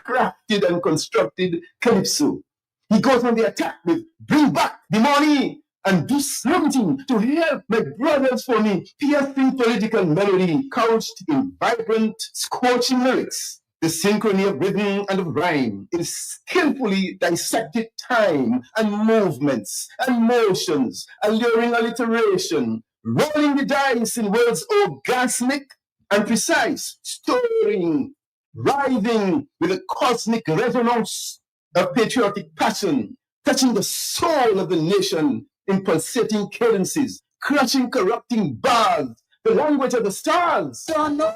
crafted and constructed calypso. He goes on the attack with bring back the money and do something to help my brothers for me. Piercing political melody couched in vibrant, scorching lyrics. The synchrony of rhythm and of rhyme in skillfully dissected time and movements and motions, alluring alliteration, rolling the dice in words orgasmic and precise, stirring, writhing with a cosmic resonance of patriotic passion, touching the soul of the nation in pulsating cadences, crushing corrupting bars, the language of the stars. Don't know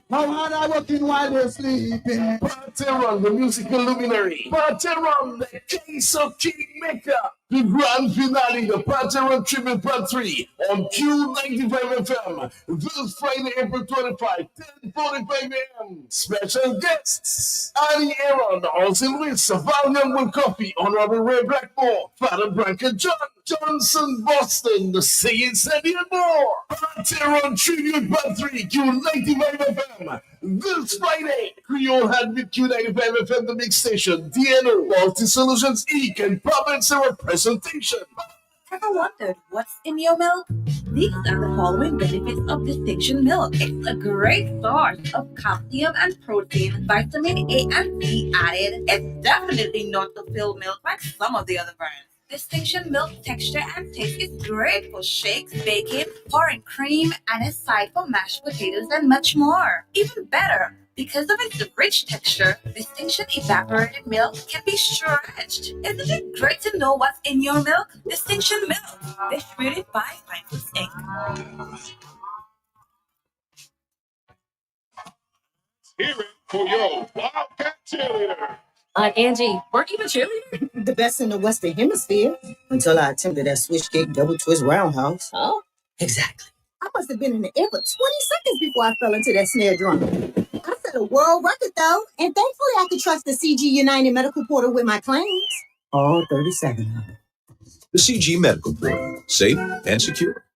how hard I working while they're sleeping. Parteron, the musical luminary. Parteron, the case of Kingmaker. The grand finale, the Parteron Tribute Part 3 on Q95 FM. This Friday, April 25, 10:45 a.m. Special guests, Annie Aaron, Olsen Lewis, Valiant Will Coffee, Honorable Ray Blackmore, Father Branker John, Johnson Boston, the Saying Sandy and more. Parteron Tribute Part 3, Q95 FM. This Friday, Creole had with Q95 FM, the big station, DNO, Multi Solutions Inc., and Pop and Syrup presentation. Ever wondered what's in your milk? These are the following benefits of Distinction milk. It's a great source of calcium and protein, vitamin A and B added. It's definitely not the filled milk like some of the other brands. Distinction milk texture and taste is great for shakes, baking, pouring cream, and is side for mashed potatoes and much more. Even better, because of its rich texture, Distinction evaporated milk can be stretched. Isn't it great to know what's in your milk? Distinction milk, distributed by Fine Foods Inc. Hear it for your Wildcat cheerleader. Angie, weren't you a cheerleader? The best in the Western Hemisphere. Until I attempted that switch kick double twist roundhouse. Oh? Exactly. I must have been in the air for 20 seconds before I fell into that snare drum. I set a world record, though, and thankfully I could trust the CG United Medical Portal with my claims. All 37 of them. The CG Medical Portal. Safe and secure.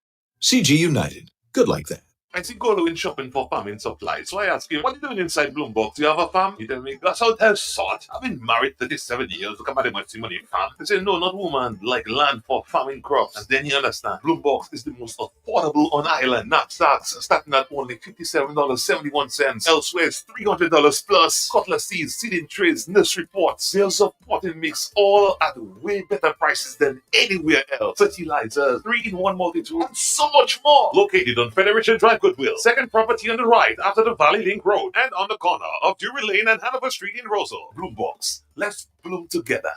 CG United. Good like that. I see Golo in shopping for farming supplies, so I ask him, what are you doing inside Bloombox? Do you have a farm? He tell me, that's how it has sort. I've been married 37 years. Look at my money farm. They say, no, not woman, like land for farming crops. And then you understand, Bloombox is the most affordable on island. Knapsacks starting at only $57.71. Elsewhere, it's $300 plus. Cutlass seeds, seeding trays, nursery pots, sales of potting mix, all at way better prices than anywhere else. Fertilizers, 3-in-1 multi-tool, and so much more. Located on Federation Drive, Goodwill. Second property on the right after the Valley Link Road and on the corner of Drury Lane and Hanover Street in Rosal. Bloombox. Let's bloom together.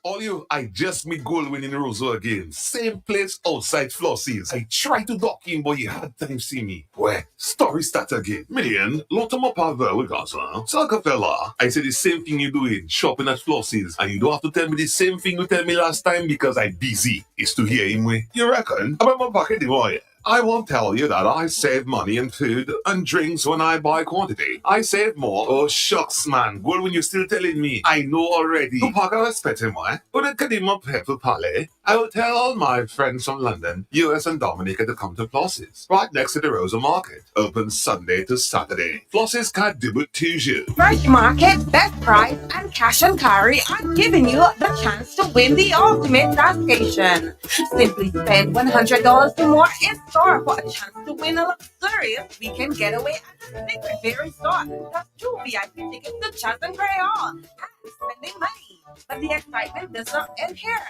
All you, I just meet Goldwyn in Rosal again. Same place outside Flossie's. I tried to dock in, but you had time see me. Where? Story start again. Million, lot of my power with Gaza. Saka fella, I say the same thing you doing, shopping at Flossie's. And you don't have to tell me the same thing you tell me last time because I busy. It's to hear him way. You reckon? I'm my pocket the boy. I won't tell you that I save money in food and drinks when I buy quantity. I save more. Oh, shucks, man. Well, when you're still telling me, I know already. To pack a spetting way, but it can even pepper palais. I will tell all my friends from London, US and Dominica to come to Floss's, right next to the Rosa Market. Open Sunday to Saturday. Floss's can't do it to you. Fresh Market, Best Price, and Cash and Carry are giving you the chance to win the ultimate tastation. Simply spend $100 or more in store for a chance to win a luxurious weekend getaway at the Secret Berry store, plus 2 VIP tickets to Chas and Crayon, and spending money. But the excitement does not end here.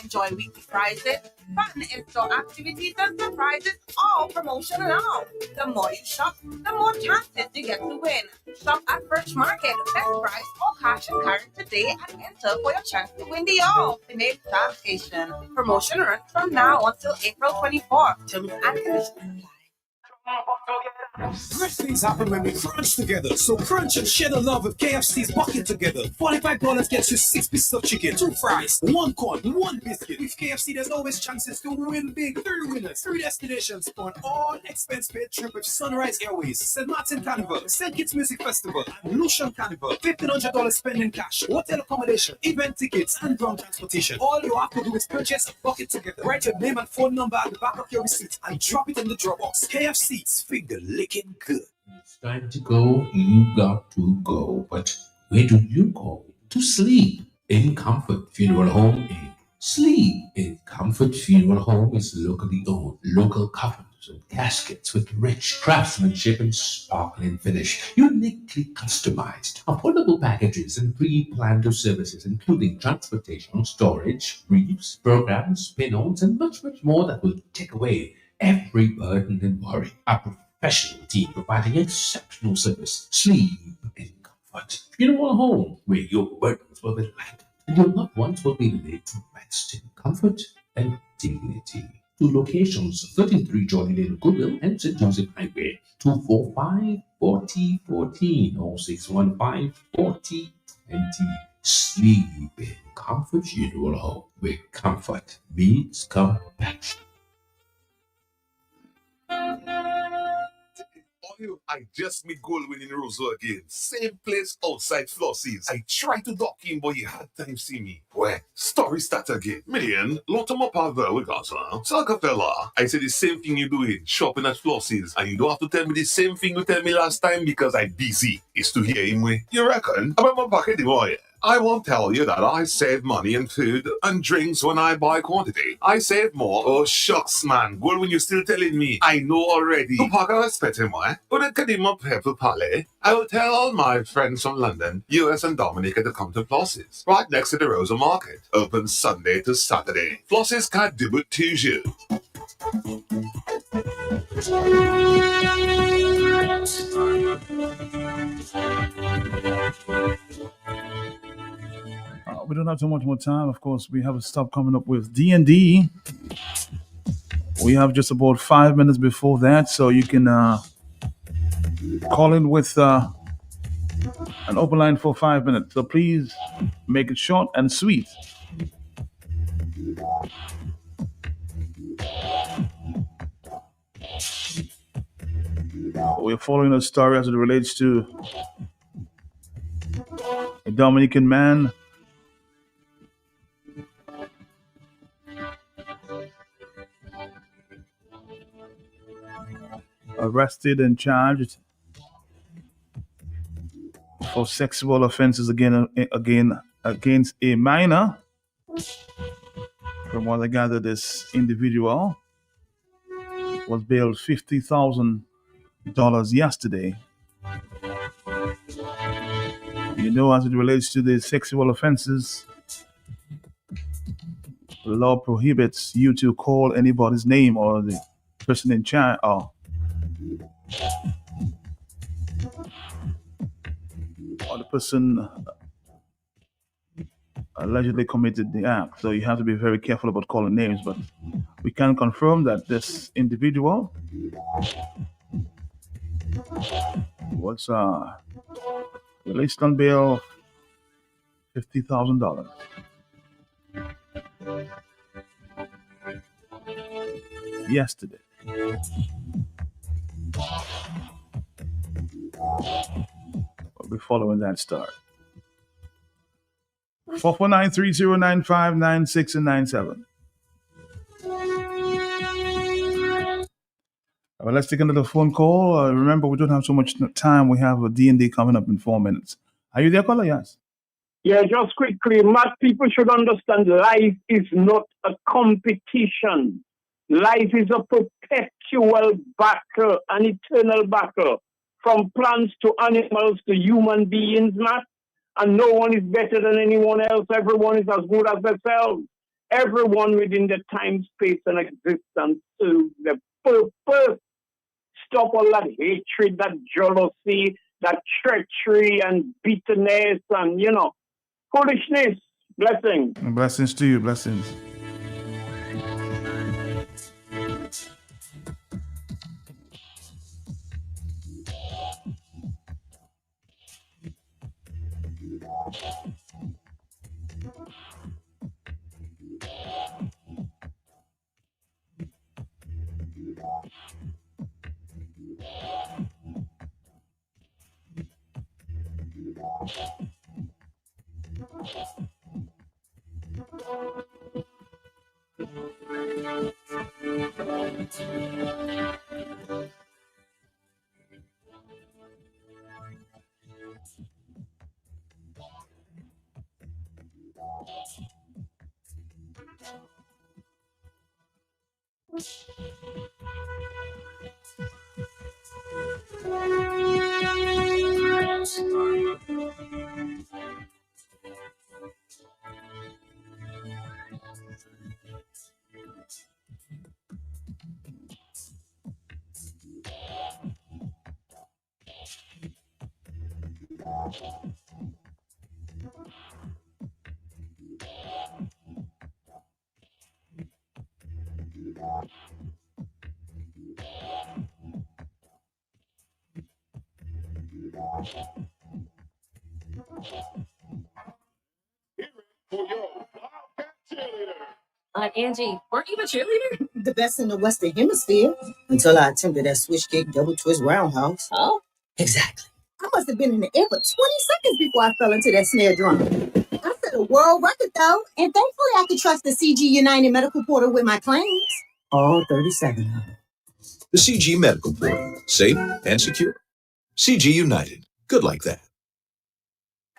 Enjoy weekly prizes, fun in-store activities, and surprises, all promotion and all. The more you shop, the more chances you get to win. Shop at Fresh Market, Best Price, or Cash and Carry today and enter for your chance to win the ultimate tastation. Promotion runs from now until April 24th. Terms and conditions apply. Great things happen when we crunch together. So crunch and share the love with KFC's bucket together. $45 gets you 6 pieces of chicken, 2 fries, 1 corn, 1 biscuit. With KFC, there's always chances to win big. 3 winners, 3 destinations for an all-expense-paid trip with Sunrise Airways, St. Martin Carnival, St. Kitts Music Festival, and Lucian Carnival. $1,500 spending cash, hotel accommodation, event tickets, and ground transportation. All you have to do is purchase a bucket together. Write your name and phone number at the back of your receipt and drop it in the draw box. KFC's finger lick. flicking good. It's time to go. You got to go. But where do you go? To sleep in Comfort Funeral Home in Sleep in Comfort Funeral Home is locally owned. Local coffins and caskets with rich craftsmanship and sparkling finish. Uniquely customized. Affordable packages and pre-planned services including transportation, storage, briefs, programs, pin-ons, and much, much more that will take away every burden and worry. A professional team providing exceptional service. Sleep in Comfort Funeral Home, where your burdens will be lightened and your loved ones will be laid to rest in comfort and dignity. Two locations, 33 Jolly Lane, Goodwill, and St. Joseph Highway, 245-4014 or 615-4020. Sleep in Comfort Funeral Home, where comfort meets compassion. Oh, I just made goal winning Roseau again. Same place outside Flossie's. I tried to dock in, but you had time see me. Where? Story start again. Million, lot of my power we got, huh? So, fella, I said the same thing you doing, shopping at Flossie's, and you don't have to tell me the same thing you tell me last time because I'm busy. It's to hear him way. You reckon? I'm my bucket the boy. I won't tell you that I save money in food and drinks when I buy quantity. I save more. Oh, shucks, man. Well, when you're still telling me, I know already. To park I expect him, why? But it can him up here for Palais. I will tell all my friends from London, US and Dominica to come to Floss's. Right next to the Rosa Market. Open Sunday to Saturday. Floss's can't do it to you. We don't have too much more time. Of course, we have a stop coming up with D&D. We have just about 5 minutes before that, so you can call in with an open line for 5 minutes. So please make it short and sweet. We're following a story as it relates to a Dominican man arrested and charged for sexual offenses against a minor. From what I gather, this individual was bailed $50,000 yesterday. You know, as it relates to the sexual offenses, the law prohibits you to call anybody's name or the person in charge or the person allegedly committed the act. So you have to be very careful about calling names. But we can confirm that this individual was released on bail $50,000. Yesterday. We'll be following that story. 449-309-596 and 97. Well, let's take another phone call. Remember, we don't have so much time. We have a D&D coming up in 4 minutes. Are you there, caller? Yes. Yeah, just quickly, mad people should understand life is not a competition. Life is a perpetual battle, an eternal battle, from plants to animals to human beings, Matt. And no one is better than anyone else. Everyone is as good as themselves. Everyone within the time, space, and existence serves the purpose. Stop all that hatred, that jealousy, that treachery and bitterness and, foolishness. Blessings. And blessings to you. Blessings. Angie, weren't you the cheerleader? The best in the Western Hemisphere. Until I attempted that switch kick double twist roundhouse. Oh? Exactly. I must have been in the air for 20 seconds before I fell into that snare drum. I set a world record though, and thankfully I could trust the CG United Medical Portal with my claims. All 37 of them. The CG Medical Portal. Safe and secure. CG United. Good like that.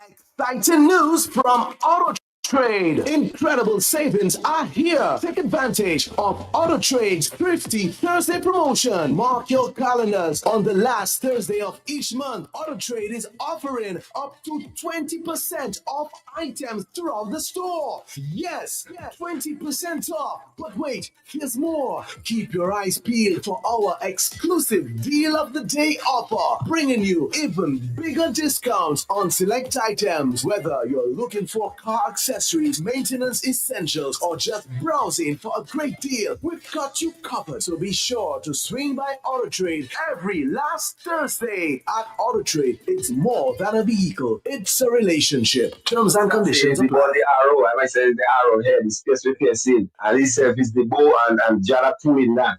Exciting news from Auto Trade. Incredible savings are here. Take advantage of Auto Trade's Thrifty Thursday promotion. Mark your calendars. On the last Thursday of each month, Auto Trade is offering up to 20% off items throughout the store. Yes, 20% off. But wait, here's more. Keep your eyes peeled for our exclusive Deal of the Day offer, bringing you even bigger discounts on select items. Whether you're looking for car accessories, maintenance essentials, or just browsing for a great deal, we've got you covered. So be sure to swing by Auto Trade every last Thursday. At Auto Trade, it's more than a vehicle, it's a relationship. Terms and conditions The apply. arrow, I might say the arrow here, the space repair scene. And this is the bow and Jara two in that.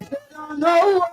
No,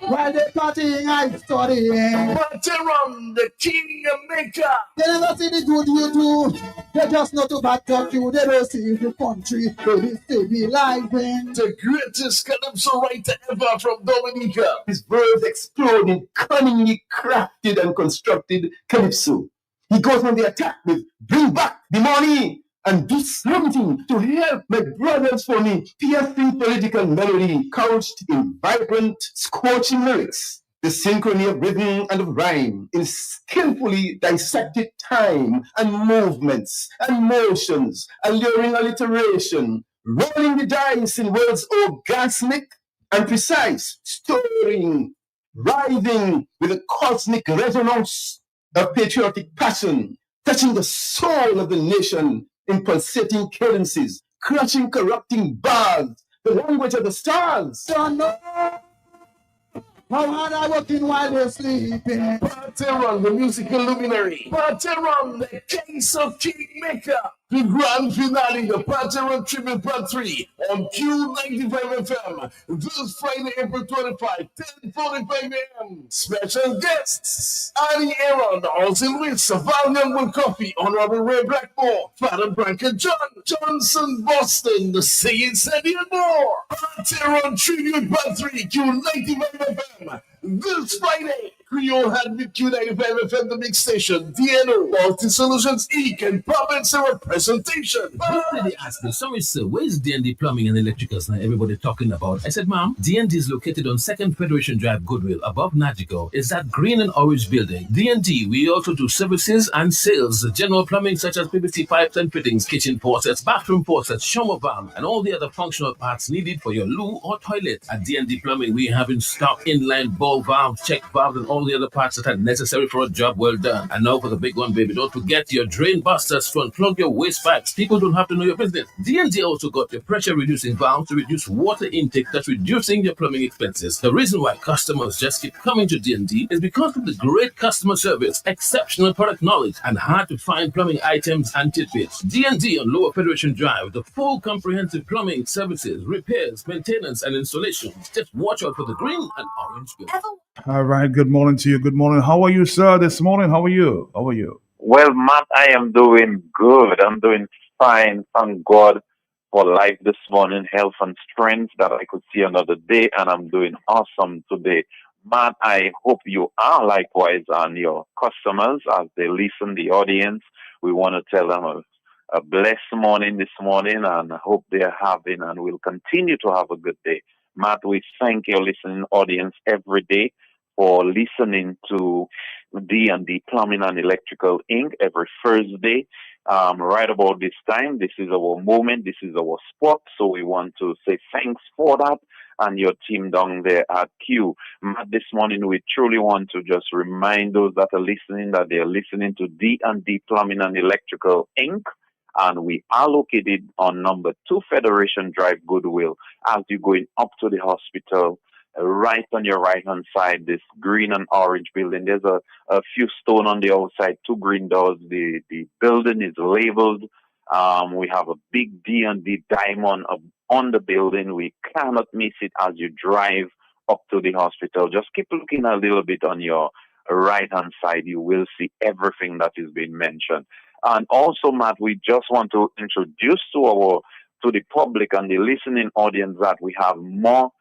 while they partying, I studying. Pateron, the king maker. They never see the good you do. They just know to back up you. They don't see the country. They stabilizing. The greatest calypso writer ever from Dominica. His verbs explode in cunningly crafted and constructed calypso. He goes on the attack with bring back the money and do something to help my brothers for me. Piercing political melody couched in vibrant, scorching lyrics. The synchrony of rhythm and of rhyme in skillfully dissected time and movements and motions, alluring alliteration, rolling the dice in words orgasmic and precise, stirring, writhing with a cosmic resonance of patriotic passion, touching the soul of the nation in pulsating cadences, crushing corrupting bars, the language of the stars. Don't know how hard I working while they're sleeping. Pateron, the musical luminary. Pateron, the case of Kingmaker. The grand finale, the Pateron Tribute Part 3 on Q95 FM. This Friday, April 25, 10:45 a.m. Special guests, Annie Aaron, Olsen Witz, Valiant Wood Coffee, Honorable Ray Blackmore, Father Branker John, Johnson Boston, the Singing Sandy and more. Pateron Tribute Part 3, Q95 FM. This Friday, Creole had with Q95 FM, the big station, DNO, Multi Solutions Inc., and Province representation. They asked me, sorry sir, where's D&D Plumbing and Electricals now everybody talking about? I said, ma'am, D&D is located on 2nd Federation Drive, Goodwill, above Nagico. It's that green and orange building. D&D, we also do services and sales, general plumbing such as PVC pipes and fittings, kitchen faucets, bathroom faucets, shower valve, and all the other functional parts needed for your loo or toilet. At D&D Plumbing, we have in stock inline ball valves, check valves, and all the other parts that are necessary for a job well done. And now for the big one, baby, don't forget your drain busters to unplug your waste pipes. People don't have to know your business. D&D also got your pressure reducing valve to reduce water intake, thus reducing your plumbing expenses. The reason why customers just keep coming to D&D is because of the great customer service, exceptional product knowledge, and hard to find plumbing items and tidbits. D&D on Lower Federation Drive, the full comprehensive plumbing services, repairs, maintenance, and installation. Just watch out for the green and orange bill. All right. Good morning to you. Good morning. How are you, sir, this morning? How are you? How are you? Well, Matt, I am doing good. I'm doing fine. Thank God for life this morning, health and strength that I could see another day, and I'm doing awesome today. Matt, I hope you are likewise, and your customers, as they listen, the audience, we want to tell them a blessed morning this morning, and I hope they're having and will continue to have a good day. Matt, we thank your listening audience every day for listening to D&D Plumbing and Electrical Inc. every Thursday. Right about this time, this is our moment, this is our spot, so we want to say thanks for that and your team down there at Q. Matt, this morning we truly want to just remind those that are listening that they are listening to D&D Plumbing and Electrical Inc. And we are located on number 2 Federation Drive, Goodwill. As you're going up to the hospital, right on your right-hand side, this green and orange building, there's a few stone on the outside, 2 green doors. The building is labeled. We have a big D&D diamond on the building. We cannot miss it as you drive up to the hospital. Just keep looking a little bit on your right-hand side. You will see everything that is being mentioned. And also, Matt, we just want to introduce to the public and the listening audience that we have more.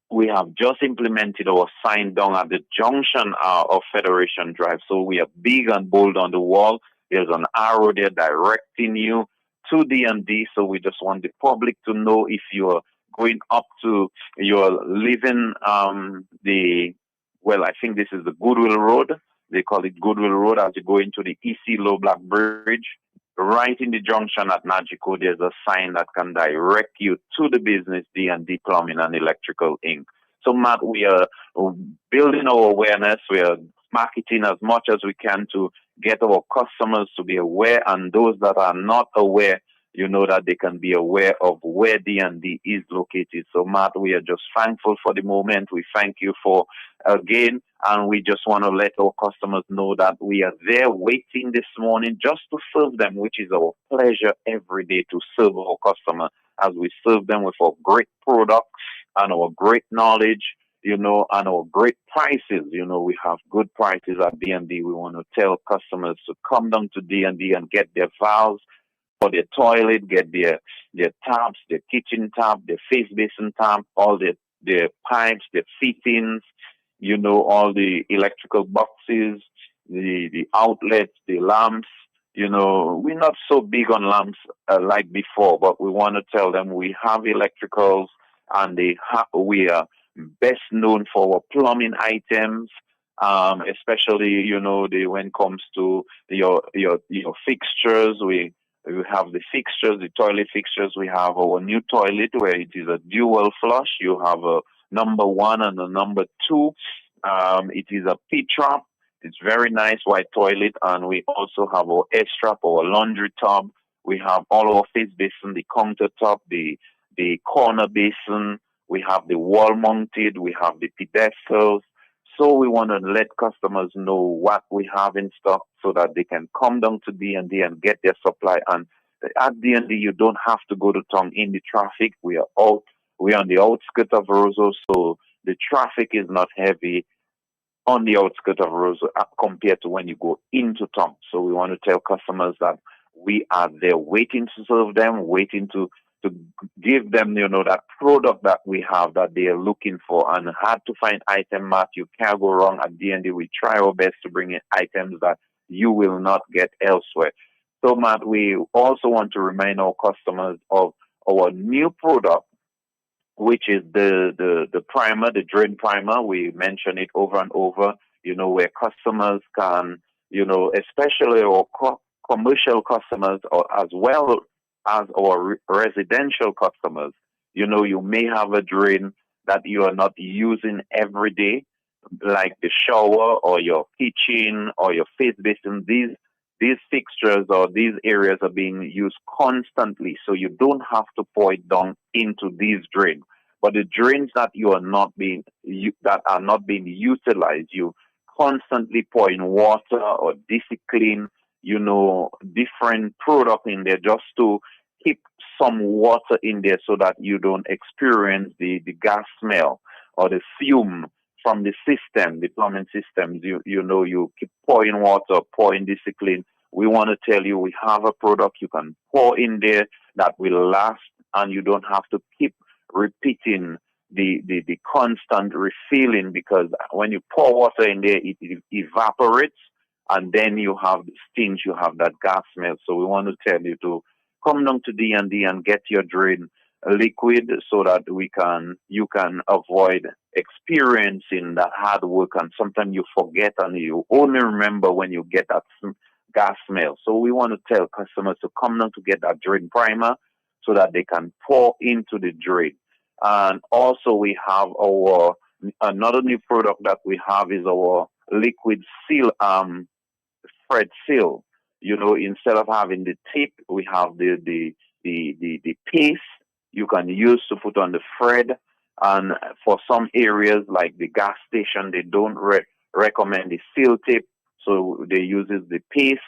We have just implemented our sign down at the junction of Federation Drive. So we are big and bold on the wall. There's an arrow there directing you to D&D. So we just want the public to know if you're going up to, you're leaving I think this is the Goodwill Road. They call it Goodwill Road as you go into the EC Low Black Bridge. Right in the junction at Nagico, there's a sign that can direct you to the business D&D Plumbing and Electrical Inc. So, Matt, we are building our awareness. We are marketing as much as we can to get our customers to be aware, and those that are not aware, you know that they can be aware of where D&D is located. So, Matt, we are just thankful for the moment. We thank you for, again, and we just want to let our customers know that we are there waiting this morning just to serve them, which is our pleasure every day to serve our customer as we serve them with our great products and our great knowledge, you know, and our great prices. You know, we have good prices at D&D. We want to tell customers to come down to D&D and get their valves for their toilet, get their taps, their kitchen tap, their face basin tap, all their pipes, their fittings, you know, all the electrical boxes, the outlets, the lamps. You know, we're not so big on lamps like before, but we want to tell them we have electricals, and we are best known for our plumbing items, especially, you know, when it comes to your fixtures. We have the fixtures, the toilet fixtures. We have our new toilet where it is a dual flush. You have a number 1 and a number 2. It is a P-trap. It's very nice white toilet. And we also have our S-trap, our laundry tub. We have all our face basin, the countertop, the corner basin. We have the wall mounted. We have the pedestals. So we want to let customers know what we have in stock so that they can come down to D&D and get their supply. And at D&D, you don't have to go to town in the traffic. We are on the outskirts of Roseau, so the traffic is not heavy on the outskirts of Roseau compared to when you go into town. So we want to tell customers that we are there waiting to serve them, waiting to give them, you know, that product that we have that they are looking for. And hard to find item, Matt, you can't go wrong at D&D. We try our best to bring in items that you will not get elsewhere. So, Matt, we also want to remind our customers of our new product, which is the primer, the drain primer. We mention it over and over, you know, where customers can, you know, especially our commercial customers, or as well as our residential customers, you know, you may have a drain that you are not using every day, like the shower or your kitchen or your face basin. These fixtures or these areas are being used constantly, so you don't have to pour it down into these drains. But the drains that are not being utilized, you constantly pour in water or DisiClean, you know, different product in there just to keep some water in there so that you don't experience the gas smell or the fume from the system, the plumbing systems. You know, you keep pouring water, pouring DisiClean. We want to tell you we have a product you can pour in there that will last, and you don't have to keep repeating the constant refilling, because when you pour water in there, it evaporates and then you have the stench, you have that gas smell. So we want to tell you to come down to D&D and get your drain liquid so that you can avoid experiencing that hard work, and sometimes you forget and you only remember when you get that gas smell. So we want to tell customers to come down to get that drain primer so that they can pour into the drain. And also we have another new product that we have is our liquid seal, thread seal. Instead of having the tip, we have the paste you can use to put on the thread. And for some areas like the gas station, they don't recommend the seal tip, so they use the paste.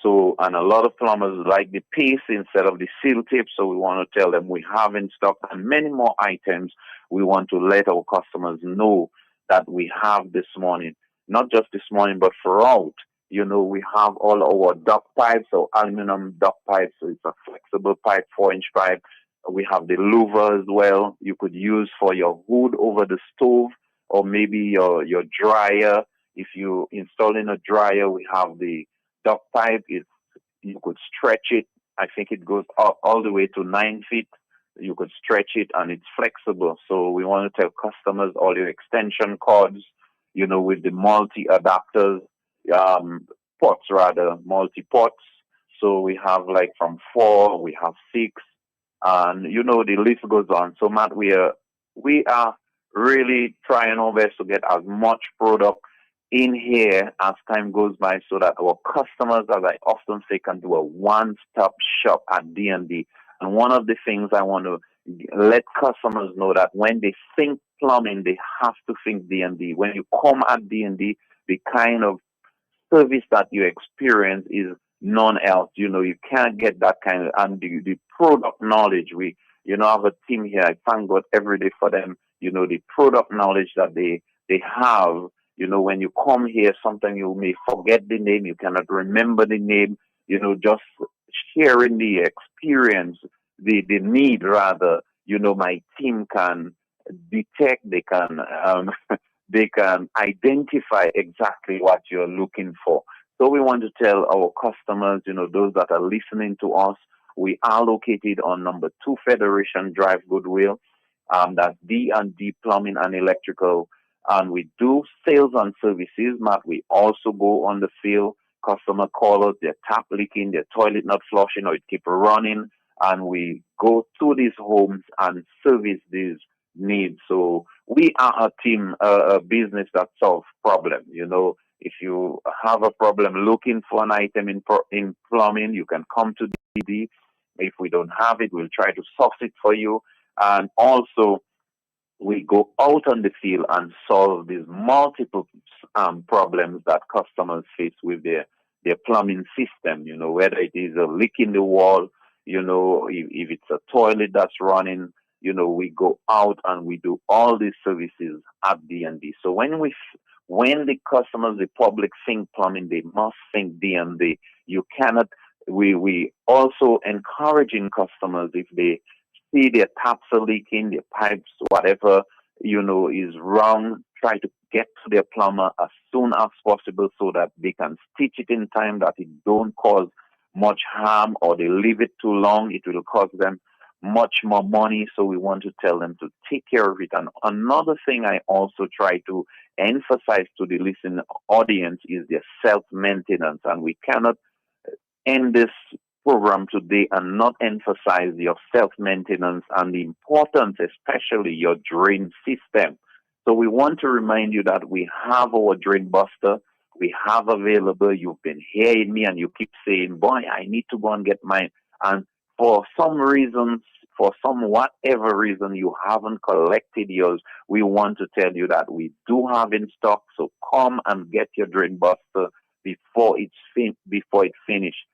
So, and a lot of plumbers like the paste instead of the seal tip. So we want to tell them we have in stock and many more items we want to let our customers know that we have this morning. Not just this morning, but throughout. We have all our duct pipes, or aluminum duct pipes. So it's a flexible pipe, 4-inch pipe. We have the louver as well. You could use for your hood over the stove, or maybe your dryer. If you installing a dryer, we have the duct pipe. You could stretch it. I think it goes up all the way to 9 feet. You could stretch it, and it's flexible. So we want to tell customers all your extension cords, with the multi-adapters, multi-pots. So we have like from 4, we have 6, and the list goes on. So Matt, we are really trying our best to get as much product in here as time goes by, so that our customers, as I often say, can do a one-stop shop at D&D. And one of the things I want to let customers know, that when they think plumbing, they have to think D&D. When you come at D&D, the kind of service that you experience is none else. You can't get that kind of, and the product knowledge. We, have a team here. I thank God every day for them. The product knowledge that they have. When you come here, sometimes you may forget the name. You cannot remember the name. Just sharing the experience, the need rather. My team can detect. They can they can identify exactly what you're looking for. So we want to tell our customers, those that are listening to us, we are located on number 2 Federation Drive, Goodwill. That's D&D Plumbing and Electrical. And we do sales and services, Matt. We also go on the field. Customer call us, their tap leaking, their toilet not flushing, or it keep running. And we go to these homes and service these needs. So we are a team, a business that solves problems. If you have a problem looking for an item in plumbing, you can come to DD. If we don't have it, we'll try to source it for you. And also, we go out on the field and solve these multiple problems that customers face with their plumbing system, whether it is a leak in the wall, if it's a toilet that's running, we go out and we do all these services at D&D. So when the customers, the public think plumbing, they must think D&D. You cannot, we also encouraging customers, if they see their taps are leaking, their pipes, whatever, is wrong, try to get to their plumber as soon as possible so that they can stitch it in time, that it don't cause much harm, or they leave it too long, it will cost them much more money. So we want to tell them to take care of it. And another thing I also try to emphasize to the listening audience is their self-maintenance. And we cannot end this program today and not emphasize your self-maintenance and the importance, especially your drain system. So we want to remind you that we have our drain buster. We have available. You've been hearing me and you keep saying, boy, I need to go and get mine. And for some reasons, for some whatever reason, you haven't collected yours, we want to tell you that we do have in stock. So come and get your drain buster before it's finished.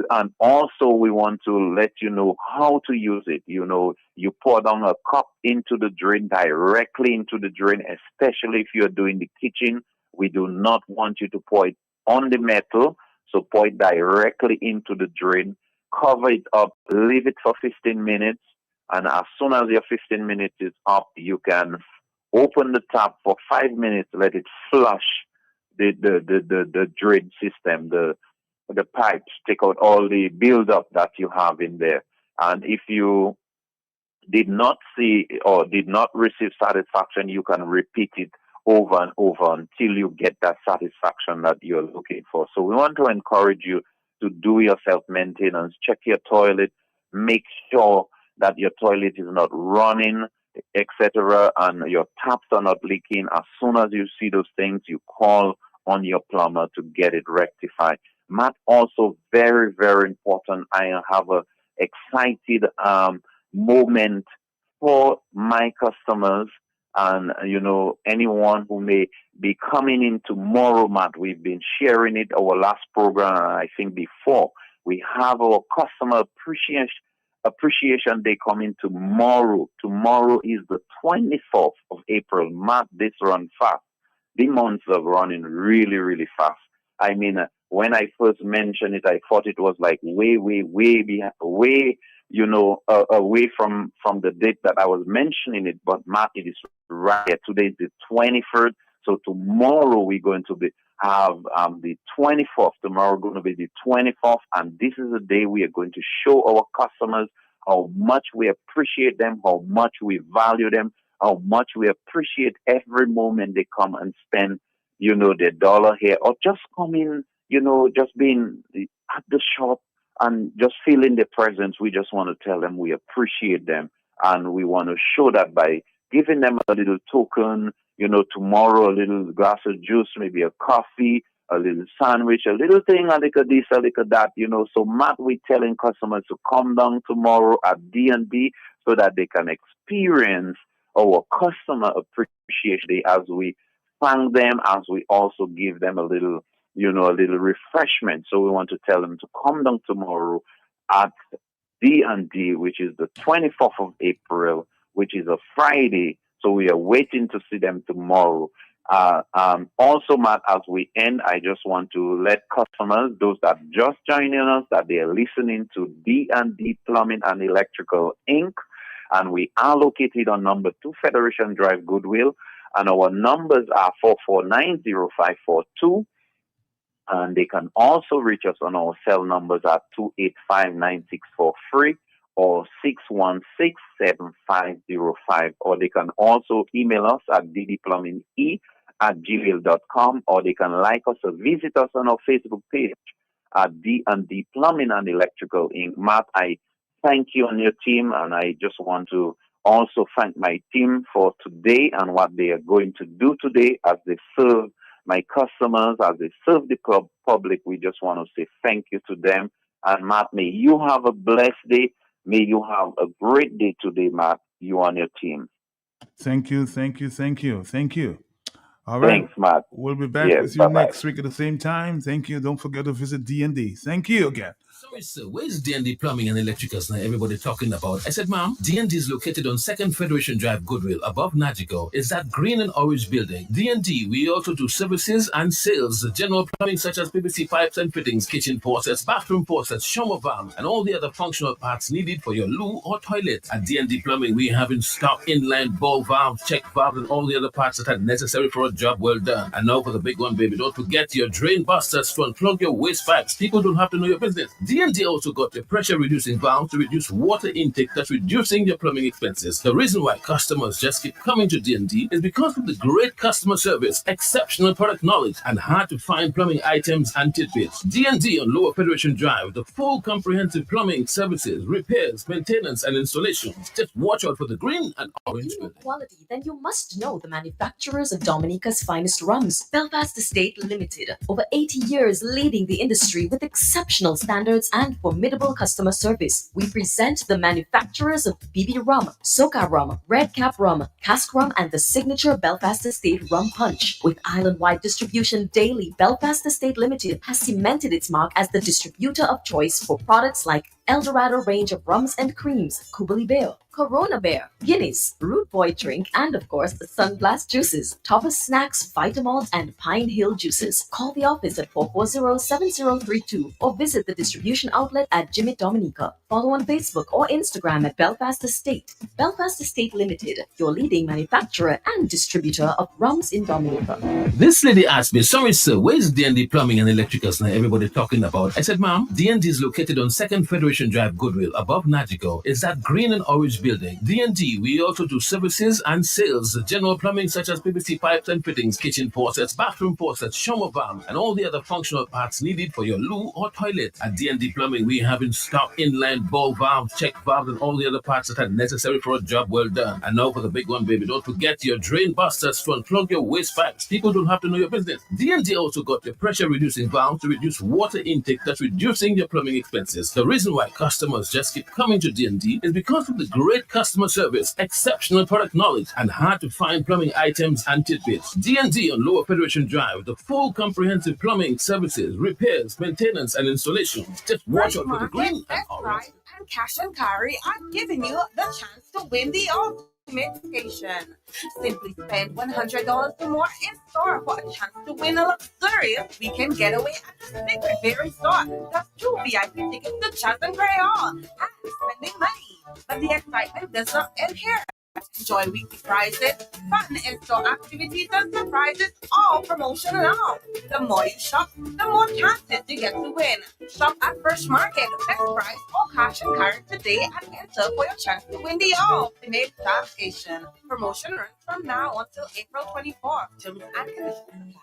And also we want to let you know how to use it. You pour down a cup into the drain, directly into the drain, especially if you're doing the kitchen. We do not want you to pour it on the metal. So pour it directly into the drain, cover it up, leave it for 15 minutes. And as soon as your 15 minutes is up, you can open the tap for 5 minutes, let it flush. the drain system, the pipes, take out all the buildup that you have in there. And if you did not see or did not receive satisfaction, you can repeat it over and over until you get that satisfaction that you're looking for. So we want to encourage you to do your self-maintenance, check your toilet, make sure that your toilet is not running, etc., and your taps are not leaking. As soon as you see those things, you call on your plumber to get it rectified. Matt, also very, very important. I have a excited moment for my customers and, anyone who may be coming in tomorrow, Matt. We've been sharing it our last program, I think before. We have our customer appreciation day coming tomorrow. Tomorrow is the 24th of April. Matt, this run fast. The months are running really, really fast. I mean, when I first mentioned it, I thought it was like way away from the date that I was mentioning it. But Matt, it is right here. Today is the 23rd. So tomorrow we're going to have the 24th. Tomorrow going to be the 24th. And this is the day we are going to show our customers how much we appreciate them, how much we value them, how much we appreciate every moment they come and spend, their dollar here, or just come in, just being at the shop and just feeling the presence. We just want to tell them we appreciate them, and we want to show that by giving them a little token, tomorrow, a little glass of juice, maybe a coffee, a little sandwich, a little thing, a little this, a little that, So Matt, we're telling customers to come down tomorrow at D&D so that they can experience our customer appreciation day as we thank them, as we also give them a little refreshment. So we want to tell them to come down tomorrow at D&D, which is the 24th of April, which is a Friday. So we are waiting to see them tomorrow. Also, Matt, as we end, I just want to let customers, those that just joining us, that they are listening to D&D Plumbing and Electrical, Inc., and we are located on number 2 Federation Drive, Goodwill, and our numbers are 4490542. And they can also reach us on our cell numbers at 285-9643 or 616-7505. Or they can also email us at ddplumbinge@gmail.com, or they can like us or visit us on our Facebook page at D&D Plumbing and Electrical, Inc. Matt, I thank you and your team, and I just want to also thank my team for today and what they are going to do today as they serve my customers, as they serve the public. We just want to say thank you to them. And Matt, may you have a blessed day. May you have a great day today, Matt, you and your team. Thank you. All right. Thanks, Matt. We'll be back with you next week at the same time. Thank you. Don't forget to visit D&D. Thank you again. Sorry, sir. Where's D&D Plumbing and Electricals now everybody talking about? I said, ma'am, D&D is located on 2nd Federation Drive, Goodwill, above Nagico. It's that green and orange building. D&D, we also do services and sales, general plumbing such as PVC pipes and fittings, kitchen faucets, bathroom faucets, shower valves, and all the other functional parts needed for your loo or toilet. At D&D Plumbing, we have in stock inline ball valves, check valves, and all the other parts that are necessary for a job well done. And now for the big one, baby, don't forget your drain busters to unplug your waste pipes. People don't have to know your business. D&D also got the pressure-reducing valve to reduce water intake, thus reducing your plumbing expenses. The reason why customers just keep coming to D&D is because of the great customer service, exceptional product knowledge, and hard-to-find plumbing items and tidbits. D&D on Lower Federation Drive, the full comprehensive plumbing services, repairs, maintenance, and installations. Just watch out for the green and orange building. Quality, then you must know the manufacturers of Dominica's finest rums. Belfast Estate Limited, over 80 years leading the industry with exceptional standards and formidable customer service. We present the manufacturers of BB Rum, Soca Rum, Red Cap Rum, Cask Rum, and the signature Belfast Estate Rum Punch. With island-wide distribution daily, Belfast Estate Limited has cemented its mark as the distributor of choice for products like Eldorado range of rums and creams, Kubali Bear, Corona Bear, Guinness, Root Boy drink, and of course the Sunblast juices, Topper snacks, Vitamalt, and Pine Hill juices. Call the office at 440-7032 or visit the distribution outlet at Jimmy Dominica. Follow on Facebook or Instagram at Belfast Estate. Belfast Estate Limited, your leading manufacturer and distributor of rums in Dominica. This lady asked me, sorry sir, where's D&D Plumbing and Electricals now everybody talking about? I said, ma'am, D&D is located on 2nd Federation Drive, Goodwill, above Nagico. It's that green and orange building. D&D, we also do services and sales, general plumbing such as PVC pipes and fittings, kitchen faucets, bathroom faucets, shower valve, and all the other functional parts needed for your loo or toilet. At D&D Plumbing, we have in stock inline ball valves, check valves, and all the other parts that are necessary for a job well done. And now for the big one, baby, don't forget your drain busters to unplug your waste pipes. People don't have to know your business. D&D also got your pressure reducing valve to reduce water intake, thus reducing your plumbing expenses. The reason why customers just keep coming to D&D is because of the great customer service, exceptional product knowledge, and hard to find plumbing items and tidbits. D&D on Lower Federation Drive, the full comprehensive plumbing services, repairs, maintenance, and installation. Just watch out for the green and orange. And Cash and Carry are giving you the chance to win the ultimate vacation. Simply spend $100 or more in store for a chance to win a luxurious weekend getaway at the Secret Bay Resort. That's 2 VIP tickets to Chas and Crayon and spending money. But the excitement does not end here. Enjoy weekly prizes, fun in-store activities, and surprises, all promotion along. The more you shop, the more chances you get to win. Shop at Fresh Market, Best Price, or Cash and Carry today and enter for your chance to win the ultimate vacation. Promotion runs from now until April 24. Terms and conditions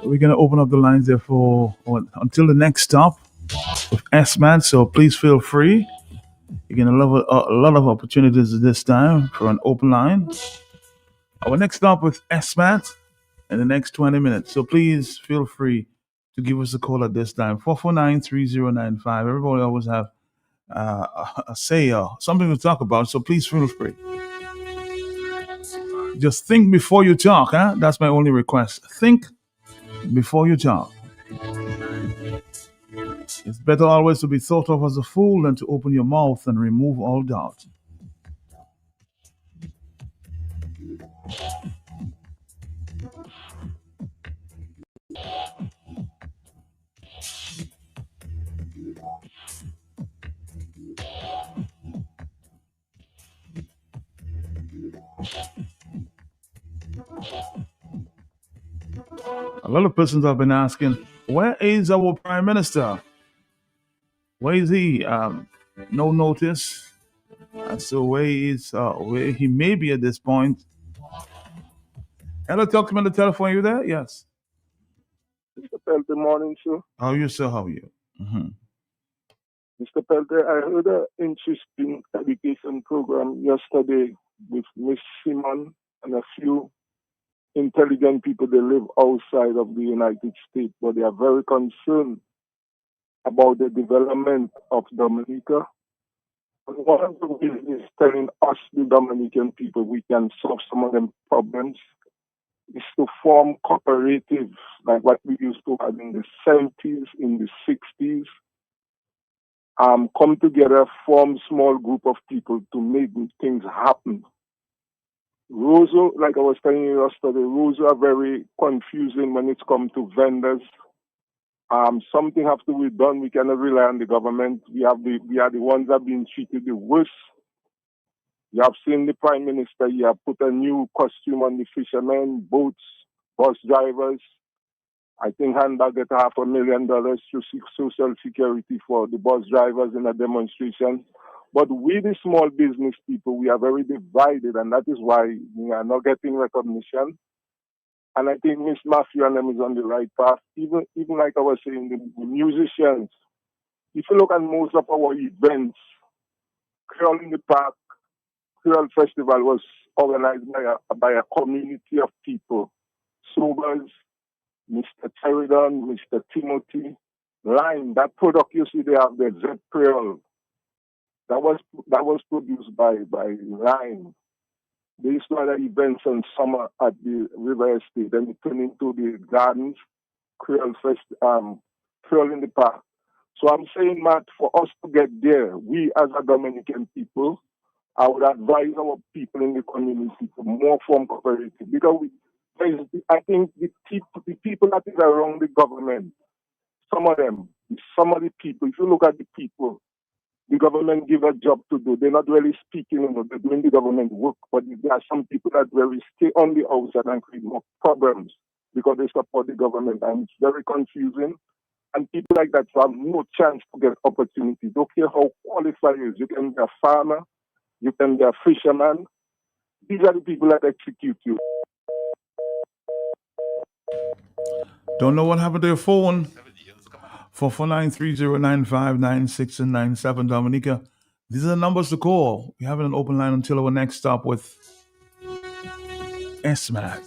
We're going to open up the lines there until the next stop with Esmart. So please feel free. You're going to love a lot of opportunities this time for an open line. Our next stop with Esmart in the next 20 minutes. So please feel free to give us a call at this time. 449-3095. Everybody always have a say or something to talk about. So please feel free. Just think before you talk. That's my only request. Think before you talk. It's better always to be thought of as a fool than to open your mouth and remove all doubt. A lot of persons have been asking, where is our Prime Minister? Where is he? No notice. So where he may be at this point. Hello, talk to me on the telephone. You there? Yes. Good morning, sir. How are you, sir? How are you? Mm-hmm. Mr. Pelter, I heard an interesting education program yesterday with Miss Simon and a few intelligent people. They live outside of the United States, but they are very concerned about the development of Dominica. And one of the ways is telling us, the Dominican people, we can solve some of them problems is to form cooperatives like what we used to have in the 70s, in the 60s. Come together, form small group of people to make things happen. Rules, like I was telling you yesterday, rules are very confusing when it comes to vendors. Something has to be done. We cannot rely on the government. We are the ones that have been treated the worst. You have seen the Prime Minister. He have put a new costume on the fishermen, boats, bus drivers. I think Handbag get $500,000 to seek Social Security for the bus drivers in a demonstration. But we, the small business people, we are very divided, and that is why we are not getting recognition. And I think Miss Matthew and them is on the right path. Even like I was saying, the musicians. If you look at most of our events, Creole in the Park, Creole Festival was organized by a community of people. Sobers, Mr. Sheridan, Mr. Timothy, Lime. That product you see there, the Z Creole, that was produced by Lime. They used to have events in summer at the River Estate, then it turned into the gardens, Creole Creole in the Park. So I'm saying, Matt, for us to get there, we as a Dominican people, I would advise our people in the community to more form cooperative, because I think the people that is around the government, some of the people, if you look at the people, the government give a job to do. They're not really speaking, they're doing the government work, but there are some people that really stay on the outside and create more problems because they support the government, and it's very confusing. And people like that have no chance to get opportunities. Don't care how qualified you is. You can be a farmer, you can be a fisherman. These are the people that execute you. Don't know what happened to your phone. 449-3095-96 and 97, Dominica. These are the numbers to call. We have an open line until our next stop with Esmart.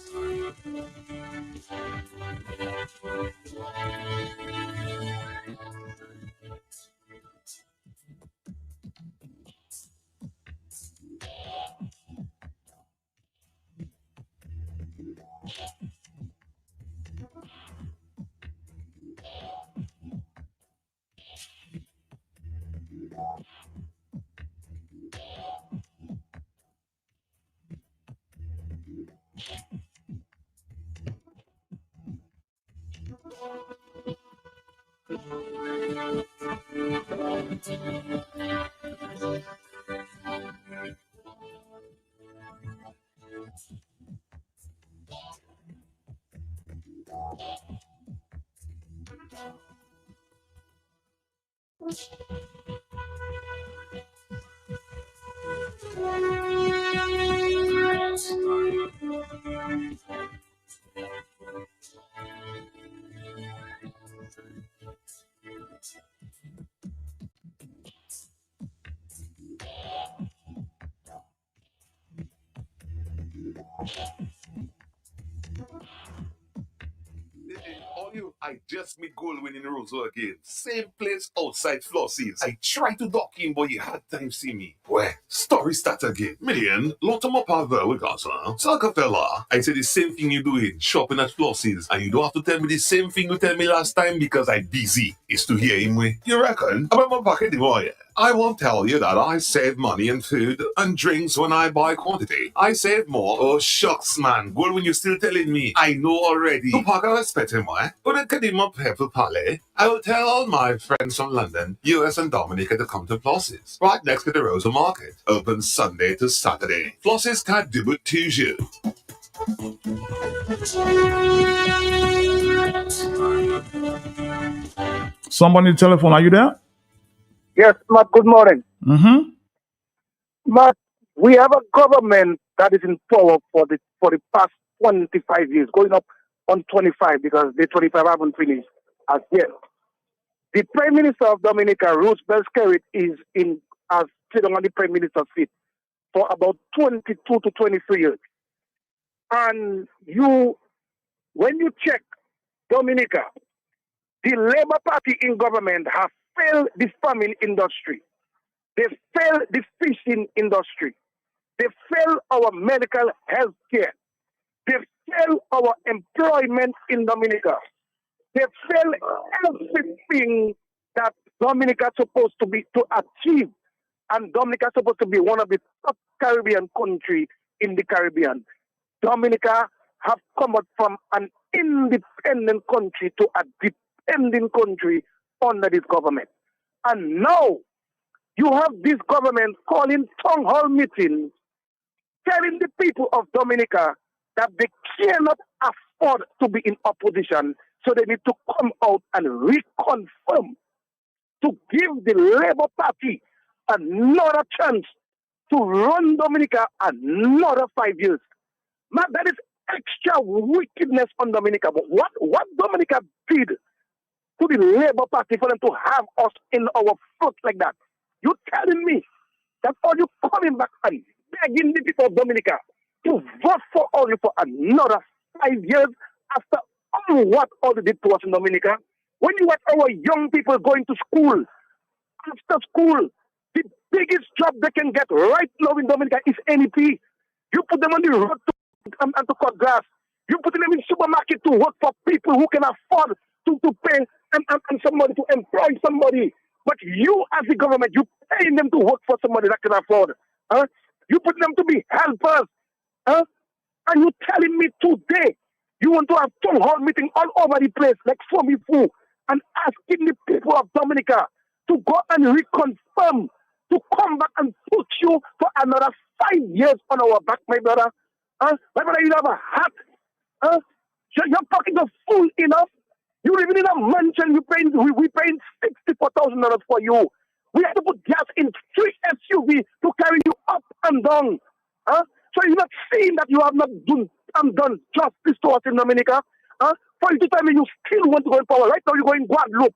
I just meet Goldwyn in Roseau again. Same place outside Flossie's. I tried to dock in, but he had time see me. Where? Story start again. Million, lot of my power with us, huh? Saka fella, I said the same thing you doing, shopping at Flossie's, and you don't have to tell me the same thing you tell me last time because I'm busy. It's to hear him way. You reckon? About my pocket the boy. I won't tell you that I save money in food and drinks when I buy quantity. I save more. Oh, shucks, man. Good when you're still telling me. I know already. To pack a respect him, eh? But it can my pepper palais. I will tell all my friends from London, US and Dominica to come to Flossie's. Right next to the Rosa Market. Open Sunday to Saturday. Flossie's can't do it to you. Somebody on the telephone, are you there? Yes, Matt, good morning. Mm-hmm. Matt, we have a government that is in power for the past 25 years, going up on 25 because the 25 haven't finished as yet. The Prime Minister of Dominica, Roosevelt Skerrit, is as sitting on the Prime Minister's seat for about 22 to 23 years. And when you check Dominica, the Labour Party in government has failed the farming industry. They failed the fishing industry. They failed our medical health care. They failed our employment in Dominica. They failed everything that Dominica is supposed to achieve. And Dominica is supposed to be one of the top Caribbean countries in the Caribbean. Dominica have come out from an independent country to a dependent country under this government. And now you have this government calling town hall meetings, telling the people of Dominica that they cannot afford to be in opposition, so they need to come out and reconfirm to give the Labour Party another chance to run Dominica another 5 years. Man, that is extra wickedness on Dominica. But what Dominica did to the Labour Party for them to have us in our foot like that? You telling me that all you coming back and begging the people of Dominica to vote for all you for another 5 years after all what all they did to us in Dominica? When you watch our young people going to school, after school, the biggest job they can get right now in Dominica is NEP. You put them on the road to cut grass. You put them in supermarket to work for people who can afford to pay and somebody to employ somebody. But you as the government, you paying them to work for somebody that can afford. You put them to be helpers. And you telling me today you want to have town hall meeting all over the place like Fomifu and asking the people of Dominica to go and reconfirm, to come back and put you for another 5 years on our back, my brother. My brother, you have a hat. Your pocket is full enough. You living in a mansion, we paying $64,000 for you. We have to put gas in 3 SUV to carry you up and down. So you're not saying that you have not done justice to us in Dominica. For you to tell me you still want to go in power. Right now you're going Guadeloupe.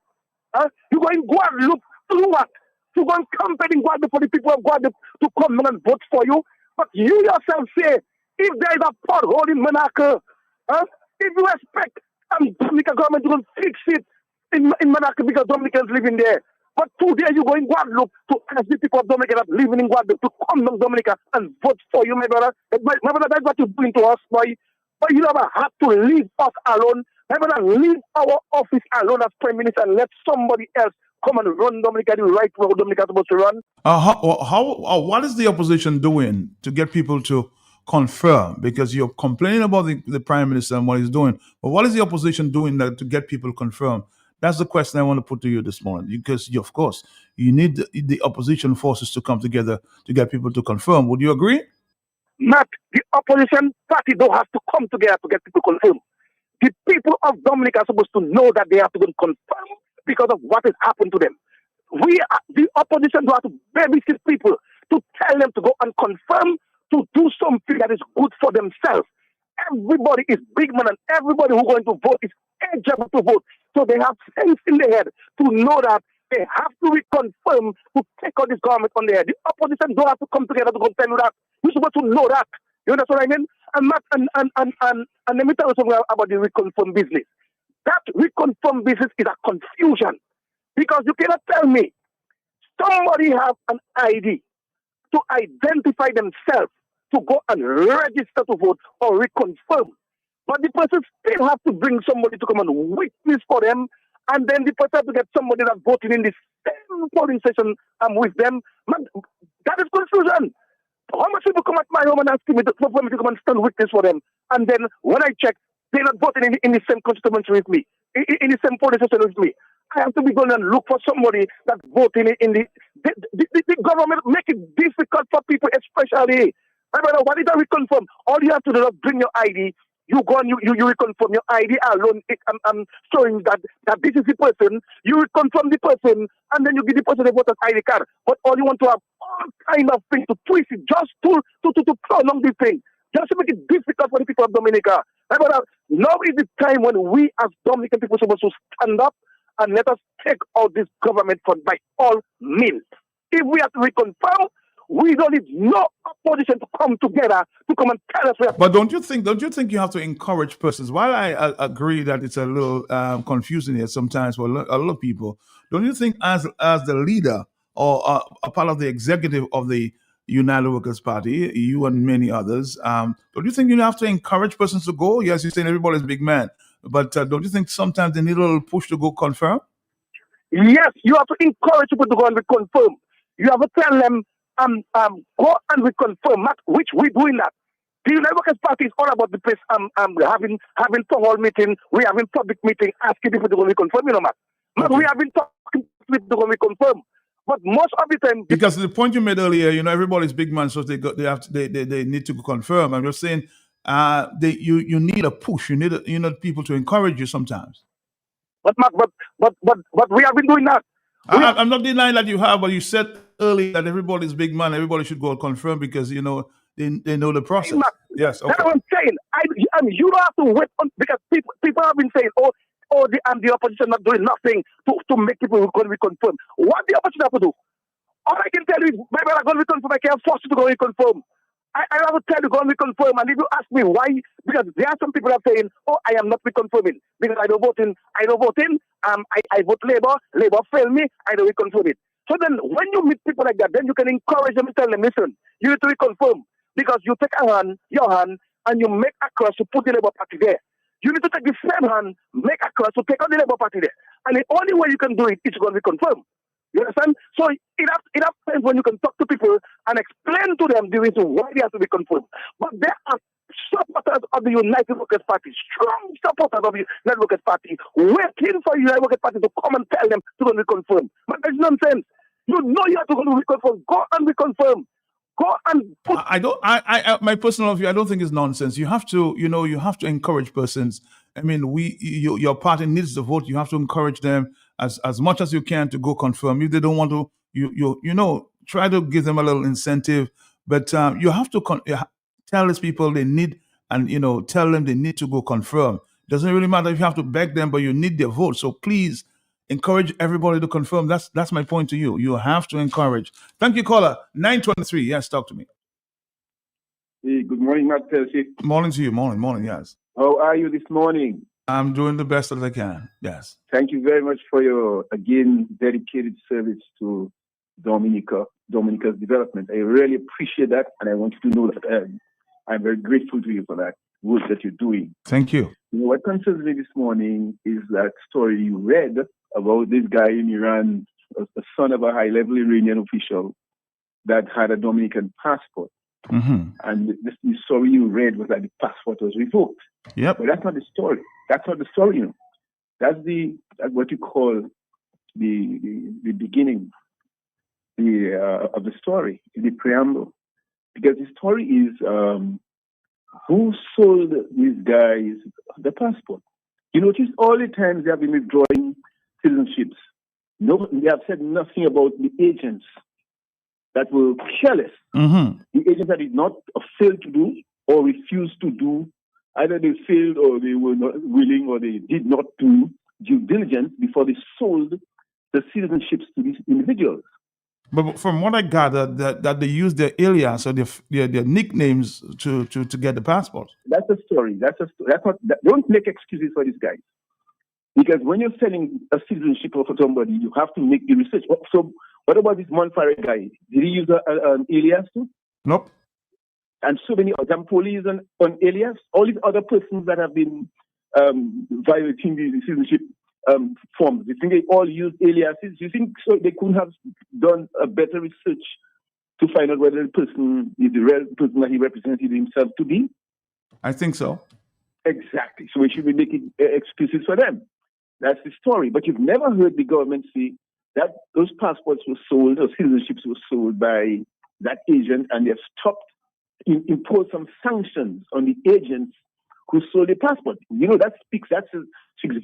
You're going Guadeloupe to do what? To go and campaign in Guadeloupe for the people of Guadeloupe to come and vote for you. But you yourself say, if there is a pothole in Monaco, if you expect Dominica government to fix it in Monaco because Dominicans living there. But today you go in Guadeloupe to ask the people of Dominica that living in Guadeloupe to come to Dominica and vote for you, my brother. My brother, that's what you're doing to us, boy. But you never have to leave us alone. My brother, leave our office alone as Prime Minister and let somebody else come and run Dominica the right way Dominica is supposed to run. What is the opposition doing to get people to confirm? Because you're complaining about the Prime Minister and what he's doing. But what is the opposition doing to get people confirmed? That's the question I want to put to you this morning. Because, of course, you need the opposition forces to come together to get people to confirm. Would you agree? Matt, the opposition party don't have to come together to get people confirmed. The people of Dominica are supposed to know that they have to go and confirm because of what has happened to them. The opposition don't have to babysit people to tell them to go and confirm to do something that is good for themselves. Everybody is big man and everybody who's going to vote is eligible to vote. So they have sense in their head to know that they have to reconfirm to take out this government on their head. The opposition don't have to come together to go tell you that. You're supposed to know that. You understand what I mean? And let me tell you something about the reconfirm business. That reconfirm business is a confusion. Because you cannot tell me somebody have an ID to identify themselves to go and register to vote or reconfirm. But the person still has to bring somebody to come and witness for them, and then the person has to get somebody that's voting in the same polling station with them. Man, that is confusion. How much people come at my home and ask me for me to come and stand witness for them? And then when I check, they're not voting in the same constituency with me, in the same polling station with me. I have to be going and look for somebody that's voting in the government make it difficult for people, especially. I mean, what is that reconfirm? All you have to do is bring your ID. You go and you reconfirm your ID alone. I'm showing that this is the person. You reconfirm the person, and then you give the person the voter's ID card. But all you want to have all kind of things to twist it just to prolong this thing, just to make it difficult for the people of Dominica. Now is the time when we as Dominican people are supposed to stand up and let us take out this government fund by all means. If we have to reconfirm, we don't need no opposition to come together to come and tell us we have. But don't you think you have to encourage persons? While I agree that it's a little confusing here sometimes for a lot of people, don't you think as the leader or a part of the executive of the United Workers Party, you and many others, don't you think you have to encourage persons to go? Yes, you're saying everybody's a big man, but don't you think sometimes they need a little push to go confirm? Yes, you have to encourage people to go and reconfirm. You have to tell them, go and reconfirm, which we're doing that. The United Workers Party is all about the place. Having town hall meeting, we having public meeting, asking people to go reconfirm. You know, Matt. Okay. We have been talking to people to go reconfirm. But most of the time, because the point you made earlier, everybody's big man, so they need to confirm. I'm just saying, you need a push. You need people to encourage you sometimes. But we have been doing that. I'm not denying that you have, but you said earlier that everybody's big man. Everybody should go and confirm because they know the process. Hey, yes, okay. That's what I'm saying. You don't have to wait because people have been saying, the opposition not doing nothing to make people reconfirm. What the opposition have to do? All I can tell you is, maybe I'm going to reconfirm. I can't force you to go reconfirm. I have to tell you, go and reconfirm. And if you ask me why, because there are some people that are saying, I am not reconfirming because I don't vote in. I vote Labour. Labour failed me. I don't reconfirm it. So then when you meet people like that, then you can encourage them and tell them, listen, you need to reconfirm because you take your hand, and you make a cross to put the Labour Party there. You need to take the same hand, make a cross to take out the Labour Party there. And the only way you can do it is to go and reconfirm. You understand? So it happens when you can talk to people and explain to them the reason why they have to be confirmed. But there are supporters of the United Workers Party, strong supporters of the United Workers Party, waiting for the United Workers Party to come and tell them to go and reconfirm. But there's nonsense. You know you have to go and reconfirm. Go and reconfirm. Go and put. My personal view, I don't think it's nonsense. You have to, you have to encourage persons. I mean, your party needs the vote. You have to encourage them as much as you can to go confirm. If they don't want to, try to give them a little incentive. But you have to tell these people they need, and tell them they need to go confirm. Doesn't really matter if you have to beg them, but you need their vote. So please encourage everybody to confirm. That's my point to you. You have to encourage. Thank you, caller 923. Yes, talk to me. Hey, good morning, Matt Kelsey. Morning to you. Morning. Yes. How are you this morning? I'm doing the best that I can. Yes. Thank you very much for your, again, dedicated service to Dominica's development. I really appreciate that, and I want you to know that I'm very grateful to you for that work that you're doing. Thank you. What concerns me this morning is that story you read about this guy in Iran, a son of a high-level Iranian official that had a Dominican passport. Mm-hmm. And the story you read was that the passport was revoked. Yep. But that's not the story. That's not the story, That's what you call the beginning of the story, the preamble. Because the story is who sold these guys the passport. You notice all the times they have been withdrawing citizenships. No, they have said nothing about the agents that were careless. Mm-hmm. The agents that did not fail to do or refused to do, either they failed or they were not willing or they did not do due diligence before they sold the citizenships to these individuals. But from what I gathered, that they used their alias or their nicknames to get the passport. That's a story. Don't make excuses for these guys. Because when you're selling a citizenship for somebody, you have to make the research. So what about this Monfare guy? Did he use an alias too? Nope. And so many other police and an alias, all these other persons that have been violating the citizenship forms. You think they all use aliases? You think so they couldn't have done a better research to find out whether the person is the real person that he represented himself to be? I think so. Exactly. So we should be making excuses for them. That's the story. But you've never heard the government say that those passports were sold or citizenships were sold by that agent, and they've stopped, imposed some sanctions on the agents who sold the passport. That speaks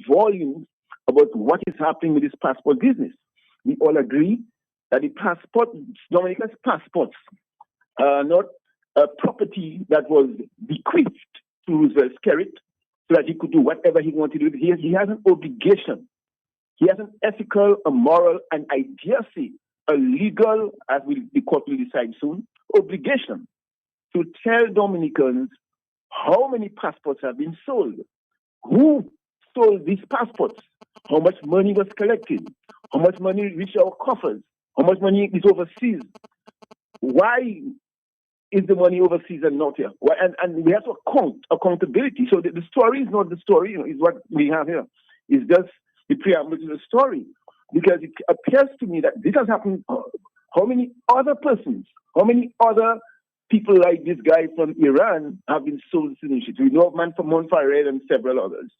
volumes about what is happening with this passport business. We all agree that the Dominica's passports are not a property that was bequeathed to Roosevelt Skerritt so that he could do whatever he wanted to do. He has an obligation He has an ethical, a moral, and I dare say, a legal, as the court will decide soon, obligation to tell Dominicans how many passports have been sold, who sold these passports, how much money was collected, how much money reached our coffers, how much money is overseas, why is the money overseas and not here? Why, and we have to accountability. So the story is not the story, is what we have here. It's just the preamble to the story. Because it appears to me that this has happened. How many other persons, how many other people like this guy from Iran have been sold citizenship? We know of man from Montfared and several others.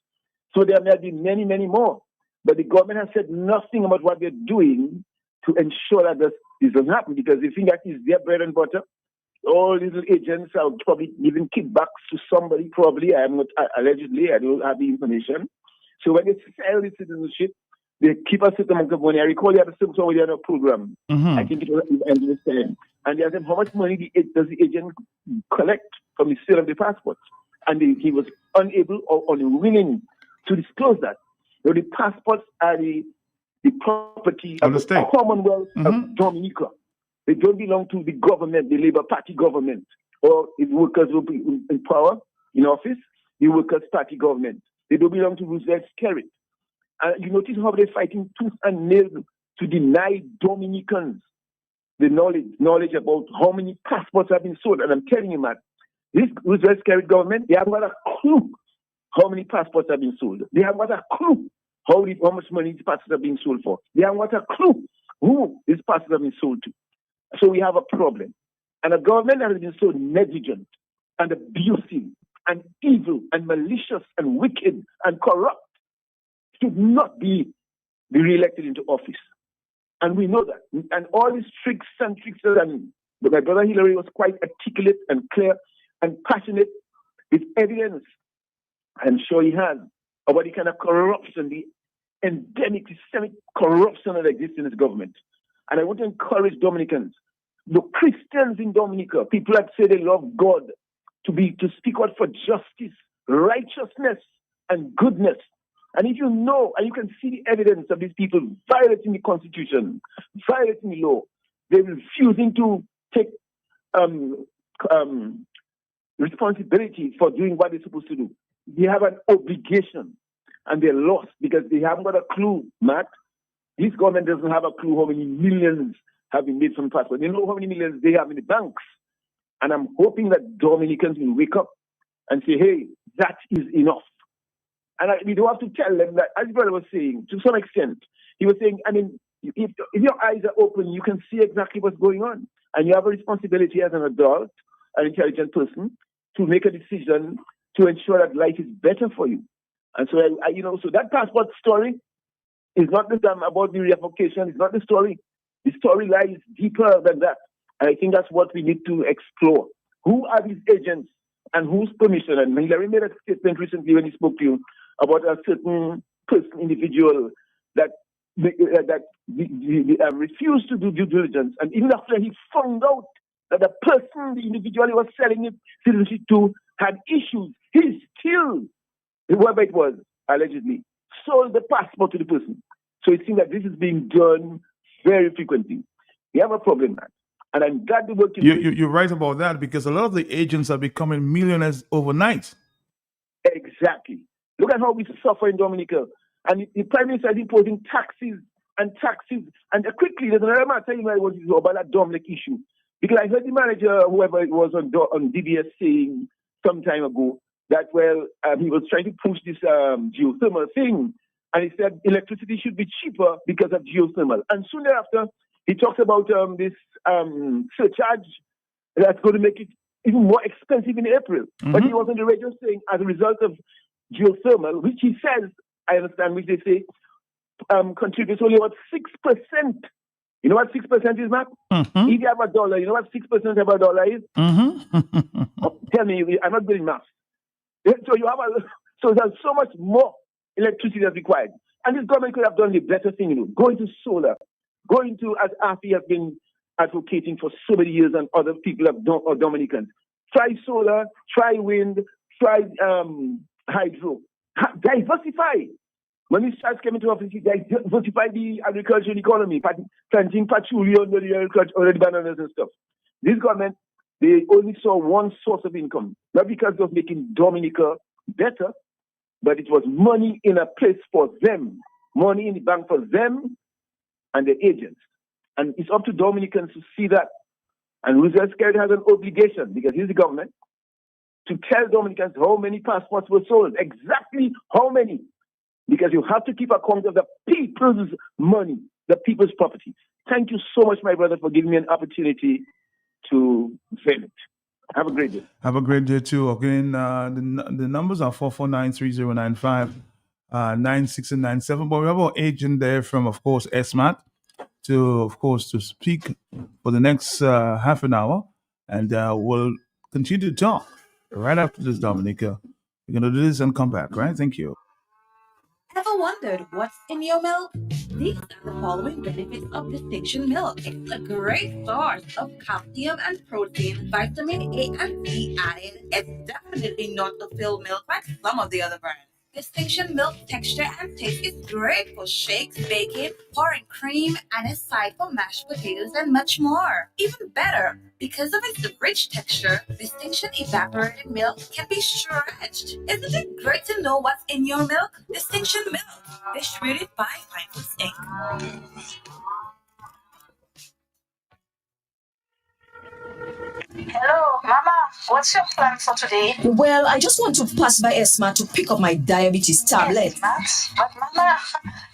So there may be many, many more. But the government has said nothing about what they're doing to ensure that this doesn't happen, because they think that is their bread and butter. All little agents are probably giving kickbacks to somebody, probably. I am not, allegedly, I don't have the information. So when they sell the citizenship, they keep a certain amount of money. I recall they had a certain on a program. I think it was at this time. And they asked him how much money does the agent collect from the sale of the passports. And he was unable or unwilling to disclose that. So the passports are the property of the Commonwealth of Dominica. They don't belong to the government, the Labour Party government, or if workers will be in power, in office, the Workers' Party government. They don't belong to Roosevelt Skerrit. You notice how they're fighting tooth and nail to deny Dominicans the knowledge about how many passports have been sold. And I'm telling you, Matt, this Roosevelt Skerrit government, they haven't got a clue how many passports have been sold. They haven't got a clue how much money these passports are being sold for. They haven't got a clue who these passports have been sold to. So we have a problem. And a government that has been so negligent and abusive and evil and malicious and wicked and corrupt should not be re-elected into office. And we know that. And all these tricks, and my brother Hillary was quite articulate and clear and passionate with evidence. I'm sure he has about the kind of corruption, the endemic, systemic corruption that exists in this government. And I want to encourage Dominicans, the Christians in Dominica, people that say they love God, to speak out for justice, righteousness, and goodness. And if you know, and you can see the evidence of these people violating the Constitution, violating the law, they're refusing to take responsibility for doing what they're supposed to do. They have an obligation, and they're lost because they haven't got a clue, Matt. This government doesn't have a clue how many millions have been made from passports. They know how many millions they have in the banks. And I'm hoping that Dominicans will wake up and say, hey, that is enough. And we don't have to tell them that, as brother was saying, to some extent, he was saying, I mean, if your eyes are open, you can see exactly what's going on. And you have a responsibility as an adult, an intelligent person, to make a decision to ensure that life is better for you. And so, so that passport story is not the time about the revocation. It's not the story. The story lies deeper than that. And I think that's what we need to explore. Who are these agents and whose permission? And Hillary made a statement recently when he spoke to you about a certain person, individual, that refused to do due diligence. And even after he found out that the person, the individual he was selling it citizenship to, had issues, he still, whoever it was, allegedly, sold the passport to the person. So it seems that this is being done very frequently. We have a problem, man. And I'm glad the work You're right about that, because a lot of the agents are becoming millionaires overnight. Exactly. Look at how we suffer in Dominica. And the Prime Minister is imposing taxes. And quickly, there's another matter I want to know about that Dominic issue. Because I heard the manager, whoever it was on DBS, saying some time ago that, he was trying to push this geothermal thing. And he said electricity should be cheaper because of geothermal. And soon thereafter, he talks about this surcharge that's going to make it even more expensive in April. Mm-hmm. But he was on the radio saying, as a result of geothermal, which he says, I understand, which they say, contributes only about 6%. You know what 6% is, Matt? Mm-hmm. If you have $1, you know what 6% of $1 is? Mm-hmm. Tell me, I'm not doing math. So there's so much more electricity that's required. And this government could have done the better thing, go into solar, go into, as AFI has been advocating for so many years, and other people or Dominicans. Try solar, try wind, try hydro. Diversify. When he starts coming to office, he diversified the agricultural economy, planting patchouli under the agriculture, under the bananas and stuff. This government, they only saw one source of income, not because it was making Dominica better, but it was money in a place for them, money in the bank for them and the agents. And it's up to Dominicans to see that. And Roosevelt Skerrit has an obligation, because he's the government, to tell Dominicans how many passports were sold, exactly how many. Because you have to keep account of the people's money, the people's property. Thank you so much, my brother, for giving me an opportunity to vent. Have a great day. Have a great day too. Again, the numbers are 449-3095, 96 and 97. But we have our agent there from, of course, Esmart to speak for the next half an hour, and we'll continue to talk right after this, Dominica. We're gonna do this and come back, right? Thank you. Ever wondered what's in your milk? These are the following benefits of Distinction milk. It's a great source of calcium and protein, vitamin A and C added. It's definitely not the filled milk like some of the other brands. Distinction milk texture and taste is great for shakes, baking, pouring cream, and is side for mashed potatoes and much more. Even better, because of its rich texture, Distinction evaporated milk can be stretched. Isn't it great to know what's in your milk? Distinction milk, distributed by Fine Foods Inc. Hello, Mama. What's your plan for today? Well, I just want to pass by Esmart to pick up my diabetes tablet. Esmart? But Mama,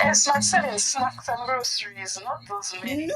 Esmart selling snacks and groceries, not those men. No,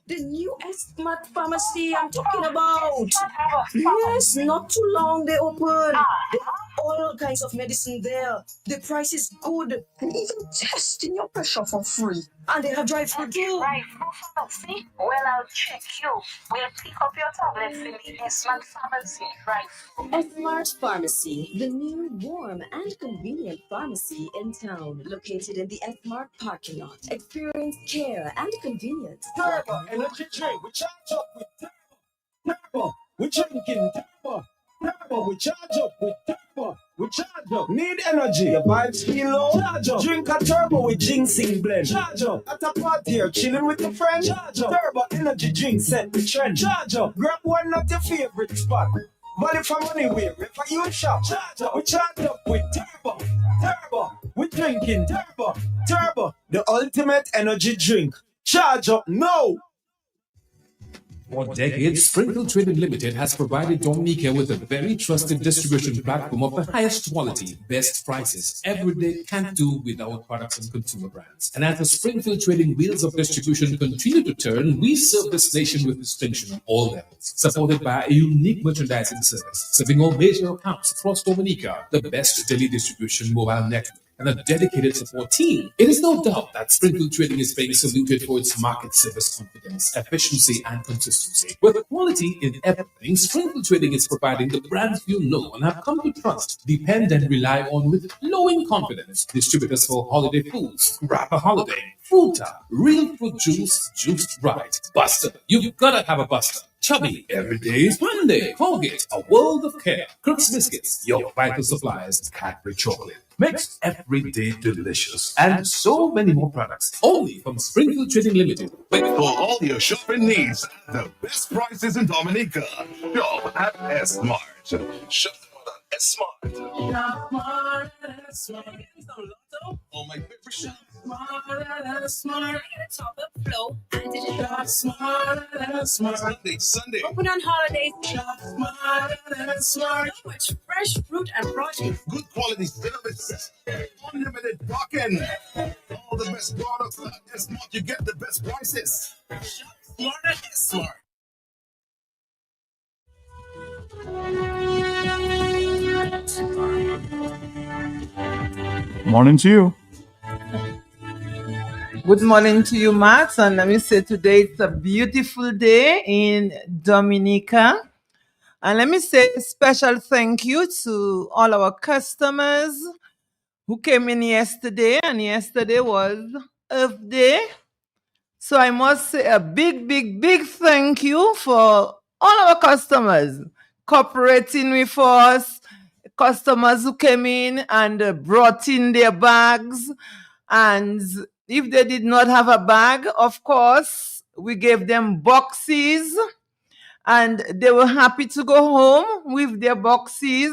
the new Esmart pharmacy I'm talking about. Have a Yes, not too long they open. They have all kinds of medicine there. The price is good. And even testing your pressure for free. And they have drive-through too. Drive-through pharmacy? Well, I'll check you. We'll pick up your tablets in the Esmart pharmacy drive-through. Esmart Pharmacy, the new, warm, and convenient pharmacy in town, located in the Esmart parking lot. Experience care and convenience. Turbo energy drink. We charge up with Turbo. Turbo. We drinking Turbo. Turbo. We charge up with Turbo. We charge up. Need energy. Your vibes feel low. Charge up. Drink a Turbo with ginseng blend. Charge up. At a party or chilling with your friends. Charge up. Turbo energy drink set the trend. Charge up. Grab one at your favorite spot. Money for money wherever you shop. Charge up. We charge up with Turbo. Turbo. We drinking Turbo. Turbo. The ultimate energy drink. Charge up now. For decades, Springfield Trading Limited has provided Dominica with a very trusted distribution platform of the highest quality, best prices. Every day can't do without products and consumer brands. And as the Springfield Trading wheels of distribution continue to turn, we serve this nation with distinction on all levels, supported by a unique merchandising service, serving all major accounts across Dominica, the best daily distribution mobile network, and a dedicated support team. It is no doubt that Springfield Trading is being saluted for its market service confidence, efficiency, and consistency. With quality in everything, Springfield Trading is providing the brands you know and have come to trust, depend, and rely on with glowing confidence. Distributors for holiday foods, Rapper Holiday, Fruta, real fruit juice, juiced right. Buster, you've gotta have a Buster. Chubby, every day is Monday. Colgate, a world of care. Crooks Biscuits, your vital supplies. Cadbury Chocolate, makes every day delicious. And so many more products, only from Springfield Trading Limited. For all your shopping needs, the best prices in Dominica. Shop at Esmart. Shop at Esmart. Oh, my favorite shop. Smart. Top up flow. And digital. Smart. Sunday. Open on holidays. Smart. So much fresh fruit and produce. Good quality service. Unlimited parking. All the best products at Esmart. You get the best prices. Shop smart at Esmart. Morning to you. Good morning to you, Max. And let me say today it's a beautiful day in Dominica. And let me say a special thank you to all our customers who came in yesterday. And yesterday was Earth Day. So I must say a big, big, big thank you for all our customers cooperating with us, customers who came in and brought in their bags. And if they did not have a bag, of course, we gave them boxes. And they were happy to go home with their boxes.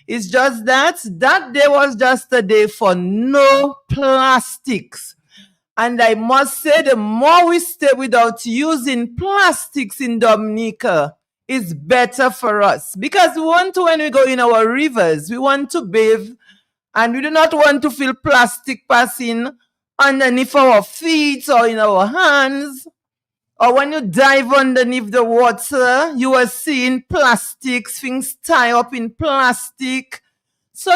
It's just that day was just a day for no plastics. And I must say, the more we stay without using plastics in Dominica, it's better for us. Because we want to, when we go in our rivers, we want to bathe, and we do not want to feel plastic passing underneath our feet or in our hands. Or when you dive underneath the water, you are seeing plastics, things tie up in plastic. So,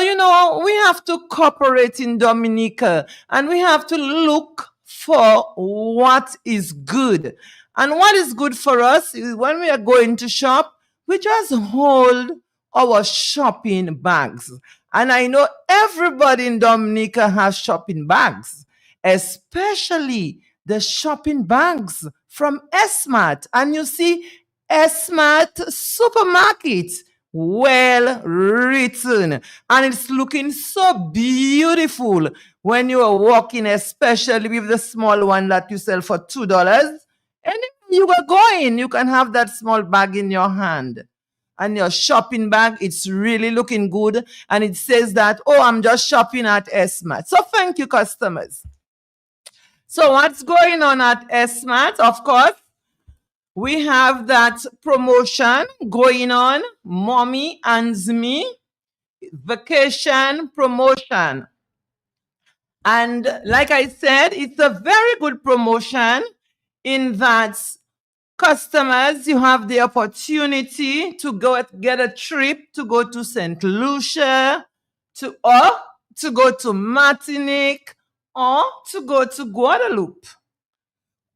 we have to cooperate in Dominica, and we have to look for what is good. And what is good for us is when we are going to shop, we just hold our shopping bags. And I know everybody in Dominica has shopping bags, especially the shopping bags from Esmart. And you see, Esmart supermarket, well written, and it's looking so beautiful when you are walking, especially with the small one that you sell for $2. And if you are going, you can have that small bag in your hand. And your shopping bag, it's really looking good. And it says that, oh, I'm just shopping at Esmart. So thank you, customers. So what's going on at Esmart? Of course, we have that promotion going on, Mommy and Me vacation promotion. And like I said, it's a very good promotion in that customers, you have the opportunity to go get a trip to go to St. Lucia, or to go to Martinique, or to go to Guadeloupe.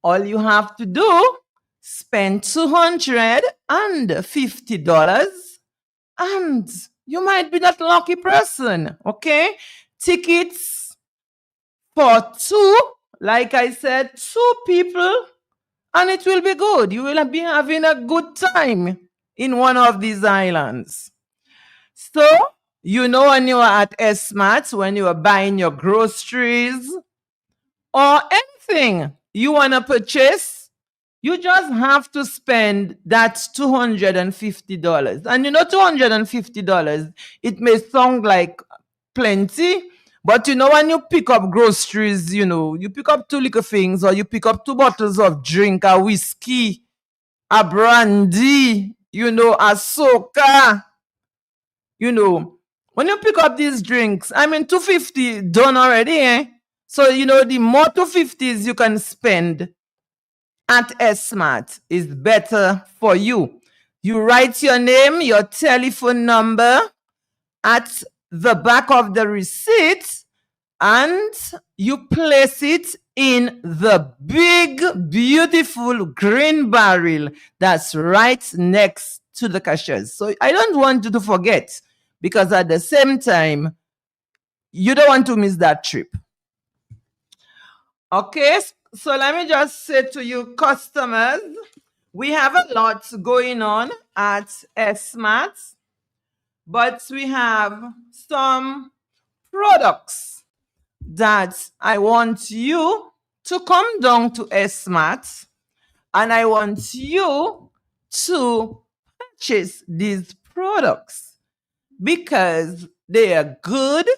All you have to do, spend $250, and you might be that lucky person, okay? Tickets for two, like I said, 2 people, and it will be good. You will be having a good time in one of these islands. So, when you are at Esmart, when you are buying your groceries or anything you want to purchase, you just have to spend that $250. And $250, it may sound like plenty, but when you pick up groceries, you pick up 2 little things, or you pick up 2 bottles of drink, a whiskey, a brandy, a soca, when you pick up these drinks, $250 done already, eh? So, the more $250s you can spend at Esmart is better for you. You write your name, your telephone number at the back of the receipt, and you place it in the big, beautiful green barrel that's right next to the cashiers. So I don't want you to forget, because at the same time, you don't want to miss that trip. Okay, so let me just say to you, customers, we have a lot going on at Esmart, but we have some products that I want you to come down to Esmart, and I want you to purchase these products because they are good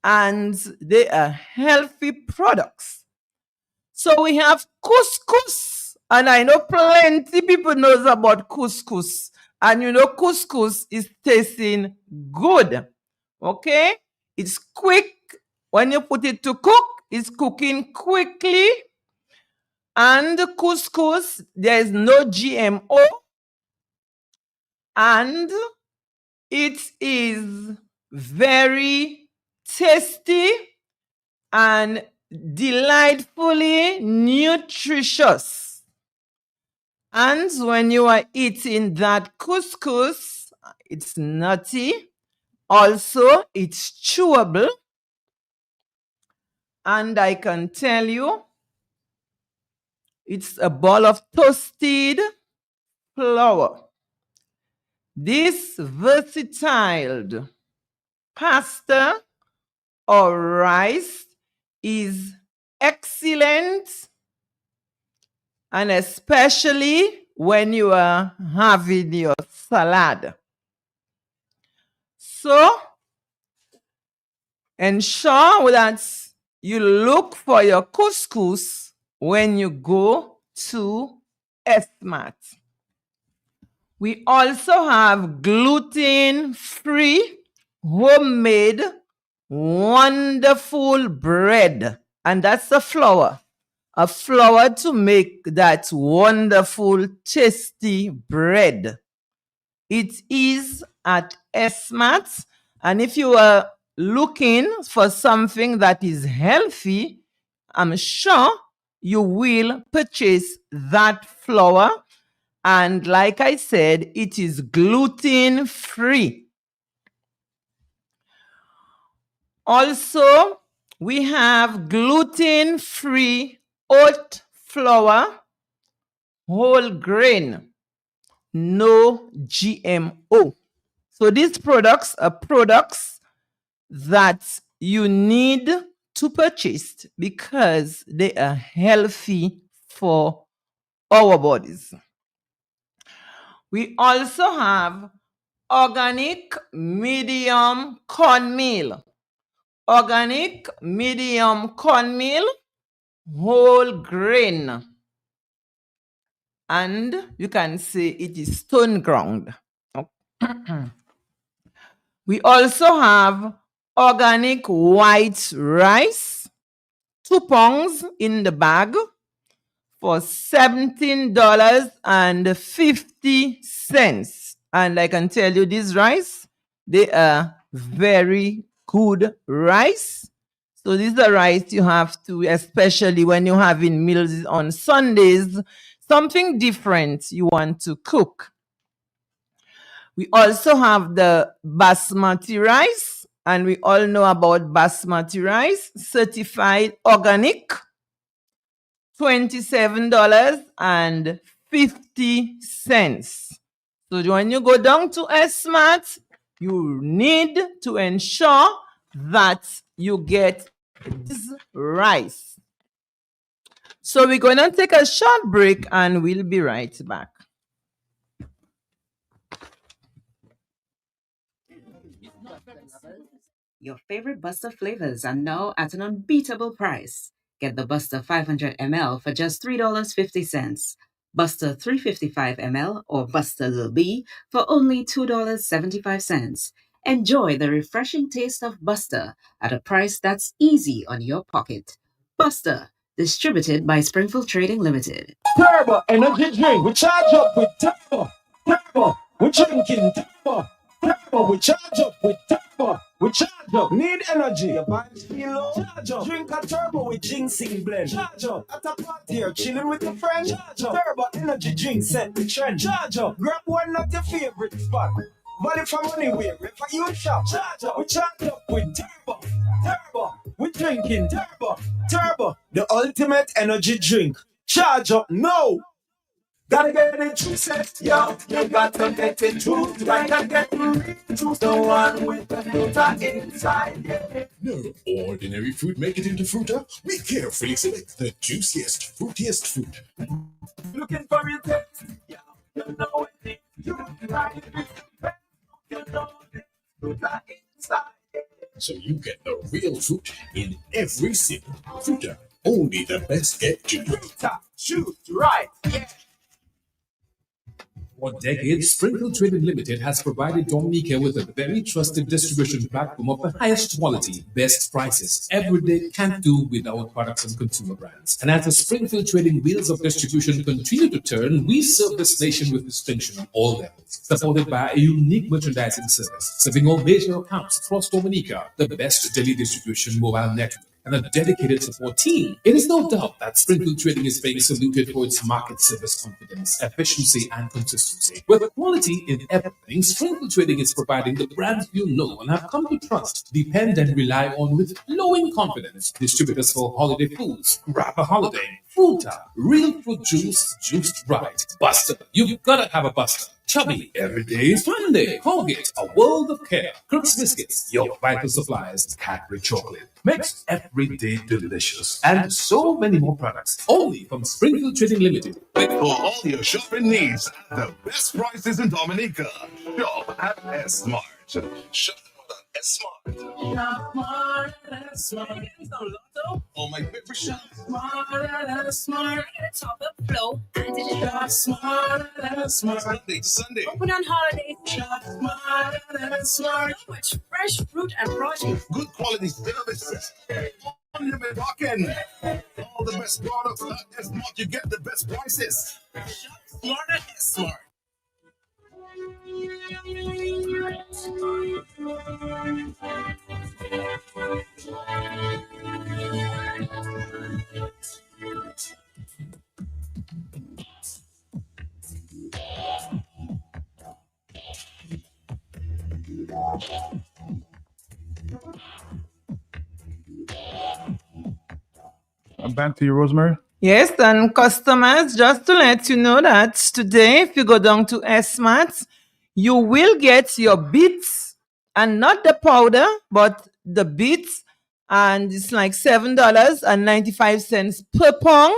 and they are healthy products. So we have couscous, and I know plenty people knows about couscous, and couscous is tasting good. Okay, it's quick. When you put it to cook, it's cooking quickly. And couscous, there is no GMO, and it is very tasty and delightfully nutritious. And when you are eating that couscous, it's nutty. Also, it's chewable. And I can tell you, it's a ball of toasted flour. This versatile pasta or rice is excellent, and especially when you are having your salad. So ensure that you look for your couscous when you go to Esmart. We also have gluten-free, homemade, wonderful bread. And that's a flour to make that wonderful, tasty bread. It is at Esmart. And if you are looking for something that is healthy, I'm sure you will purchase that flour. And like I said, it is gluten-free. Also, we have gluten-free oat flour, whole grain, no GMO. So these products are products that you need to purchase because they are healthy for our bodies. We also have organic medium cornmeal. Organic medium cornmeal, whole grain. And you can say it is stone ground. We also have organic white rice, 2 pounds in the bag for $17.50. And I can tell you this rice, they are very good rice. So this is the rice you have to, especially when you're having meals on Sundays, something different you want to cook. We also have the basmati rice, and we all know about basmati rice, certified organic, $27.50. So when you go down to Esmart, you need to ensure that you get this rice. So we're going to take a short break and we'll be right back. Your favorite Buster flavors are now at an unbeatable price. Get the Buster 500 ml for just $3.50, Buster 355 ml or Buster Lil B for only $2.75. Enjoy the refreshing taste of Buster at a price that's easy on your pocket. Buster, distributed by Springfield Trading Limited. Turbo energy drink. We charge up with turbo. Turbo. We drinking turbo. Turbo. We charge up with turbo. We charge up. Need energy. Your vibes feel low. Charge up. Drink a turbo with ginseng blend. Charge up. At a party or chilling with your friends. Charge up. Turbo energy drink set the trend. Charge up. Grab one at your favorite spot. Value for money wherever you shop. Charge up. We charge up with turbo. Turbo. We drinking turbo. Turbo. The ultimate energy drink. Charge up, no! Gotta get it true, set, yo. You got to get it true. Gotta get it true. The one with the filter inside, yeah. No ordinary fruit make it into fruiter. We carefully select the juiciest, fruitiest fruit. Looking for your text, yo. You know it. You like it. You know it. Filter inside, yeah. So you get the real fruit in every sip. Fruiter. Only the best get you. Shoot, right, yeah. For decades, Springfield Trading Limited has provided Dominica with a very trusted distribution platform of the highest quality, best prices. Every day can't do without products and consumer brands. And as the Springfield Trading wheels of distribution continue to turn, we serve this nation with distinction on all levels, supported by a unique merchandising service, serving all major accounts across Dominica, the best daily distribution mobile network, and a dedicated support team. It is no doubt that Springfield Trading is being saluted for its market service confidence, efficiency, and consistency. With quality in everything, Springfield Trading is providing the brands you know and have come to trust, depend, and rely on with flowing confidence. Distributors for holiday foods. Grab a holiday. Fruta, real fruit juice, juiced right. Buster, you've got to have a Buster. Chubby, every day is fun day. Colgate, a world of care. Crooks Biscuits, your vital supplies. Cadbury Chocolate, makes every day delicious. And so many more products, only from Springfield Trading Limited. For all your shopping needs at the best prices in Dominica. Shop at Esmart. Shop at Esmart. Shop smart at Esmart. It's no lotto. Oh, my favorite shop. Smart at Esmart. Top up flow. And digital. Shop smart at Esmart. Sunday, Sunday. Open on holidays. Shop smart at Esmart. So much fresh fruit and produce. Good quality services. Unlimited talking. All the best products at Esmart. You get the best prices. Shop smart at Esmart. Back to you, Rosemary. Yes, and customers, just to let you know that today, if you go down to Esmart, you will get your bits and not the powder, but the bits, and it's like $7.95 per pound.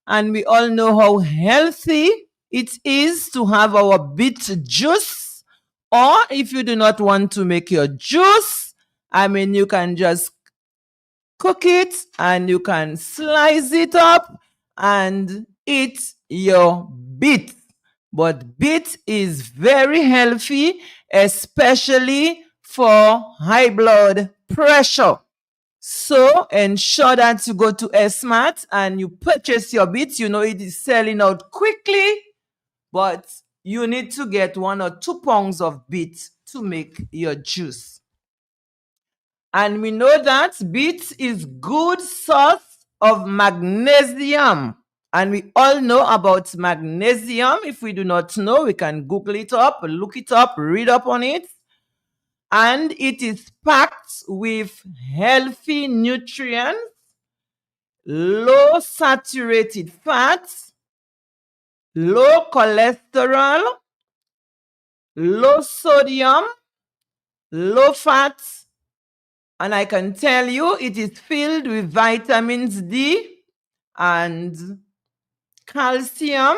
And we all know how healthy it is to have our bit juice. Or if you do not want to make your juice, I mean, you can just cook it and you can slice it up and eat your beet. But beet is very healthy, especially for high blood pressure. So ensure that you go to Esmart and you purchase your beet. You know it is selling out quickly, but you need to get 1 or 2 pounds of beet to make your juice. And we know that beet is good source of magnesium. And we all know about magnesium. If we do not know, we can Google it up, look it up, read up on it. And it is packed with healthy nutrients, low saturated fats, low cholesterol, low sodium, low fats, and I can tell you it is filled with vitamins D and calcium.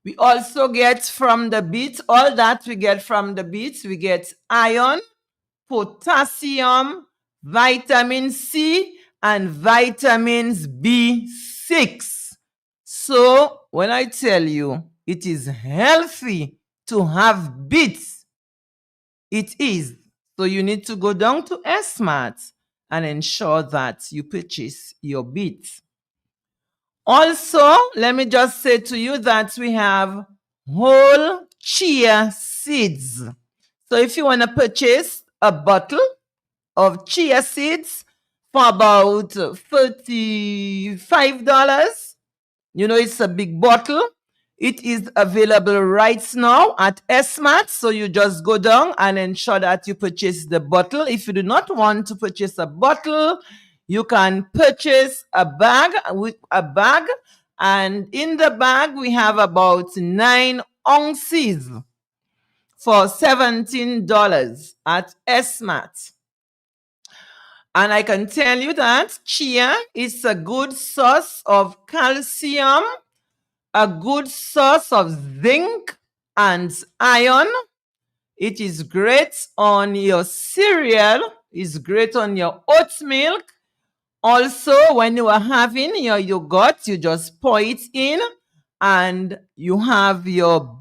We also get from the beet, all that we get from the beet, we get iron, potassium, vitamin C, and vitamins B6. So when I tell you it is healthy to have beets, it is. So you need to go down to Esmart and ensure that you purchase your beets. Also, let me just say to you that we have whole chia seeds. So if you want to purchase a bottle of chia seeds for about $35, you know, it's a big bottle. It is available right now at Esmart. So you just go down and ensure that you purchase the bottle. If you do not want to purchase a bottle, you can purchase a bag and in the bag we have about 9 ounces for $17 at Esmart. And I can tell you that chia is a good source of calcium, a good source of zinc and iron. It is great on your cereal, it's great on your oat milk. Also, when you are having your yogurt, you just pour it in and you have your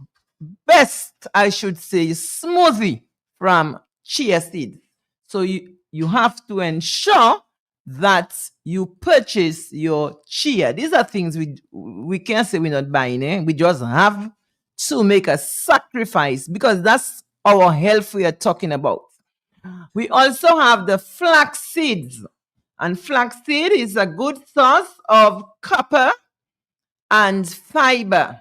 best, I should say, smoothie from chia seeds. So you have to ensure that you purchase your chia. These are things we can't say we're not buying. We just have to make a sacrifice because that's our health we are talking about. We also have the flax seeds. And flaxseed is a good source of copper and fiber.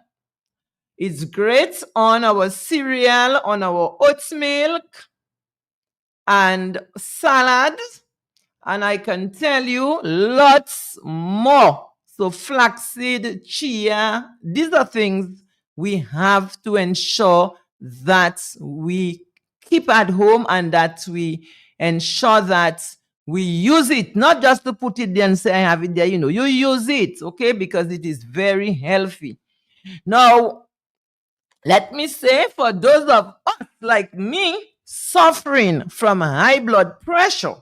It's great on our cereal, on our oat milk, and salad. And I can tell you lots more. So flaxseed, chia, these are things we have to ensure that we keep at home and that we ensure that we use it, not just to put it there and say, I have it there, you use it, okay, because it is very healthy. Now, let me say, for those of us like me suffering from high blood pressure,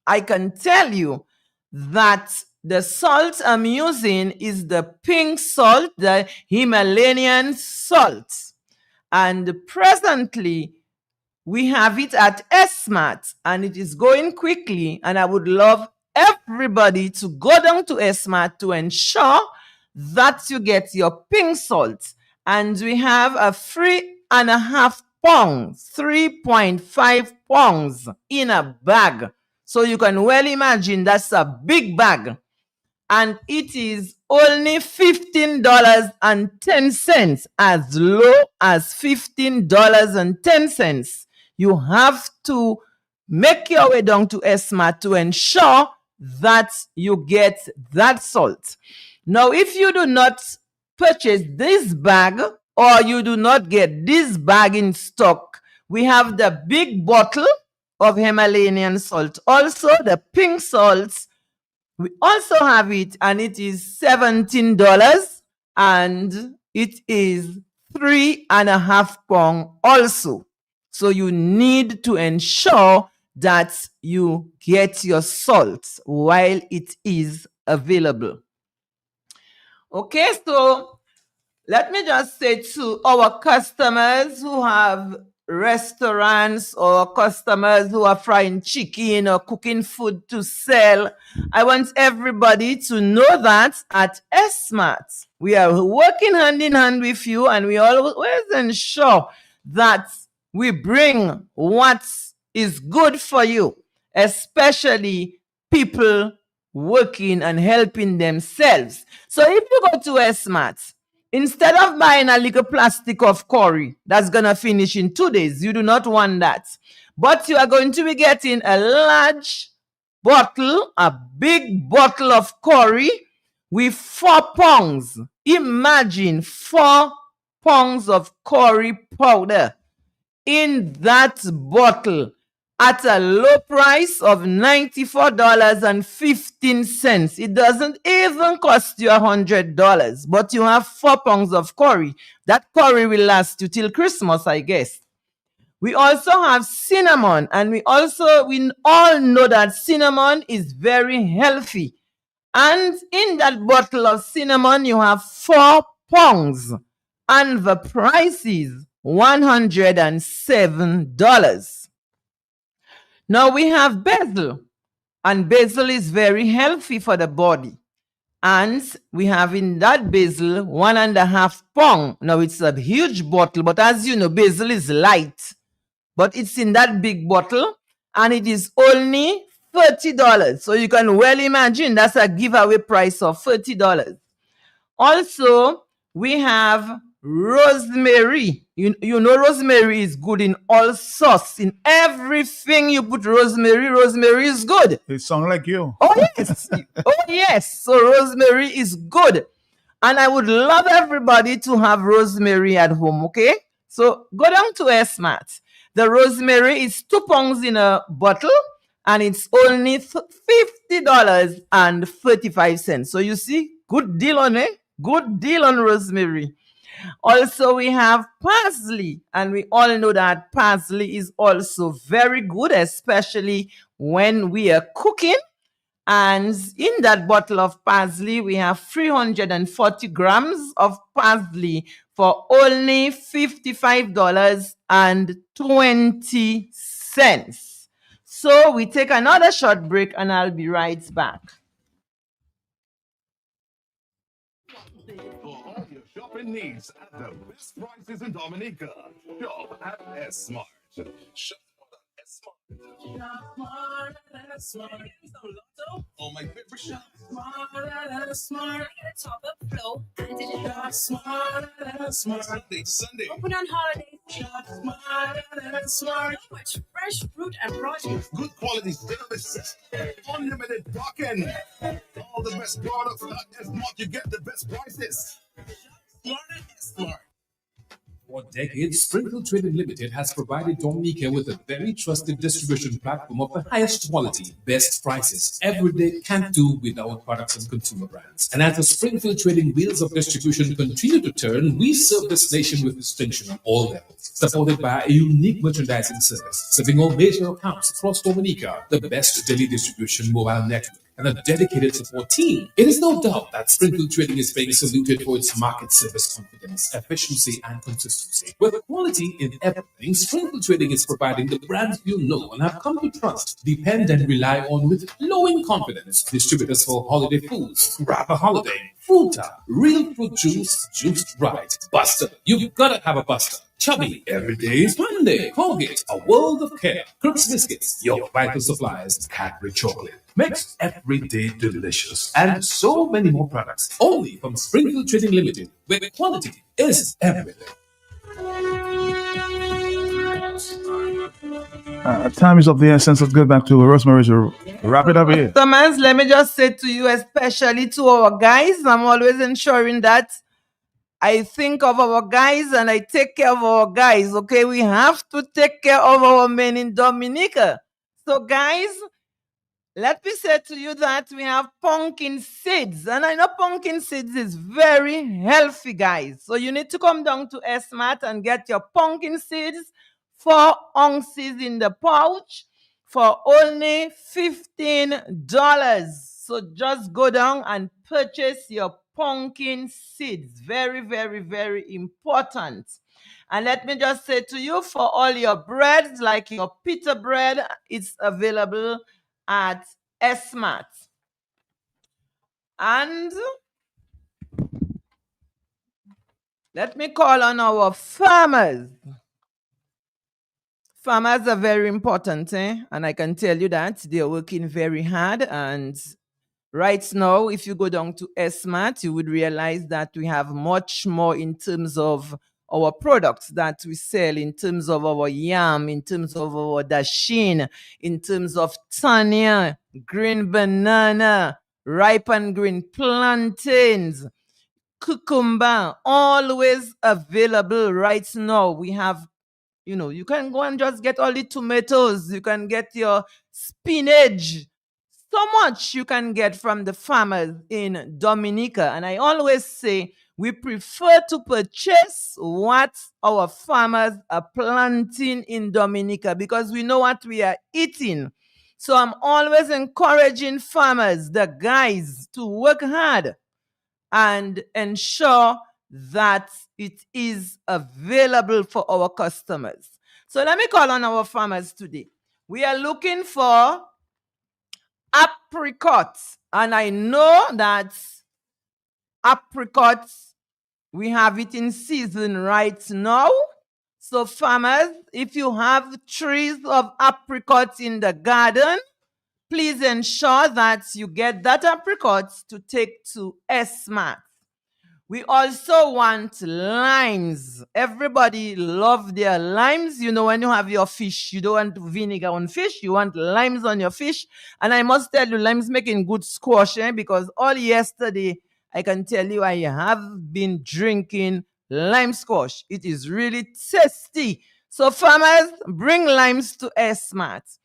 I can tell you that the salt I'm using is the pink salt, the Himalayan salt. And presently, we have it at Esmart, and it is going quickly. And I would love everybody to go down to Esmart to ensure that you get your pink salt. And we have a 3.5 pounds, 3.5 pounds in a bag. So you can well imagine that's a big bag. And it is only $15.10, as low as $15.10. You have to make your way down to Esmart to ensure that you get that salt. Now, if you do not purchase this bag or you do not get this bag in stock, we have the big bottle of Himalayan salt. Also, the pink salts, we also have it, and it is $17, and it is 3.5 pounds also. So you need to ensure that you get your salt while it is available. Okay, so let me just say to our customers who have restaurants or customers who are frying chicken or cooking food to sell, I want everybody to know that at Esmart, we are working hand in hand with you, and we always ensure that we bring what is good for you, especially people working and helping themselves. So if you go to Esmart, instead of buying a little plastic of curry that's going to finish in 2 days, you do not want that. But you are going to be getting a large bottle, a big bottle of curry with 4 pounds. Imagine 4 pounds of curry powder in that bottle at a low price of $94.15. It doesn't even cost you $100, but you have 4 pounds of curry. That curry will last you till Christmas, I guess. We also have cinnamon, and we all know that cinnamon is very healthy. And in that bottle of cinnamon, you have 4 pounds, and the price is $107. Now we have basil, and basil is very healthy for the body. And we have in that basil 1.5 pounds. Now it's a huge bottle, but as you know, basil is light. But it's in that big bottle, and it is only $30. So you can well imagine that's a giveaway price of $30. Also, we have rosemary. You know rosemary is good in all sauce. In everything you put rosemary is good. It sounds like you. Oh, yes. Oh, yes. So rosemary is good. And I would love everybody to have rosemary at home, okay? So go down to Esmart. The rosemary is 2 pounds in a bottle, and it's only $50.35. So you see, good deal on it. Good deal on rosemary. Also, we have parsley, and we all know that parsley is also very good, especially when we are cooking. And in that bottle of parsley, we have 340 grams of parsley for only $55.20. So we take another short break, and I'll be right back. For all your shopping needs at the best prices in Dominica, shop at Esmart. Shop at Esmart. Smart. Oh, my favorite shop. Smart. Top up flow. And digital. Smart. Sunday. Open on holidays. Smart. So much fresh fruit and produce. Good quality service. Unlimited parking. All the best products at Esmart. You get the best prices. Smart. decades, Springfield Trading Limited has provided Dominica with a very trusted distribution platform of the highest quality, best prices. Every day can't do without products and consumer brands. And as the Springfield Trading wheels of distribution continue to turn, we serve this nation with distinction on all levels, supported by a unique merchandising service, serving all major accounts across Dominica, the best daily distribution mobile network, and a dedicated support team. It is no doubt that Springfield Trading is being saluted for its market service confidence, efficiency, and consistency. With quality in everything, Springfield Trading is providing the brands you know and have come to trust, depend, and rely on with glowing confidence. Distributors for holiday foods, grab a holiday, Fruta, real fruit juice, juiced right. Buster, you've gotta have a Buster. Chubby, every day is Monday. Colgate, a world of care. Crooks Biscuits, your vital supplies. Cadbury Chocolate, makes every day delicious. And so many more products, only from Springfield Trading Limited, where quality is everything. Time is of the essence. Let's go back to Rosemary to wrap it up here. Customers, let me just say to you, especially to our guys, I'm always ensuring that I think of our guys and I take care of our guys. Okay, we have to take care of our men in Dominica. So, guys, let me say to you that we have pumpkin seeds, and I know pumpkin seeds is very healthy, guys. So you need to come down to Esmart and get your pumpkin seeds, 4 ounces in the pouch for only $15. So just go down and purchase your pumpkin seeds. Very, very, very important. And let me just say to you, for all your breads, like your pita bread, it's available at Esmart. And let me call on our farmers. Farmers are very important, and I can tell you that they're working very hard. And right now, if you go down to Esmart, you would realize that we have much more in terms of our products that we sell, in terms of our yam, in terms of our dashin, in terms of tanya, green banana, ripe and green plantains, cucumber, always available right now. We have, you can go and just get all the tomatoes, you can get your spinach. So much you can get from the farmers in Dominica. And I always say we prefer to purchase what our farmers are planting in Dominica because we know what we are eating. So I'm always encouraging farmers, the guys, to work hard and ensure that it is available for our customers. So let me call on our farmers today. We are looking for apricots, and I know that apricots, we have it in season right now. So farmers, if you have trees of apricots in the garden, please ensure that you get that apricots to take to Esmart. We also want limes. Everybody love their limes. When you have your fish, you don't want vinegar on fish. You want limes on your fish. And I must tell you, limes making good squash, because all yesterday, I can tell you, I have been drinking lime squash. It is really tasty. So farmers, bring limes to Esmart.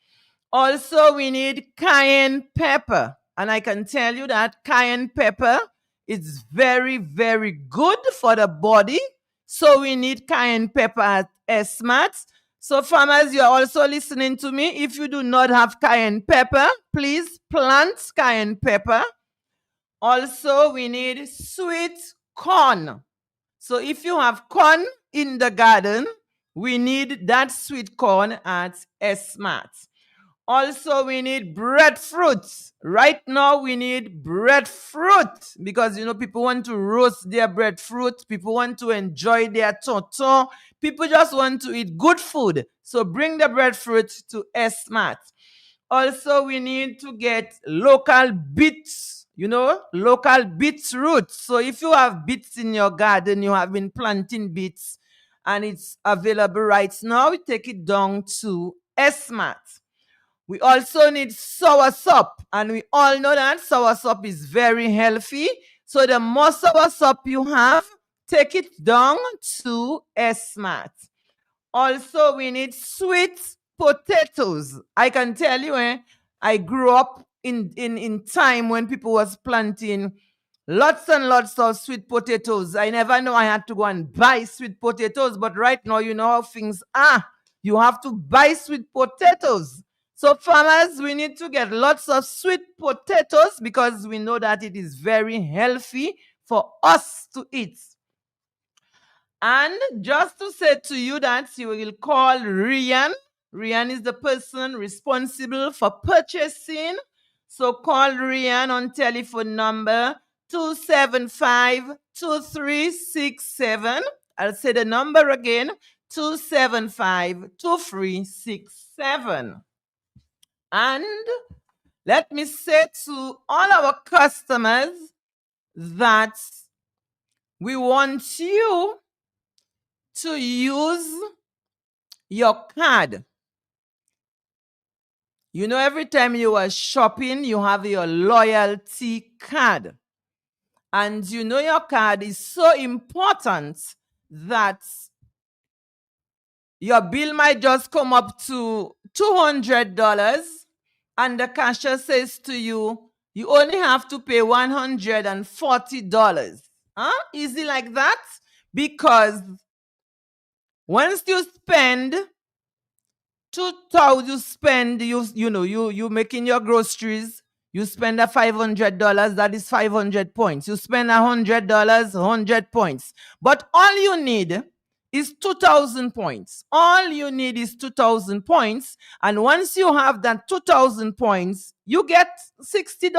Also, we need cayenne pepper. And I can tell you that cayenne pepper is very, very good for the body. So we need cayenne pepper at Esmart. So farmers, you're also listening to me. If you do not have cayenne pepper, please plant cayenne pepper. Also, we need sweet corn. So if you have corn in the garden, we need that sweet corn at Esmart. Also, we need breadfruit. Right now, we need breadfruit because, people want to roast their breadfruit. People want to enjoy their tonton. People just want to eat good food. So bring the breadfruit to Esmart. Also, we need to get local beets, local beetroot. So if you have beets in your garden, you have been planting beets, and it's available right now, take it down to Esmart. We also need soursop, and we all know that soursop is very healthy. So the more soursop you have, take it down to Esmart. Also, we need sweet potatoes. I can tell you, I grew up in time when people was planting lots and lots of sweet potatoes. I never know I had to go and buy sweet potatoes, but right now you know how things are. You have to buy sweet potatoes. So farmers, we need to get lots of sweet potatoes because we know that it is very healthy for us to eat. And just to say to you that you will call Rian. Rian is the person responsible for purchasing. So call Rian on telephone number 275-2367. I'll say the number again, 275-2367. And let me say to all our customers that we want you to use your card. You know, every time you are shopping, you have your loyalty card. And you know your card is so important that your bill might just come up to $200 and the cashier says to you, you only have to pay $140. Easy like that? Because once you spend you making your groceries, you spend a $500, that is 500 points. You spend $100, 100 points. But all you need is 2,000 points. All you need is 2,000 points. And once you have that 2,000 points, you get $60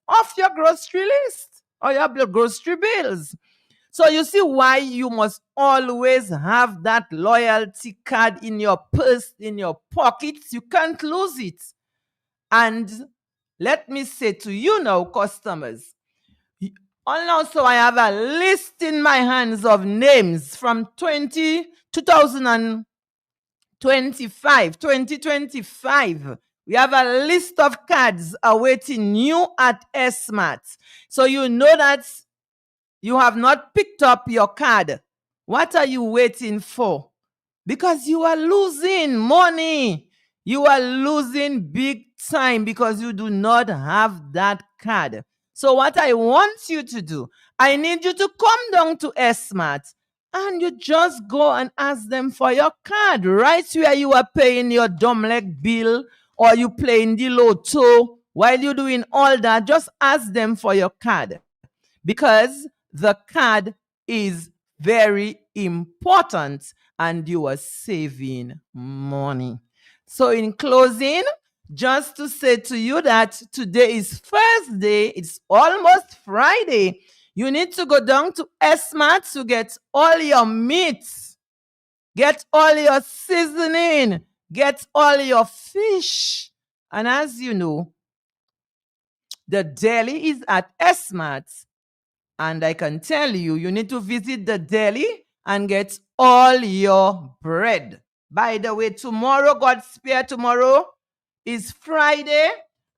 off your grocery list or your grocery bills. So you see why you must always have that loyalty card in your purse, in your pockets. You can't lose it. And let me say to you now, customers, also I have a list in my hands of names from 2025. We have a list of cards awaiting you at Esmart. So you know that you have not picked up your card. What are you waiting for? Because you are losing money. You are losing big time because you do not have that card. So what I want you to do, I need you to come down to Esmart and you just go and ask them for your card right where you are paying your dumb leg bill or you playing the lotto. While you're doing all that, just ask them for your card because the card is very important and you are saving money. So in closing, just to say to you that today is Thursday, it's almost Friday. You need to go down to Esmart to get all your meats, get all your seasoning, get all your fish. And as you know, the deli is at Esmart. And I can tell you, you need to visit the deli and get all your bread. By the way, tomorrow, God spare tomorrow, is Friday.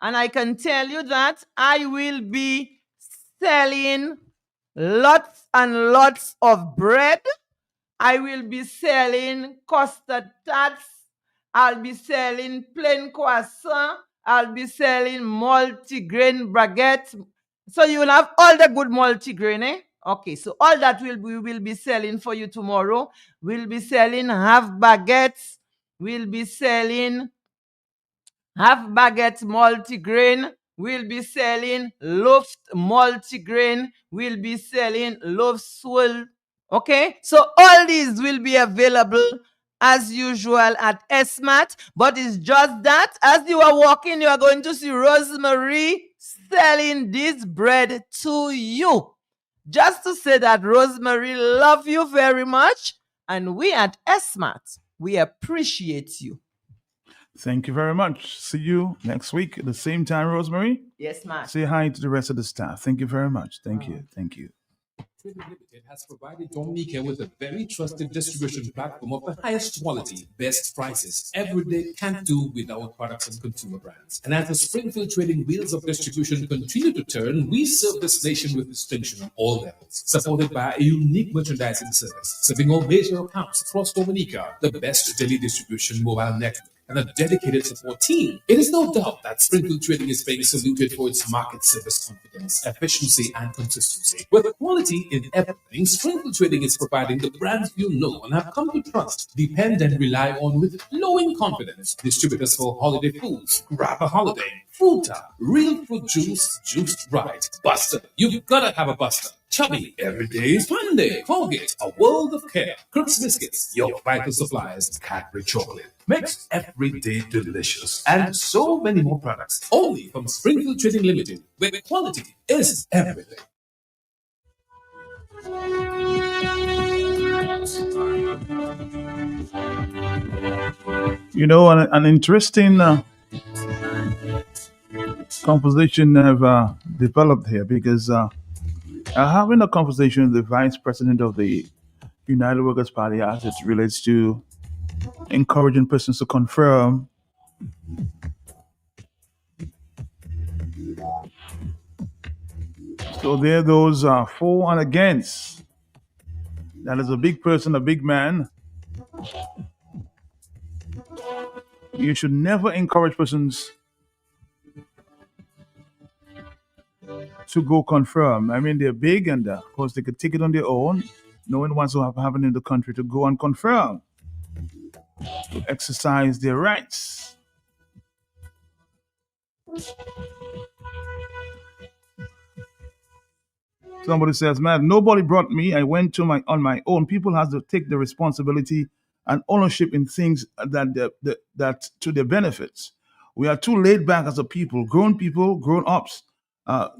And I can tell you that I will be selling lots and lots of bread. I will be selling custard tarts. I'll be selling plain croissant. I'll be selling multigrain baguette. So you will have all the good multigrain, eh? Okay, so all that we will be selling for you tomorrow. We'll be selling half baguettes. We'll be selling half baguette multigrain. We'll be selling loaf multigrain. We'll be selling loaf swirl. Okay, so all these will be available as usual at Esmart, but it's just that as you are walking, you are going to see Rosemary selling this bread to you. Just to say that Rosemary love you very much, and we at Esmart, we appreciate you. Thank you very much. See you next week at the same time, Rosemary. Yes, ma'am. Say hi to the rest of the staff. Thank you very much. Thank you. Thank you. Trading Limited has provided Dominica with a very trusted distribution platform of the highest quality, best prices. Every day can't do without products and consumer brands. And as the Springfield Trading wheels of distribution continue to turn, we serve this nation with distinction on all levels, supported by a unique merchandising service, serving all major accounts across Dominica, the best daily distribution mobile network, and a dedicated support team. It is no doubt that Springfield Trading is being saluted for its market service confidence, efficiency, and consistency. With quality in everything, Springfield Trading is providing the brands you know and have come to trust, depend, and rely on with glowing confidence. Distributors for holiday foods, grab a holiday, Fruta, real fruit juice, juiced right. Buster, you've gotta have a Buster. Chubby, every day is fun day. Colgate, a world of care. Crooks Biscuits, your vital supplies. Cadbury Chocolate, makes every day delicious. And so many more products, only from Springfield Trading Limited, where quality is everything. You know, an interesting conversation have developed here because having a conversation with the vice president of the United Workers Party as it relates to encouraging persons to confirm. So there are those for and against. That is a big person, a big man. You should never encourage persons to go confirm. I mean, they're big and of course they could take it on their own. No one wants to have happened in the country to go and confirm, to exercise their rights. Somebody says, man, nobody brought me. I went to on my own. People have to take the responsibility and ownership in things that to their benefits. We are too laid back as a people, grown ups,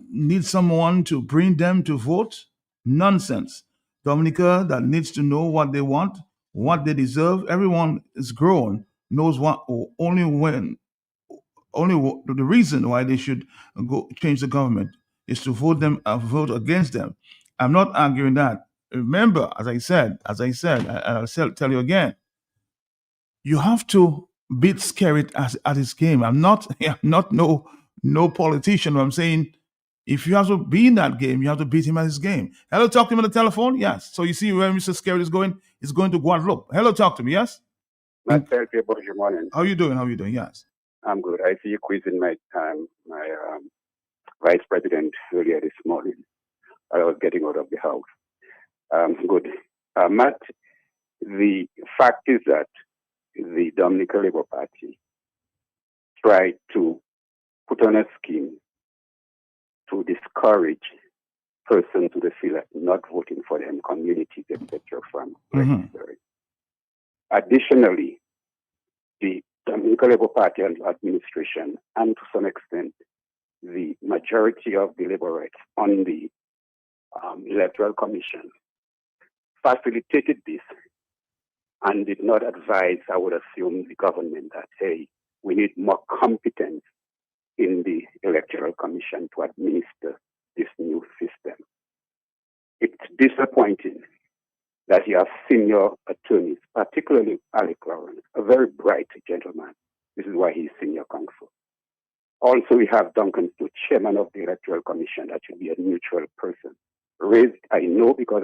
need someone to bring them to vote. Nonsense. Dominica that needs to know what they want, what they deserve. Everyone is grown, knows what only when the reason why they should go change the government is to vote against them. I'm not arguing that. Remember, I'll tell you again, you have to beat Skerrit at his game. I'm not no politician. But I'm saying if you have to be in that game, you have to beat him at his game. Hello, talk to him on the telephone. Yes. So you see where Mr. Skerrit is going? He's going to Guadeloupe. Hello, talk to me. Yes. Matt Fairfield, good morning. How you doing? How you doing? Yes. I'm good. I see you quizzing my vice president earlier this morning. I was getting out of the house. Good. Matt, the fact is that the Dominican Labour Party tried to put on a scheme to discourage persons who they feel like not voting for them, communities, etc., from registering. Additionally, the Dominican Labour Party and administration, and to some extent, the majority of the laborites on the Electoral Commission facilitated this and did not advise, I would assume, the government that, hey, we need more competence in the Electoral Commission to administer this new system. It's disappointing that you have senior attorneys, particularly Alec Lawrence, a very bright gentleman. This is why he's senior counsel. Also, we have Duncan Stu, chairman of the Electoral Commission, that should be a neutral person. Raised, I know because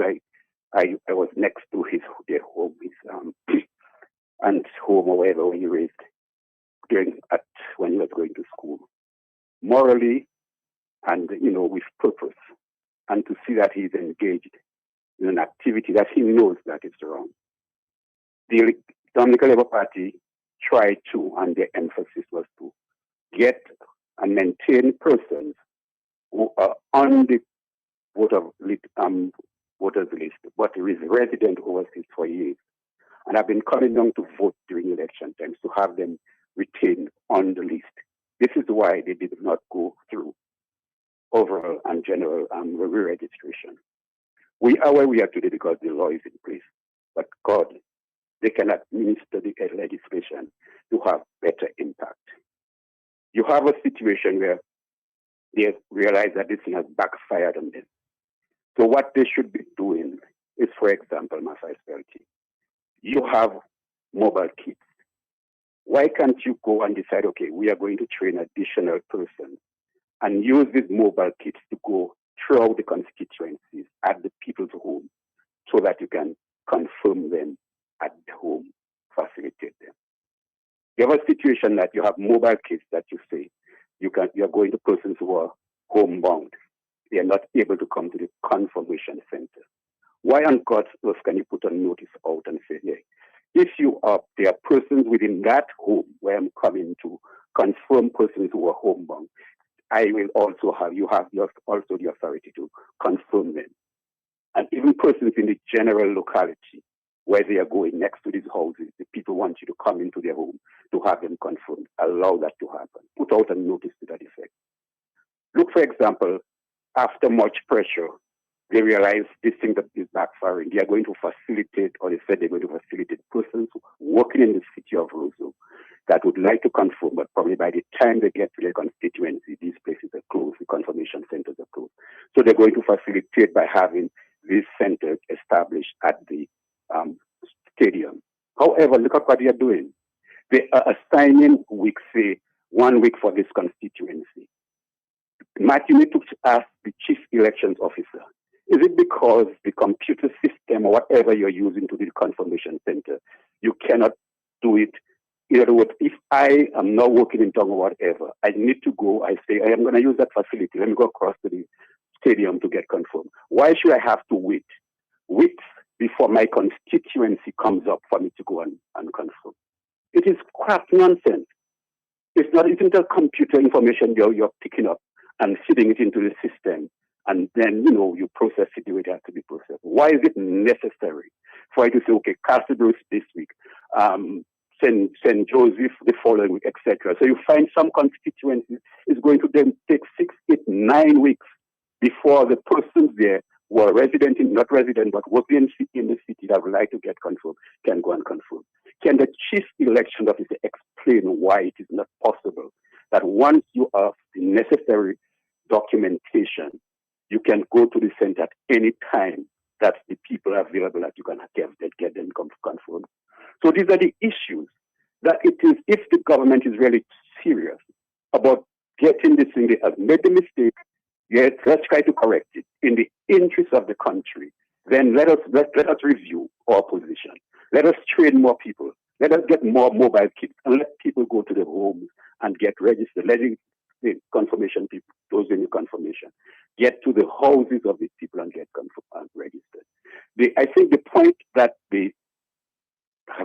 I was next to their home, and home or wherever when he raised when he was going to school. Morally and with purpose. And to see that he's engaged in an activity that he knows that is wrong. The Dominican Labour Party tried to, and their emphasis was to, get and maintain persons who are on the voters list, but is resident overseas for years, and have been coming down to vote during election times, to have them retained on the list. This is why they did not go through overall and general re-registration. We are where we are today because the law is in place. But God, they can administer the legislation to have better impact. You have a situation where they realize that this thing has backfired on them. So what they should be doing is, for example, my vice president, you have mobile kits. Why can't you go and decide, okay, we are going to train additional persons and use these mobile kits to go throughout the constituencies at the people's home so that you can confirm them at the home, facilitate them. You have a situation that you have mobile kits that you say you are going to persons who are homebound. They are not able to come to the confirmation center. Why on God's earth can you put a notice out and say, yeah, if there are persons within that home where I'm coming to confirm persons who are homebound, I will also have also the authority to confirm them. And even persons in the general locality where they are going next to these houses, the people want you to come into their home to have them confirmed. Allow that to happen. Put out a notice to that effect. Look, for example, after much pressure, they realize this thing that is backfiring. They are going to facilitate, or they said they're going to facilitate persons working in the city of Roseau that would like to confirm, but probably by the time they get to their constituency, these places are closed, the confirmation centers are closed. So they're going to facilitate by having these centers established at the stadium. However, look at what they are doing. They are assigning weeks, say 1 week for this constituency. Matt, you need to ask the chief elections officer, is it because the computer system or whatever you're using to do the confirmation center, you cannot do it? In other words, if I am not working in town or whatever, I need to go, I say, I am going to use that facility. Let me go across to the stadium to get confirmed. Why should I have to wait weeks before my constituency comes up for me to go and confirm? It is crap nonsense. It's not a computer information you're picking up and feeding it into the system, and then, you process it the way it has to be processed. Why is it necessary for you to say, okay, Castle Bruce this week, St. Joseph the following week, etc.? So you find some constituencies is going to then take 6, 8, 9 weeks before the persons there who are not resident, but working in the city that would like to get confirmed can go and confirm. Can the chief election officer explain why it is not possible that once you have the necessary documentation, you can go to the center at any time that the people are available that you can get them confirmed? So these are the issues that it is, if the government is really serious about getting this thing, they have made the mistake, yes, let's try to correct it in the interest of the country. Then let us review our position. Let us train more people. Let us get more mobile kits and let people go to their homes and get registered. Letting the confirmation people, those in the confirmation, get to the houses of these people and get registered. I think the point that the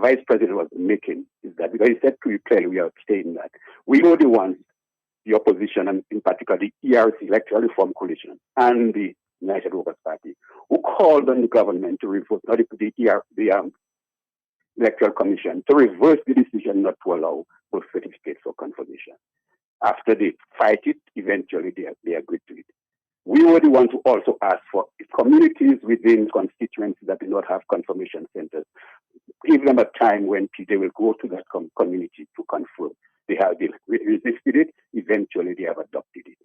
Vice President was making is that, because he said pretty clearly, we are stating that we are the ones, the opposition, and in particular the ERC, Electoral Reform Coalition, and the United Workers Party, who called on the government to reverse, not the Electoral Commission, to reverse the decision not to allow birth certificates for confirmation. After they fight it, eventually they agreed to it. We were the ones who also asked for communities within constituencies that do not have confirmation centers, give them a time when they will go to that community to confirm. They resisted it. Eventually, they have adopted it.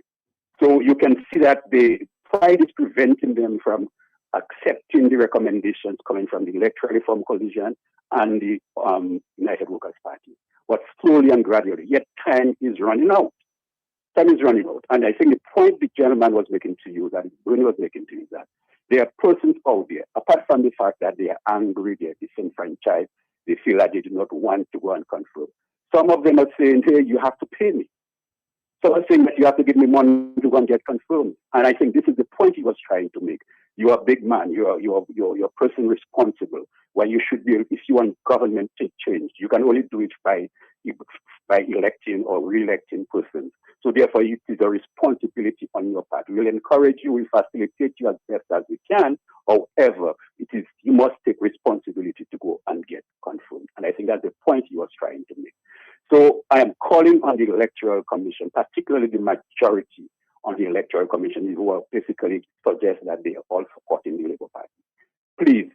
So you can see that the pride is preventing them from accepting the recommendations coming from the Electoral Reform Coalition and the United Workers Party. But slowly and gradually, yet time is running out. Time is running out. And I think the point the gentleman was making to you, that Bruno was making to you, that there are persons out there, apart from the fact that they are angry, they are disenfranchised, they feel that they do not want to go and confirm. Some of them are saying, hey, you have to pay me. Some are saying that you have to give me money to go and get confirmed. And I think this is the point he was trying to make. You are a big man. You're a person responsible. When you should be, if you want government to change, you can only do it by electing or re-electing persons. So therefore, it is a responsibility on your part. We will encourage you, we facilitate you as best as we can. However, you must take responsibility to go and get confirmed. And I think that's the point he was trying to make. So I am calling on the Electoral Commission, particularly the majority on the Electoral Commission, who are basically suggest that they are all supporting the Labour Party. Please,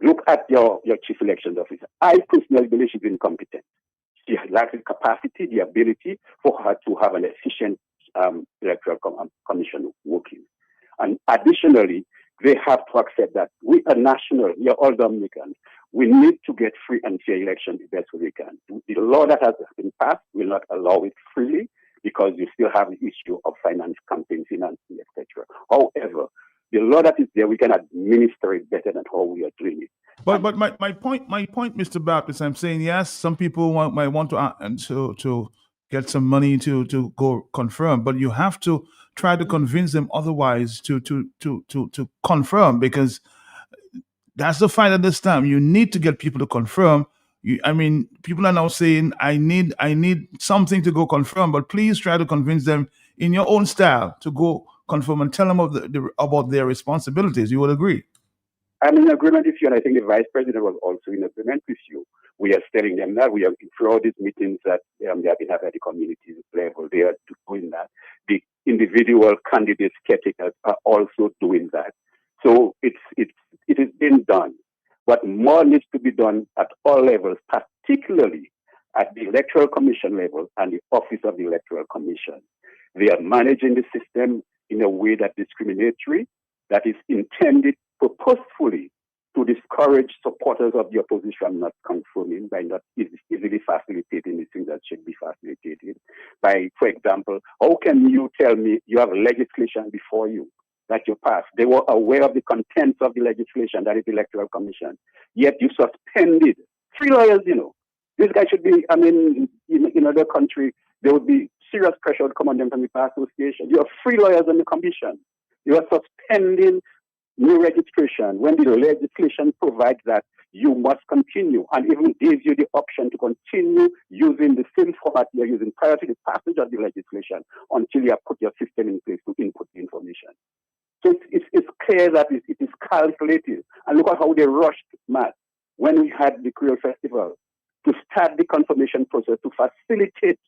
look at your chief elections officer. I personally believe she's incompetent. She lacks the capacity, the ability for her to have an efficient Electoral Commission working. And additionally, they have to accept that we are national, we are all Dominicans. We need to get free and fair elections the best way we can. The law that has been passed will not allow it freely because you still have the issue of finance, campaign financing, etc. However, the law that is there, we can administer it better than how we are doing it. But my point, Mr. Baptist, I'm saying yes. Some people might want to get some money to go confirm, but you have to try to convince them otherwise to confirm, because that's the fight at this time. You need to get people to confirm. People are now saying, I need something to go confirm, but please try to convince them in your own style to go confirm and tell them about their responsibilities. You would agree? I'm in agreement with you, and I think the Vice President was also in agreement with you. We are telling them that we are throughout these meetings that they have been having at the community level. They are doing that. The individual candidates, caretakers, are also doing that. So it is being done. But more needs to be done at all levels, particularly at the Electoral Commission level and the Office of the Electoral Commission. They are managing the system in a way that is discriminatory, that is intended purposefully to discourage supporters of the opposition from not conforming by not easily facilitating the things that should be facilitated. By, for example, how can you tell me you have legislation before you that you passed? They were aware of the contents of the legislation, that is the Electoral Commission, yet you suspended 3 lawyers, This guy should be, in other country, there would be serious pressure would come on them from the bar association. You have 3 lawyers on the commission. You are suspending new registration when the legislation provides that you must continue and even gives you the option to continue using the same format you're using prior to the passage of the legislation until you have put your system in place to input the information. So it's clear that it is calculated. And look at how they rushed, Matt, when we had the Creole Festival, to start the confirmation process, to facilitate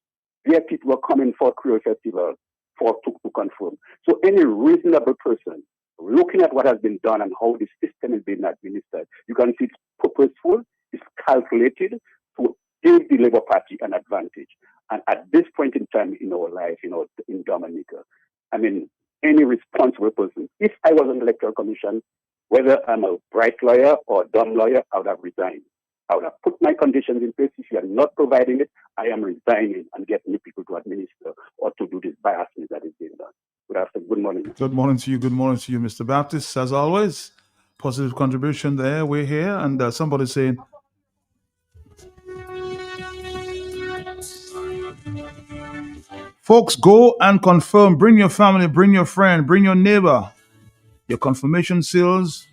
where people were coming for Creole Festival to confirm. So any reasonable person looking at what has been done and how the system is being administered, you can see it's purposeful, it's calculated to give the Labour Party an advantage. And at this point in time in our life, in Dominica, any responsible person, if I was on the Electoral Commission, whether I'm a bright lawyer or a dumb lawyer, I would have resigned. I would have put my conditions in place. If you are not providing it, I am resigning and get new people to administer or to do this biasness that is being done. Good afternoon. Good morning. Good morning to you. Good morning to you, Mr. Baptist. As always, positive contribution there. We're here, and somebody's saying, folks, go and confirm. Bring your family, bring your friend, bring your neighbor. Your confirmation seals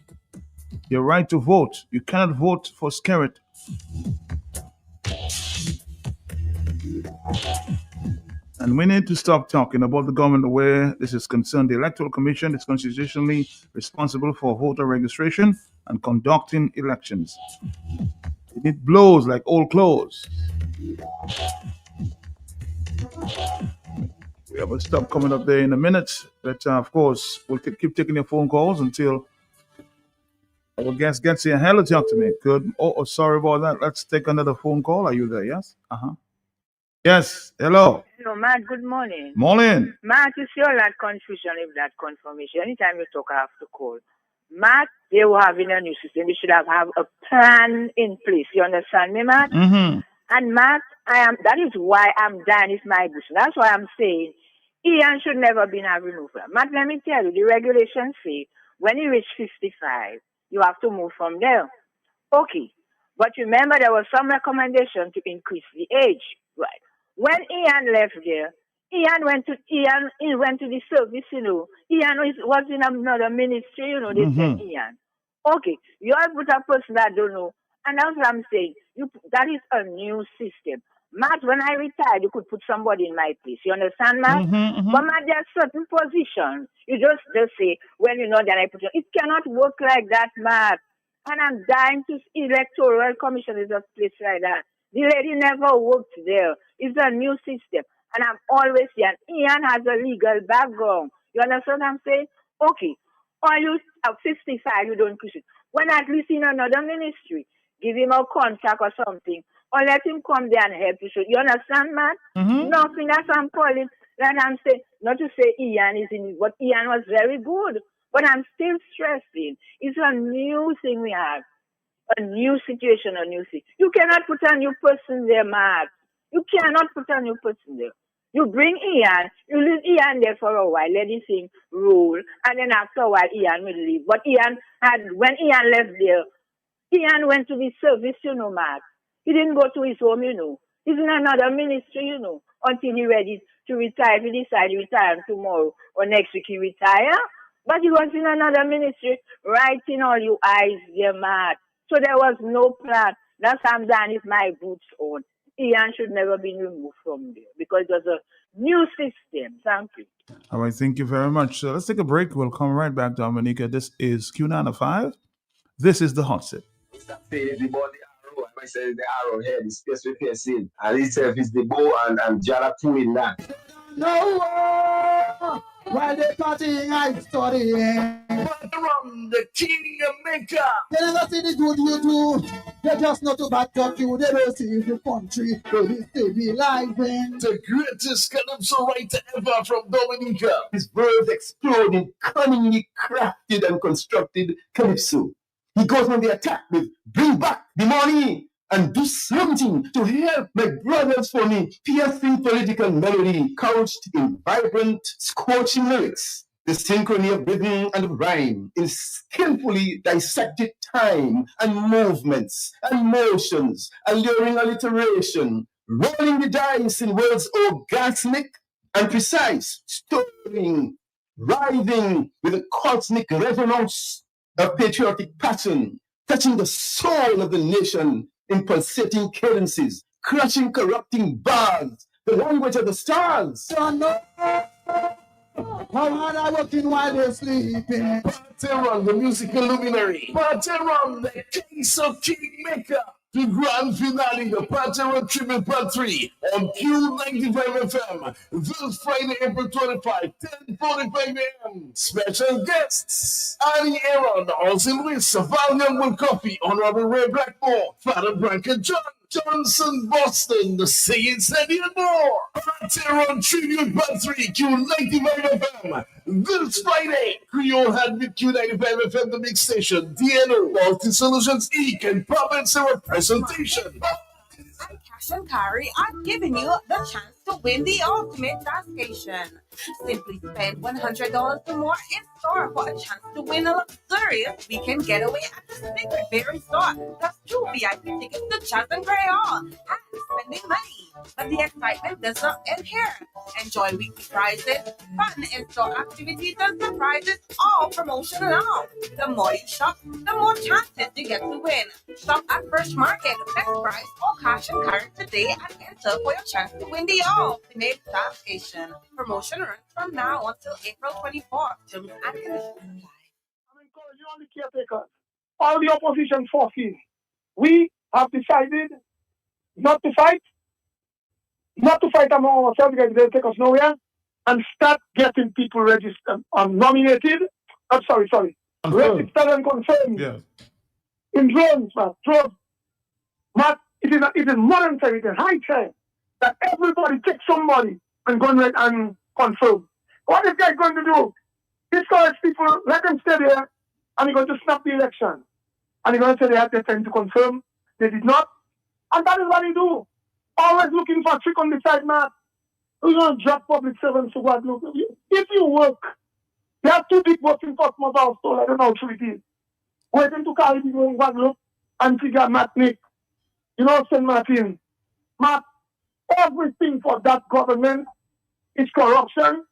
your right to vote. You cannot vote for Skerrit. And we need to stop talking about the government where this is concerned. The Electoral Commission is constitutionally responsible for voter registration and conducting elections. It blows like old clothes. We have a stop coming up there in a minute. But of course, we'll keep taking your phone calls until our guest gets here. Hello, talk to me. Good. Oh, sorry about that. Let's take another phone call. Are you there? Yes? Yes. Hello. Hello, Matt. Good morning. Morning. Matt, you see all that confusion with that confirmation. Anytime you talk, I have to call. Matt, they were having a new system. We should have a plan in place. You understand me, Matt? Mm-hmm. And Matt, that is why I'm dying with my bush. That's why I'm saying Ian should never be removed. Matt, let me tell you, the regulations say when you reach 55, you have to move from there. Okay. But remember, there was some recommendation to increase the age. Right. When Ian left there, Ian went to the service, Ian was in another ministry, they said Ian. Okay, you have put a person that don't know. And that's what I'm saying. That is a new system. Matt, when I retired, you could put somebody in my place. You understand, Matt? But Matt, there are certain positions. You just say, well, then I put you. It cannot work like that, Matt. And I'm dying to see Electoral Commission is a place like that. The lady never worked there. It's a new system. And I'm always saying, Ian has a legal background. You understand what I'm saying? Okay. Or you are 55, you don't push it. When at least in another ministry, give him a contract or something. Or let him come there and help you. You understand, man? Nothing. That's what I'm calling. And I'm saying, not to say Ian is in it, but Ian was very good. But I'm still stressing. It's a new thing we have. A new situation, a new thing. You cannot put a new person there, Mark. You cannot put a new person there. You bring Ian, you leave Ian there for a while, let the thing roll, and then after a while Ian will leave. But when Ian left there, Ian went to the service, Mark. He didn't go to his home, He's in another ministry, until he's ready to retire. If he decides to retire tomorrow or next week, he retire. But he was in another ministry, writing all you eyes there, Mark. So there was no plan. That's how I'm done with my boots on. Ian should never be removed from there because it was a new system. Thank you. All right, thank you very much. So let's take a break. We'll come right back, Dominica. This is Q95. This is the hot set. The body arrow, I say the arrow here, the space we piercing, and itself is the bow and Jara two in that. No, while they partying, I studying. From the king maker. They never see the good you do. They just not to back up you. They don't see the country. They still be live in. The greatest calypso writer ever from Dominica. His words exploded, cunningly crafted and constructed calypso. He goes on the attack with bring back the money and do something to help my brothers for me. Piercing political melody couched in vibrant, scorching lyrics. The synchrony of rhythm and rhyme in skillfully dissected time and movements and motions, alluring alliteration, rolling the dice in words orgasmic and precise, stirring, writhing with a cosmic resonance of patriotic passion, touching the soul of the nation in pulsating cadences, crushing corrupting bars, the language of the stars. How hard I working while they're sleeping. Parteron, the musical luminary. Parteron, the case of Kingmaker. The grand finale, the Parteron Tribute Part 3 on Q95 FM. This Friday, April 25, 10:45 a.m. Special guests, Annie Aaron, Austin Lewis, Valiant Will Coffee, Honorable Ray Blackmore, Father Branca John, Johnson Boston, the Singing Sandy and more. Parteron Tribute Part 3, Q95 FM. This Friday, Creole had with Q95 FM, the big station, DNO, Multi Solutions Inc., and Pop and Sarah presentation. And Cash and Carry are giving you the chance to win the ultimate tascation. Simply spend $100 or more in store for a chance to win a luxurious weekend getaway at the Secret Berry store. Plus 2 VIP tickets to Jazz and Creole. And spending money. But the excitement does not end here. Enjoy weekly prizes, fun in-store activities, and surprises, all promotional. The more you shop, the more chances you get to win. Shop at Fresh Market, Best Price, or Cash and Carry today and enter for your chance to win the ultimate tascation. Promotion runs from now until April 24th. Terms and conditions apply. I'm encouraging all the caretakers, all the opposition forces. We have decided not to fight among ourselves because they'll take us nowhere, and start getting people registered, nominated. I'm sorry. Registered and confirmed. Yeah. In drones, man. Drones. But it is voluntary, it is high time that everybody take somebody and go and confirm. What is guy going to do? Discourage people, let them stay there, and they're going to snap the election. And they're going to say they had their time to confirm. They did not. And that is what they do. Always looking for a trick on the side, man. We're going to drop public servants to Guadeloupe. If you work, they have 2 big buses in Portsmouth Hospital. I don't know how true it is. Waiting to carry people in Guadeloupe and figure Matnik. St. Martin. Matt, everything for that government is corruption.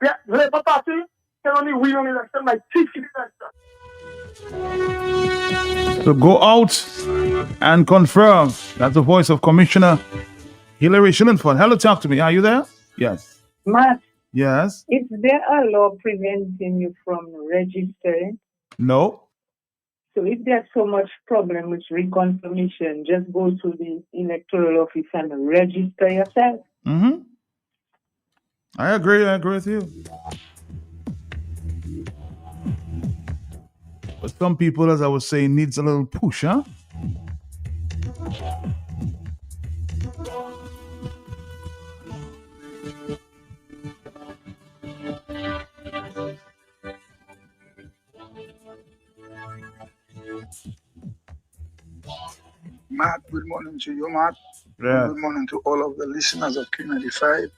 The Labour Party can only win an election by 50%. So go out and confirm. That's the voice of Commissioner Hillary Shillingford. Hello, talk to me. Are you there? Yes. Matt, Yes. is there a law preventing you from registering? No. So if there's so much problem with reconfirmation, just go to the electoral office and register yourself. Mm-hmm. I agree with you. But some people, as I was saying, needs a little push, huh? Matt, good morning to you, Matt. Yeah. And good morning to all of the listeners of Q95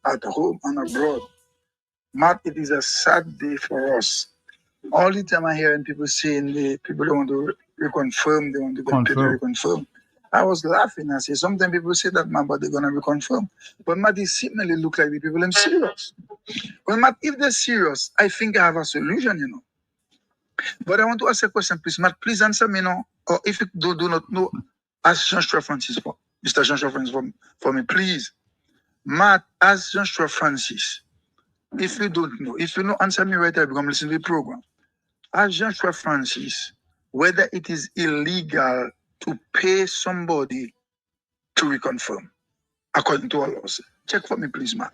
at home and abroad. Matt, it is a sad day for us. All the time I hear people saying the people don't want to reconfirm, they want to get paid to reconfirm. I was laughing. I say, sometimes people say that, man, but they're going to reconfirm. But Matt, it seemingly look like the people are serious. Well, Matt, if they're serious, I think I have a solution, you know. But I want to ask a question, please. Matt, please answer me now. Or if you do not know, ask Jean Francis for Mr. Jean Francis for me, please. Matt, ask Jean Francis. If you don't know, if you don't answer me right now, because I'm listening to the program. Ask Jean Francis whether it is illegal to pay somebody to reconfirm, according to our laws. Check for me, please, Matt.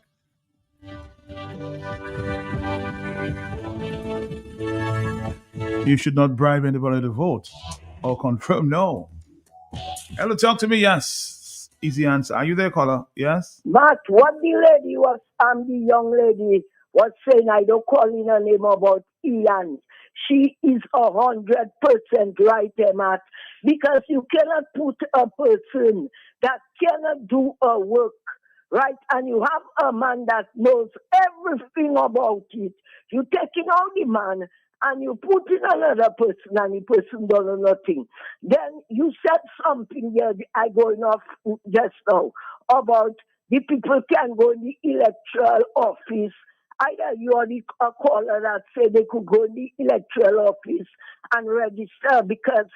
You should not bribe anybody to vote or confirm. No. Hello, talk to me. Yes. Easy answer. Are you there, caller? Yes. Matt, what the lady was, the young lady was saying, I don't call in her name about Ian. She is 100% right there, Matt, because you cannot put a person that cannot do a work, right? And you have a man that knows everything about it. You taking out the man and you put in another person and the person does nothing. Then you said something here, I going off just now, about the people can go in the electoral office. Either you are the caller that say they could go in the electoral office and register because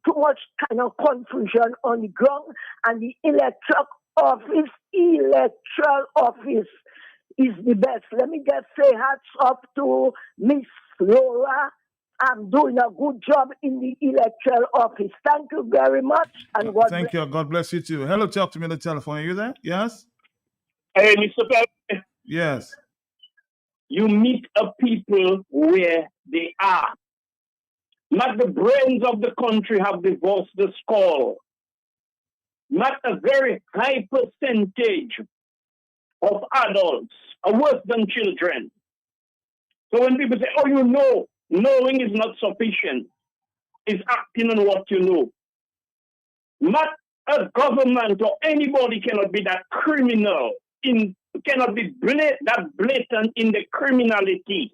too much kind of confusion on the ground, and the electoral office is the best. Let me just say hats off to Miss Laura. I'm doing a good job in the electoral office. Thank you very much. And God Thank you. God bless you too. Hello, talk to me on the telephone. Are you there? Yes? Hey, Mr. Pep. Yes. You meet a people where they are. Not the brains of the country have divorced the skull. Not a very high percentage of adults are worse than children. So when people say, oh, you know, knowing is not sufficient. It's acting on what you know. Not a government or anybody cannot be that criminal, cannot be that blatant in the criminality.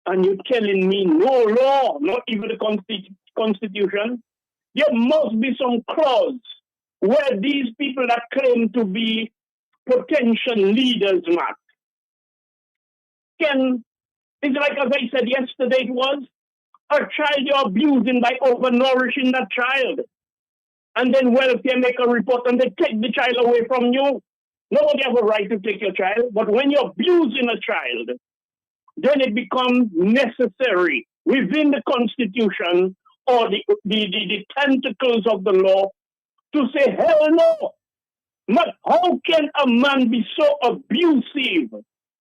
And you're telling me no law, not even the Constitution. There must be some clause where these people that claim to be potential leaders, Matt, it's like as I said yesterday, it was a child you're abusing by overnourishing that child. And then welfare make a report and they take the child away from you. Nobody has a right to take your child. But when you're abusing a child, then it becomes necessary within the Constitution or the tentacles of the law to say, hell no. But how can a man be so abusive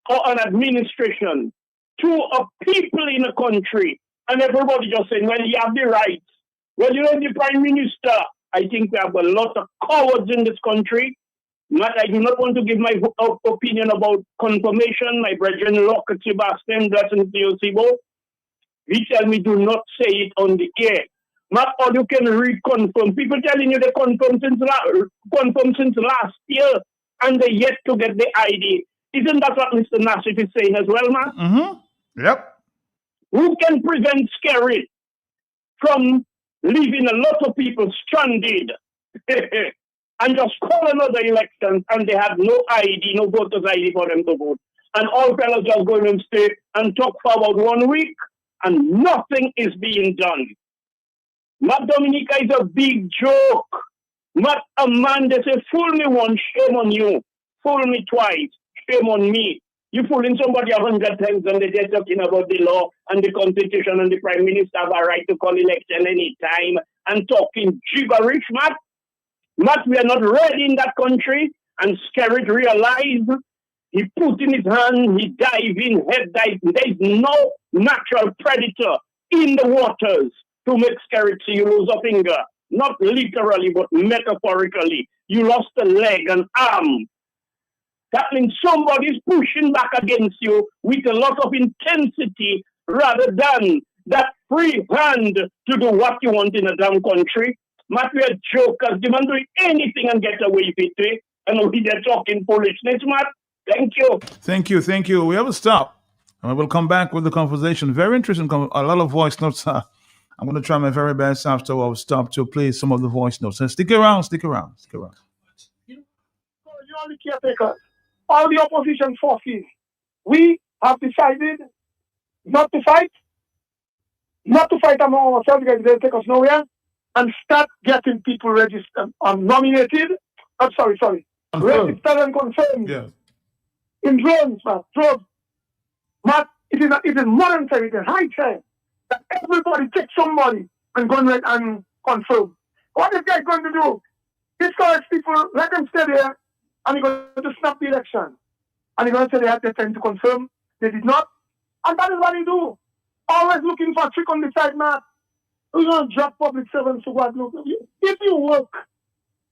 or an administration to a people in a country and everybody just saying, well, you have the rights. Well, you know, the Prime Minister, I think we have a lot of cowards in this country. But I do not want to give my opinion about confirmation. My brethren, Locke, Sebastian, Blessing, Theosibo, he tell me do not say it on the air. Not all you can reconfirm. People telling you they confirmed since last year and they yet to get the ID. Isn't that what Mr. Nassif is saying as well, man? Mm-hmm. Yep. Who can prevent Skerrit from leaving a lot of people stranded and just call another election and they have no ID, no voters ID for them to vote? And all fellows just go and stay and talk for about 1 week and nothing is being done. Matt Dominica is a big joke. Not a man, they say, fool me once, shame on you. Fool me twice, shame on me. You fooling somebody 100 times and they're talking about the law and the Constitution and the Prime Minister have a right to call election any time and talking gibberish, Matt. Matt, we are not ready in that country. And Skerrit realized, he put in his hand, he dive in, head dive. There is no natural predator in the waters to make Skerrit see you lose a finger. Not literally, but metaphorically. You lost a leg, an arm. That means somebody's pushing back against you with a lot of intensity rather than that free hand to do what you want in a damn country. Matt, we are jokers. You man doing anything and get away with it. And we are talking foolishness, Matt. Thank you. Thank you. We have a stop. And we'll come back with the conversation. Very interesting. A lot of voice notes. I'm going to try my very best after I'll stop to play some of the voice notes. And stick around. You are the caretakers. All the opposition forces. We have decided not to fight among ourselves because they'll take us nowhere, and start getting people registered, nominated. I'm sorry. Registered and confirmed. Yeah. In drones, man. Drones. But it is modern time, it is high time that everybody take somebody and go and confirm. What this guy going to do? Discourage people, let them stay there, and he's going to snap the election. And he's going to say they had the time to confirm. They did not. And that is what he do. Always looking for a trick on the side, man. We're going to drop public servants to Guadeloupe. If you work,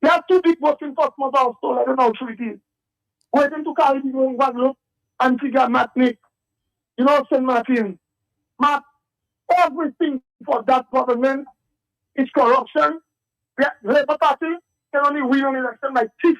there are two big buses in Portsmouth also. I don't know how true it is. Waiting to carry people in Guadeloupe and figure Nick. You know, St. Martin. Matt, everything for that government is corruption. The Labour Party can only win an election by 50%.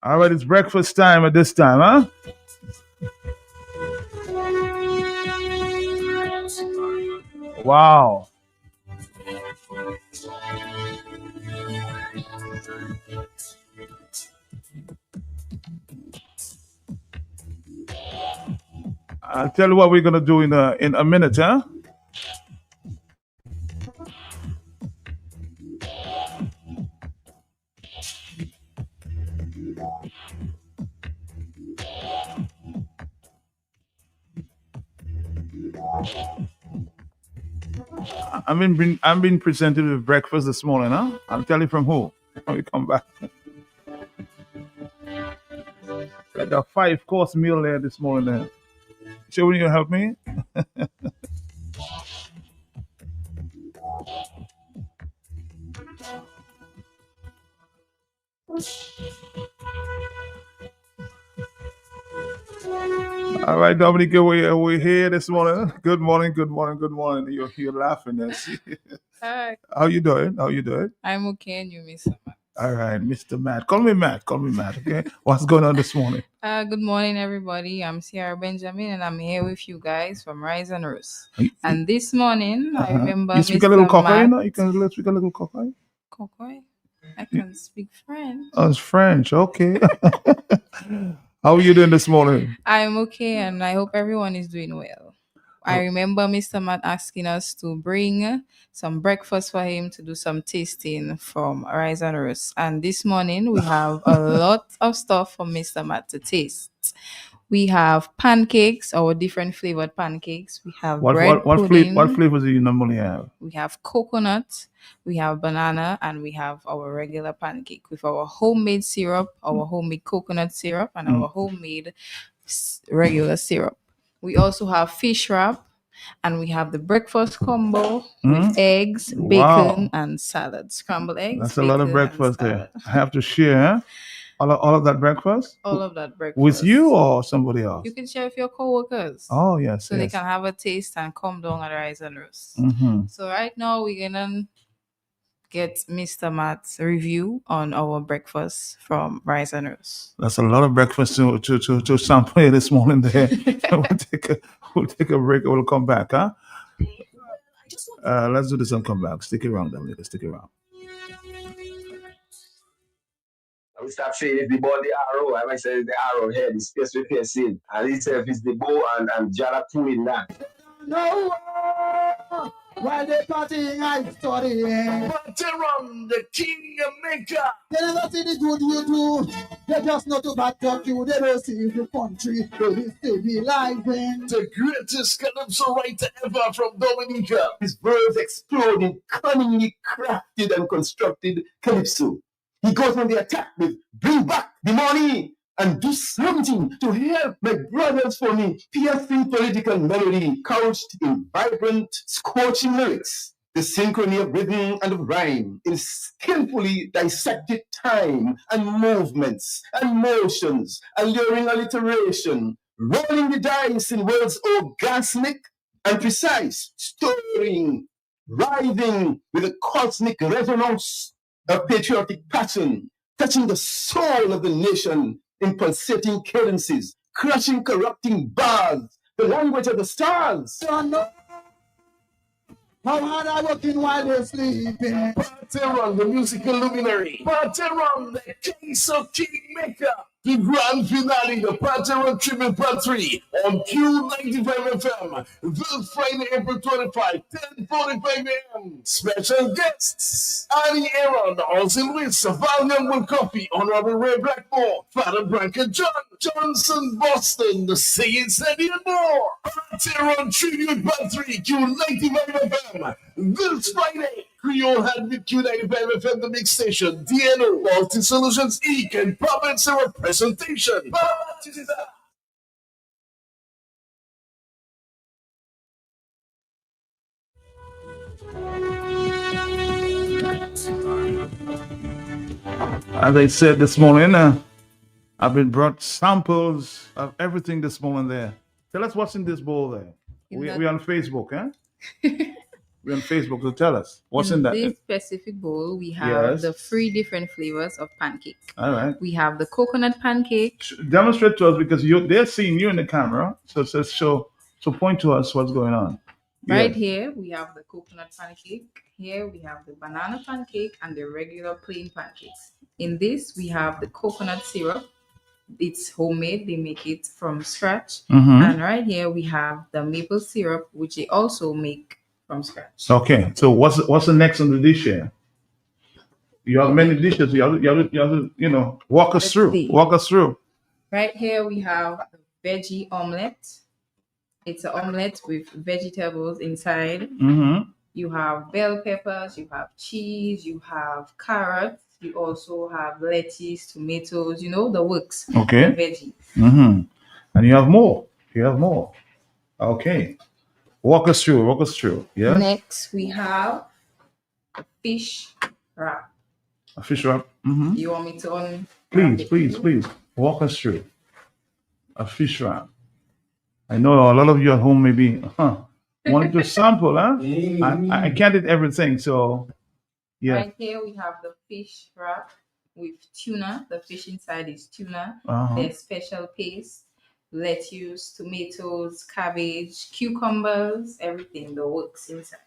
All right, it's breakfast time at this time, huh? Wow. I'll tell you what we're gonna do in a minute, huh? I'm being presented with breakfast this morning, huh? I'll tell you from who when we come back. Got a 5-course meal there this morning. There. Sure, you help me? All right, Dominic, we're here this morning. Good morning. You're laughing there. Hi. How you doing? I'm okay, and you, Mr. Matt. All right, Mr. Matt. Call me Matt, okay? What's going on this morning? Good morning, everybody. I'm Sierra Benjamin, and I'm here with you guys from Rise and Rose. And this morning, I remember You speak Mr. a little Cockney, Matt. you know? You can speak a little Cockney? Cockney? I can speak French. Oh, it's French. Okay. How are you doing this morning? I'm okay, and I hope everyone is doing well. I remember Mr. Matt asking us to bring some breakfast for him to do some tasting from Rise and Rose. And this morning, we have a lot of stuff for Mr. Matt to taste. We have pancakes, our different flavored pancakes. We have bread pudding. What flavors do you normally have? We have coconut, we have banana, and we have our regular pancake with our homemade syrup, our homemade coconut syrup, and our homemade regular syrup. We also have fish wrap, and we have the breakfast combo with eggs, bacon, and salad. Scrambled eggs. That's a lot of breakfast there. I have to share, huh? All of that breakfast? All of that breakfast. With you or somebody else? You can share with your coworkers. Oh, yes. So they can have a taste and come down at Rise and Rose. Mm-hmm. So right now we're going to get Mr. Matt's review on our breakfast from Rise and Rose. That's a lot of breakfast to sample this morning there. We'll take a break. We'll come back, huh? Let's do this and come back. Stick around, Dominic. Stick around. I will stop saying it's the ball, the arrow. I might say it's the arrow head, the space replacing. And itself is the bow and Jala pulling that. No, while they partying, I studying. Veteran, the king maker. They never see the good you do. They just know to back up you. They don't see the country. They still be live in. The greatest calypso writer ever from Dominica. His words exploded, cunningly crafted and constructed calypso. He goes on the attack with bring back the money and do something to help my brothers for me. Piercing political melody couched in vibrant, scorching lyrics. The synchrony of rhythm and of rhyme in skillfully dissected time and movements and motions, alluring alliteration, rolling the dice in words orgasmic and precise, stirring, writhing with a cosmic resonance of patriotic passion, touching the soul of the nation in pulsating cadences, crushing corrupting bars, the language of the stars. How hard I working while they're sleeping. Veteran, the musical luminary. Veteran, the case of kingmaker. The grand finale, the Veteran Tribute Part 3 on Q95 FM. This Friday, April 25, 10:45 a.m. Special guests, Annie Aaron, Olsen Lewis, Valiant Will Coffee, Honorable Ray Blackmore, Father Branca John, Johnson Boston, the Singing Sandy and more. Veteran Tribute Part 3, Q95 FM. This Friday, Creole had with Q95 FM, the big station, DNO, Multi Solutions Inc., and Pop and Syrup presentation. As I said this morning, I've been brought samples of everything this morning there. Tell us what's in this bowl there. We're on Facebook, huh? We're on Facebook, so tell us what's in that. This specific bowl, we have the 3 different flavors of pancake. All right. We have the coconut pancake. Demonstrate to us because they're seeing you in the camera. So point to us what's going on. Right here, we have the coconut pancake. Here, we have the banana pancake and the regular plain pancakes. In this, we have the coconut syrup. It's homemade. They make it from scratch. Mm-hmm. And right here, we have the maple syrup, which they also make from scratch. Okay, so what's the next on the dish here? You have many dishes. You have to walk us through. See. Walk us through. Right here, we have the veggie omelette. It's an omelette with vegetables inside. Mm-hmm. You have bell peppers, you have cheese, you have carrots, you also have lettuce, tomatoes, the works. Okay. The veggies. Mm-hmm. And you have more. Okay. Walk us through. Yeah. Next, we have a fish wrap. A fish wrap. Mm-hmm. You want me to Please. Walk us through. A fish wrap. I know a lot of you at home maybe wanted to sample, huh? I can't eat everything, so yeah. Right here we have the fish wrap with tuna. The fish inside is tuna. Uh-huh. There's special paste, lettuce, tomatoes, cabbage, cucumbers, everything, the works inside.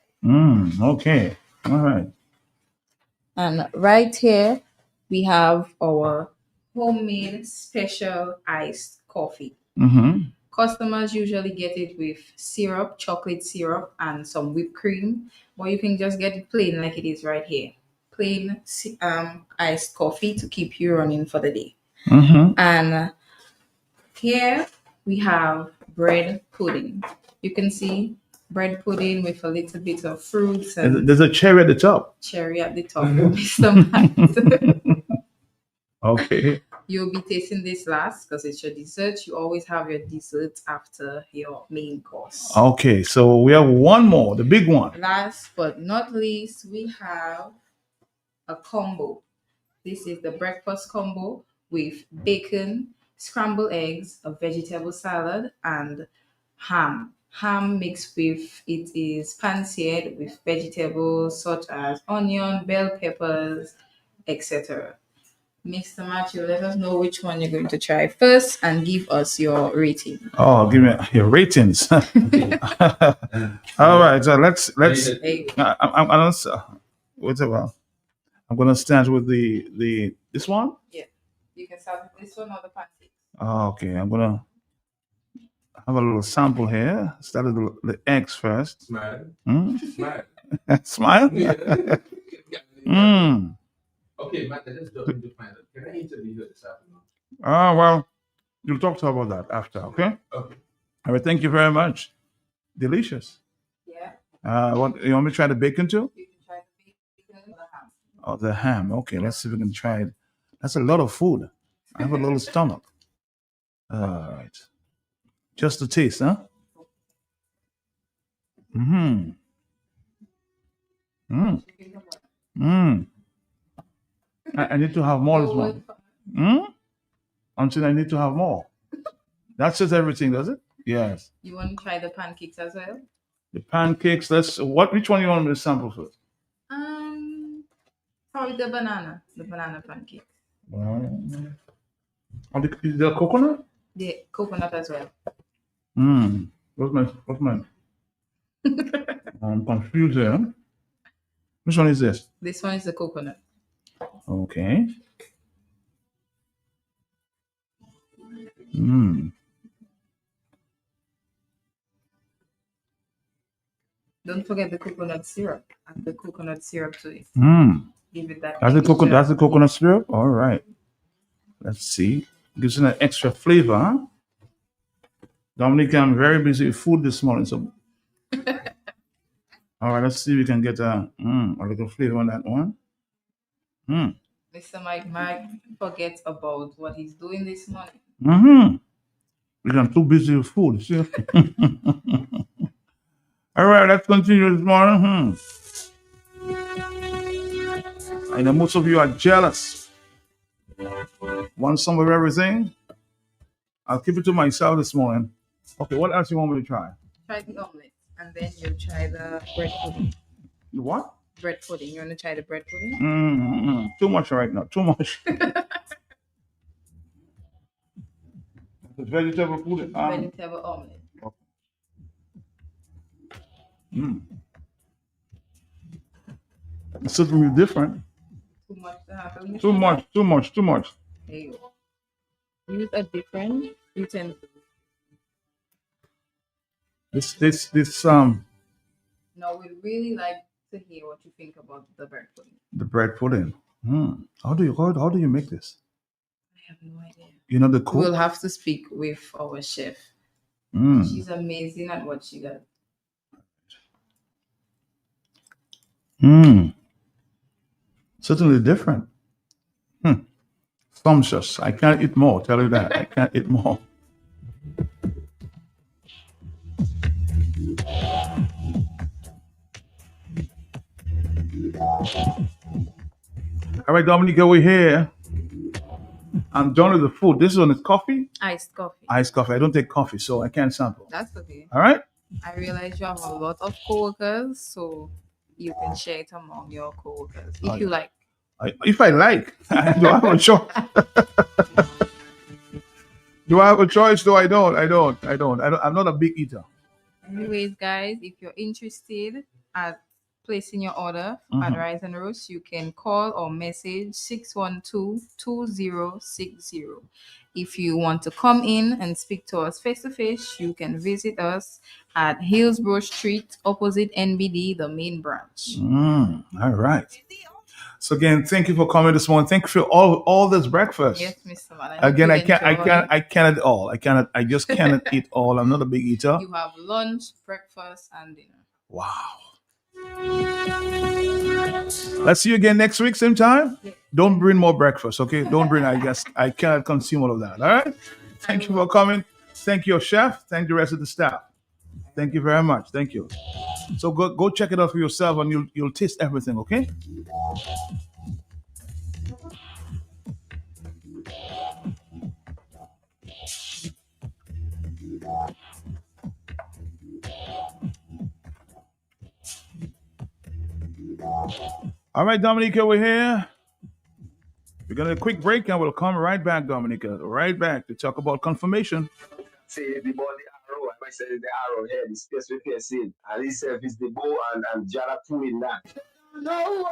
Okay. All right. And right here we have our homemade special iced coffee. Mm-hmm. Customers usually get it with syrup, chocolate syrup, and some whipped cream, or you can just get it plain like it is right here. Plain iced coffee to keep you running for the day. Mm-hmm. And here we have bread pudding. You can see bread pudding with a little bit of fruits. And there's a cherry at the top. Cherry at the top, Mr. Matt. Okay. You'll be tasting this last because it's your dessert. You always have your dessert after your main course. Okay, so we have one more, the big one. Last but not least, we have a combo. This is the breakfast combo with bacon, scrambled eggs, a vegetable salad, and ham. Ham mixed with it is pan-seared with vegetables such as onion, bell peppers, etc. Mr. Matthew, let us know which one you're going to try first and give us your rating. Oh, give me your ratings. All right, so let's. I'm gonna start with the this one. Yeah. can start with this one or the pancakes. Okay, I'm gonna have a little sample here. Start with the eggs first. Smile. Hmm? Smile. Smile? Mm. Okay, Matt, I just jumped into final. Can I interview you this afternoon? Well, you'll talk to her about that after, okay? Okay. All right, thank you very much. Delicious. Yeah. What you want me to try the bacon too? You can try the bacon or the ham. Oh, the ham. Okay, let's see if we can try it. That's a lot of food. I have a little stomach. All right. Just a taste, huh? Mm-hmm. Mm. Mm. I need to have more this morning. Mm? I'm saying I need to have more. That says everything, does it? Yes. You want to try the pancakes as well? The pancakes. Which one you want me to sample first? Probably the banana pancakes. Is there coconut? The coconut as well. What's mine? I'm confused here. Which one is this? This one is the coconut. Okay. Don't forget the coconut syrup. Add the coconut syrup to it. Give it that. That's the coconut syrup? All right. Let's see. Gives it an extra flavor, huh? Dominic, I'm very busy with food this morning, so. All right, let's see if we can get a little flavor on that one. Mr. Mike might forget about what he's doing this morning. Because I'm too busy with food. See? All right, let's continue this morning. I know most of you are jealous. Want some of everything? I'll keep it to myself this morning. Okay, what else you want me to try? Try the omelet, and then you'll try the bread pudding. The what? Bread pudding. You want to try the bread pudding? Too much right now. Too much. The vegetable pudding. Vegetable omelet. It's certainly different. Too much to happen. Too much. There you go. Use a different utensil. This No, we'd really like to hear what you think about the bread pudding. The bread pudding. How do you make this? I have no idea. You know the cook? We'll have to speak with our chef. She's amazing at what she does. Certainly different. Sumptuous. I can't eat more. Tell you that. I can't eat more. All right, Dominica, we're here. I'm done with the food. This one is coffee? Iced coffee. Iced coffee. I don't take coffee, so I can't sample. That's okay. All right? I realize you have a lot of coworkers, so you can share it among your coworkers if you like. If I like. Do I have a choice? Do I have a choice? No, I don't. I'm not a big eater. Anyways, guys, if you're interested at placing your order at Rise and Roast, you can call or message 612-2060. If you want to come in and speak to us face to face, you can visit us at Hillsborough Street, opposite NBD, the main branch. All right. So again, thank you for coming this morning. Thank you for all this breakfast. Yes, Mr. Man. Again, I cannot all. I just cannot eat all. I'm not a big eater. You have lunch, breakfast, and dinner. Wow. Let's see you again next week, same time. Yeah. Don't bring more breakfast, okay? Don't bring. I cannot consume all of that. All right. Thank you for coming. Thank your chef. Thank the rest of the staff. Thank you very much. Thank you. So go check it out for yourself, and you'll taste everything, okay? All right, Dominica, we're here. We're going to a quick break, and we'll come right back, Dominica. Right back to talk about confirmation. Say the ball, the arrow. I say the arrow here, the space we can see. And he said it's the bow and Jara two in that. No,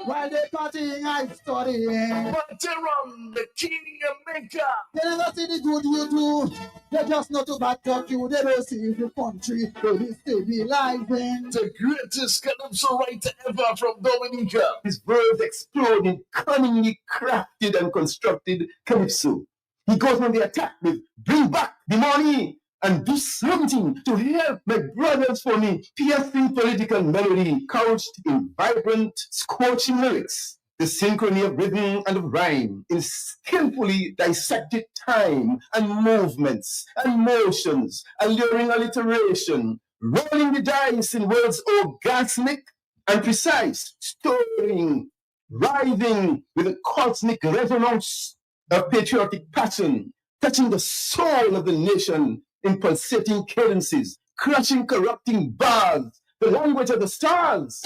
while they partying, I studying. Veteran, the king maker. They never see the good you do. They just know to back up you. They don't see the country. They still be live in. The greatest calypso writer ever from Dominica. His verbs explode in cunningly crafted and constructed calypso. He goes on the attack with bring back the money and do something to help my brothers for me. Piercing political melody couched in vibrant, scorching lyrics. The synchrony of rhythm and of rhyme in skillfully dissected time and movements and motions, alluring alliteration, rolling the dice in words orgasmic and precise, stirring, writhing with a cosmic resonance of patriotic passion, touching the soul of the nation in pulsating cadences, crushing corrupting bars, the language of the stars.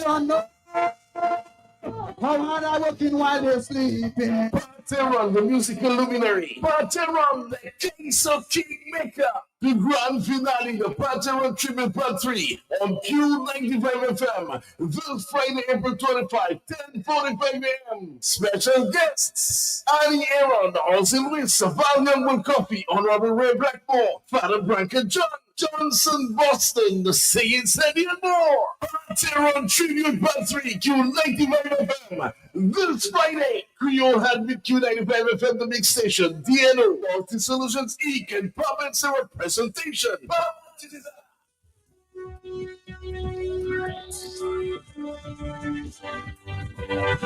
How hard I working while they're sleeping. Veteran, the musical luminary. Veteran, the case of Kingmaker. The grand finale, the Veteran Tribute Part 3 on Q95 FM. This Friday, April 25, 10:45 a.m. Special guests: Annie Aaron, Ozzy Lewis, Valuable Coffee, Honorable Ray Blackmore, Father Branca John, Johnson Boston, the Saying Sandy and more. Veteran Tribute Part 3, Q95 FM. This Friday, Creole had with Q95 FM, the mix station, DNO, Multi Solutions Inc., and Pop and Sarah presentation.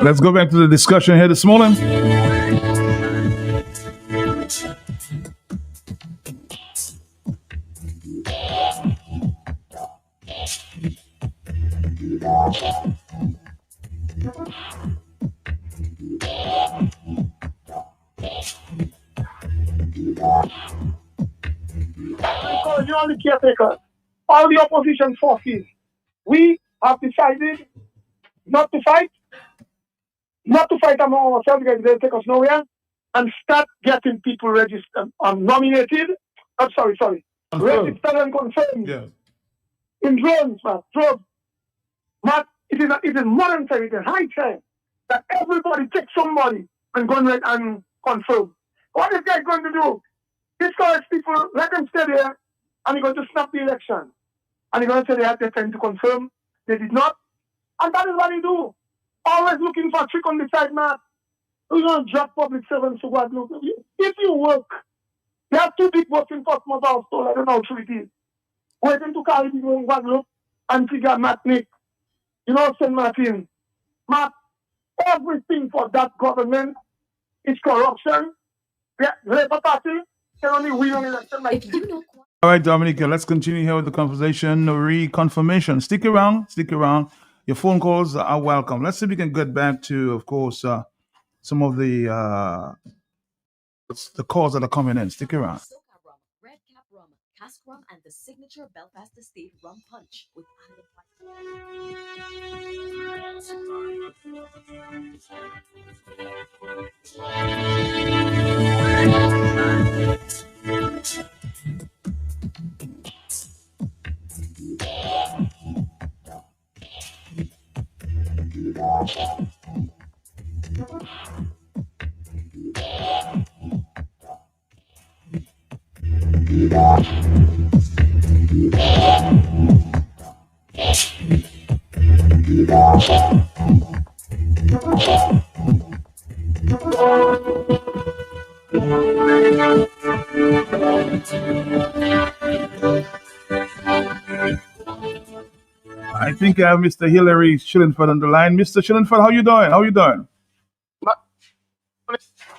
Let's go back to the discussion here this morning. Because you're the caretaker. All the opposition forces, we have decided not to fight among ourselves because they'll take us nowhere, and start getting people registered, nominated. I'm sorry. Registered and confirmed. Yeah. In drones, man. Drones. But it is modern time, it is high time that everybody take somebody and go and confirm. What is guy going to do? Discourage people, let them stay there, and he's going to snap the election. And he's going to say they had the time to confirm. They did not. And that is what he do. Always looking for a trick on the side, man. We're going to drop public servants to Guadeloupe. If you work, you have two big boats in Portsmouth House, so I don't know how true it is. Waiting to carry people in Guadeloupe and figure Matt Nick. You know, St. Martin. Matt, everything for that government is corruption. The Labour Party can only win an election like this. All right, Dominica, let's continue here with the conversation. Reconfirmation. Stick around. Your phone calls are welcome. Let's see if we can get back to, of course, some of the calls that are coming in. Stick around. Red Cap Rum, Cask Rum, and the signature Belfast Estate Rum Punch with I think I have Mr. Hillary Shillingford on the line. Mr. Shillingford, how you doing?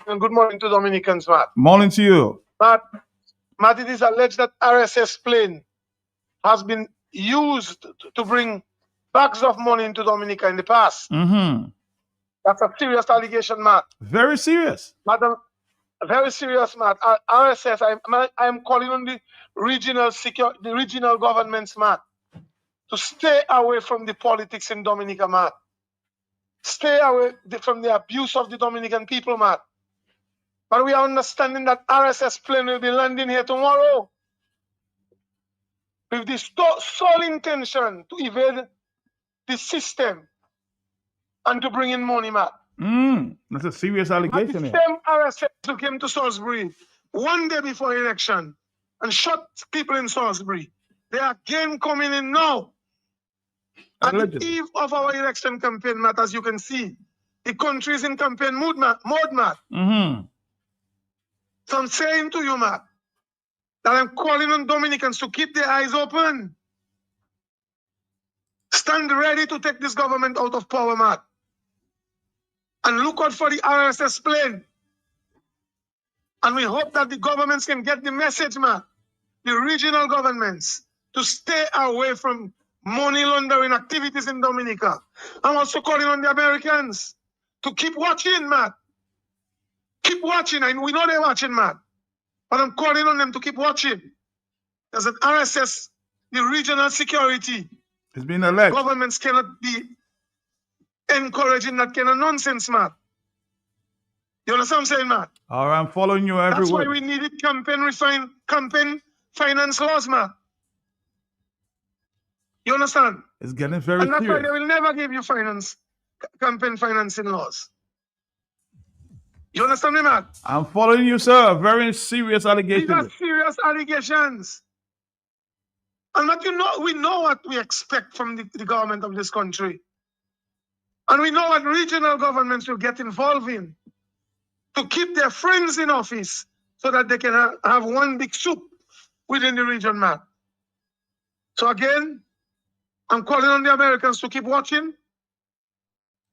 And good morning to Dominicans, Matt. Morning to you. Matt, it is alleged that RSS plane has been used to bring bags of money into Dominica in the past. Mm-hmm. That's a serious allegation, Matt. Very serious. Madam, very serious, Matt. RSS, I'm calling on the regional governments, Matt, to stay away from the politics in Dominica, Matt. Stay away from the abuse of the Dominican people, Matt. But we are understanding that RSS plane will be landing here tomorrow with the sole intention to evade the system and to bring in money, man. That's a serious The allegation here. same RSS who came to Salisbury one day before election and shot people in Salisbury. They are again coming in now. At the eve of our election campaign, Matt, as you can see, the country is in campaign mode, Matt. So I'm saying to you, Matt, that I'm calling on Dominicans to keep their eyes open. Stand ready to take this government out of power, Matt. And look out for the RSS plane. And we hope that the governments can get the message, Matt. The regional governments to stay away from money laundering activities in Dominica. I'm also calling on the Americans to keep watching, Matt. Keep watching. And we know they're watching, Matt. But I'm calling on them to keep watching. There's an RSS, the regional security. It's been alleged. Governments cannot be encouraging that kind of nonsense, Matt. You understand what I'm saying, Matt? All right, I'm following you everywhere. That's why we needed campaign finance laws, Matt. You understand? It's getting very And that's why serious. they will never give you campaign financing laws. You understand me, Matt? I'm following you, sir. Very serious allegations. These are serious allegations. And Matt, we know what we expect from the government of this country. And we know what regional governments will get involved in to keep their friends in office so that they can have one big soup within the region, Matt. So again, I'm calling on the Americans to keep watching.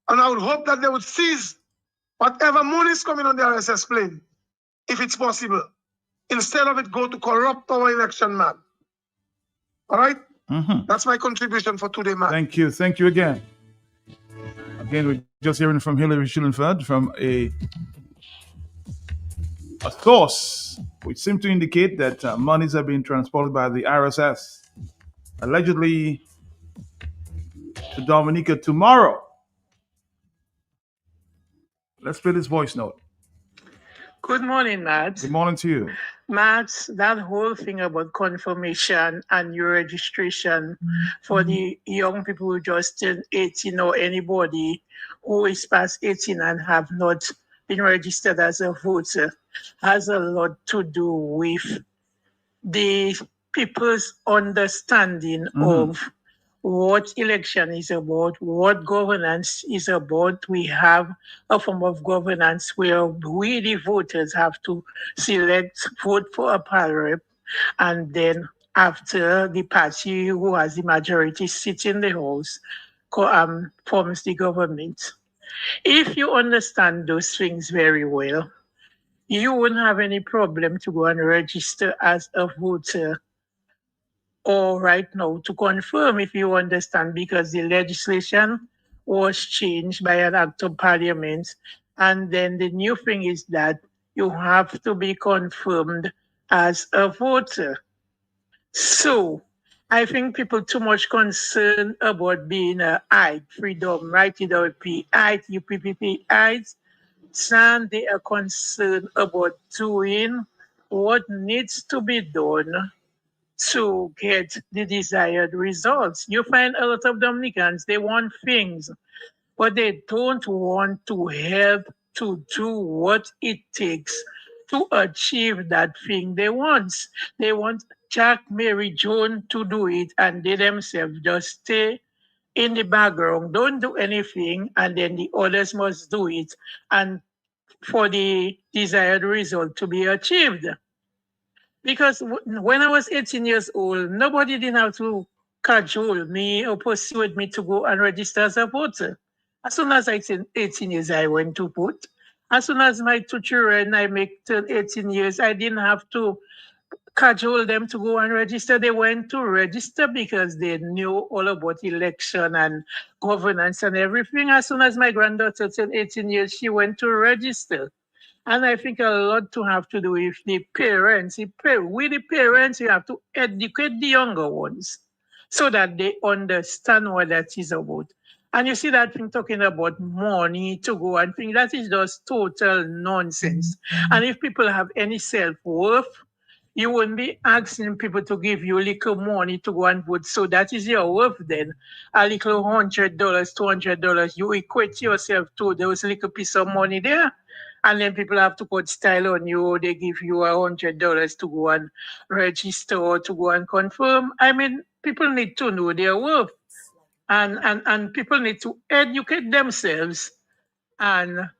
And I would hope that they would seize whatever money is coming on the RSS plane, if it's possible, instead of it go to corrupt our election, man. All right? That's my contribution for today, man. Thank you. Thank you again. Again, we're just hearing from Hillary Schullenfeld from a source which seemed to indicate that monies are being transported by the RSS, allegedly to Dominica tomorrow. Let's play this voice note. Good morning, Matt. Good morning to you. Matt, that whole thing about confirmation and new registration for the young people who just turned 18 or anybody who is past 18 and have not been registered as a voter has a lot to do with the people's understanding of what election is about, what governance is about. We have a form of governance where we, the voters, have to select, vote for a power rep, and then after the party who has the majority sit in the House forms the government. If you understand those things very well, you wouldn't have any problem to go and register as a voter or right now to confirm if you understand, because the legislation was changed by an act of parliament. And then the new thing is that you have to be confirmed as a voter. So I think people too much concerned about being a height, freedom, right? UPP height, and they are concerned about doing what needs to be done to get the desired results. You find a lot of Dominicans, they want things, but they don't want to help to do what it takes to achieve that thing they want. They want Jack, Mary, Joan to do it, and they themselves just stay in the background, don't do anything, and then the others must do it, and for the desired result to be achieved. Because when I was 18 years old, nobody didn't have to cajole me or persuade me to go and register as a voter. As soon as I turned 18 years, I went to vote. As soon as my two children, turned 18 years, I didn't have to cajole them to go and register. They went to register because they knew all about election and governance and everything. As soon as my granddaughter turned 18 years, she went to register. And I think a lot to have to do with the parents. We, the parents, you have to educate the younger ones so that they understand what that is about. And you see that thing talking about money to go and think that is just total nonsense. And if people have any self-worth, You wouldn't be asking people to give you little money to go and vote. So that is your worth then. A little $100, $200, you equate yourself to those little piece of money there. And then people have to put style on you. They give you $100 to go and register or to go and confirm. I mean, people need to know their worth. And people need to educate themselves and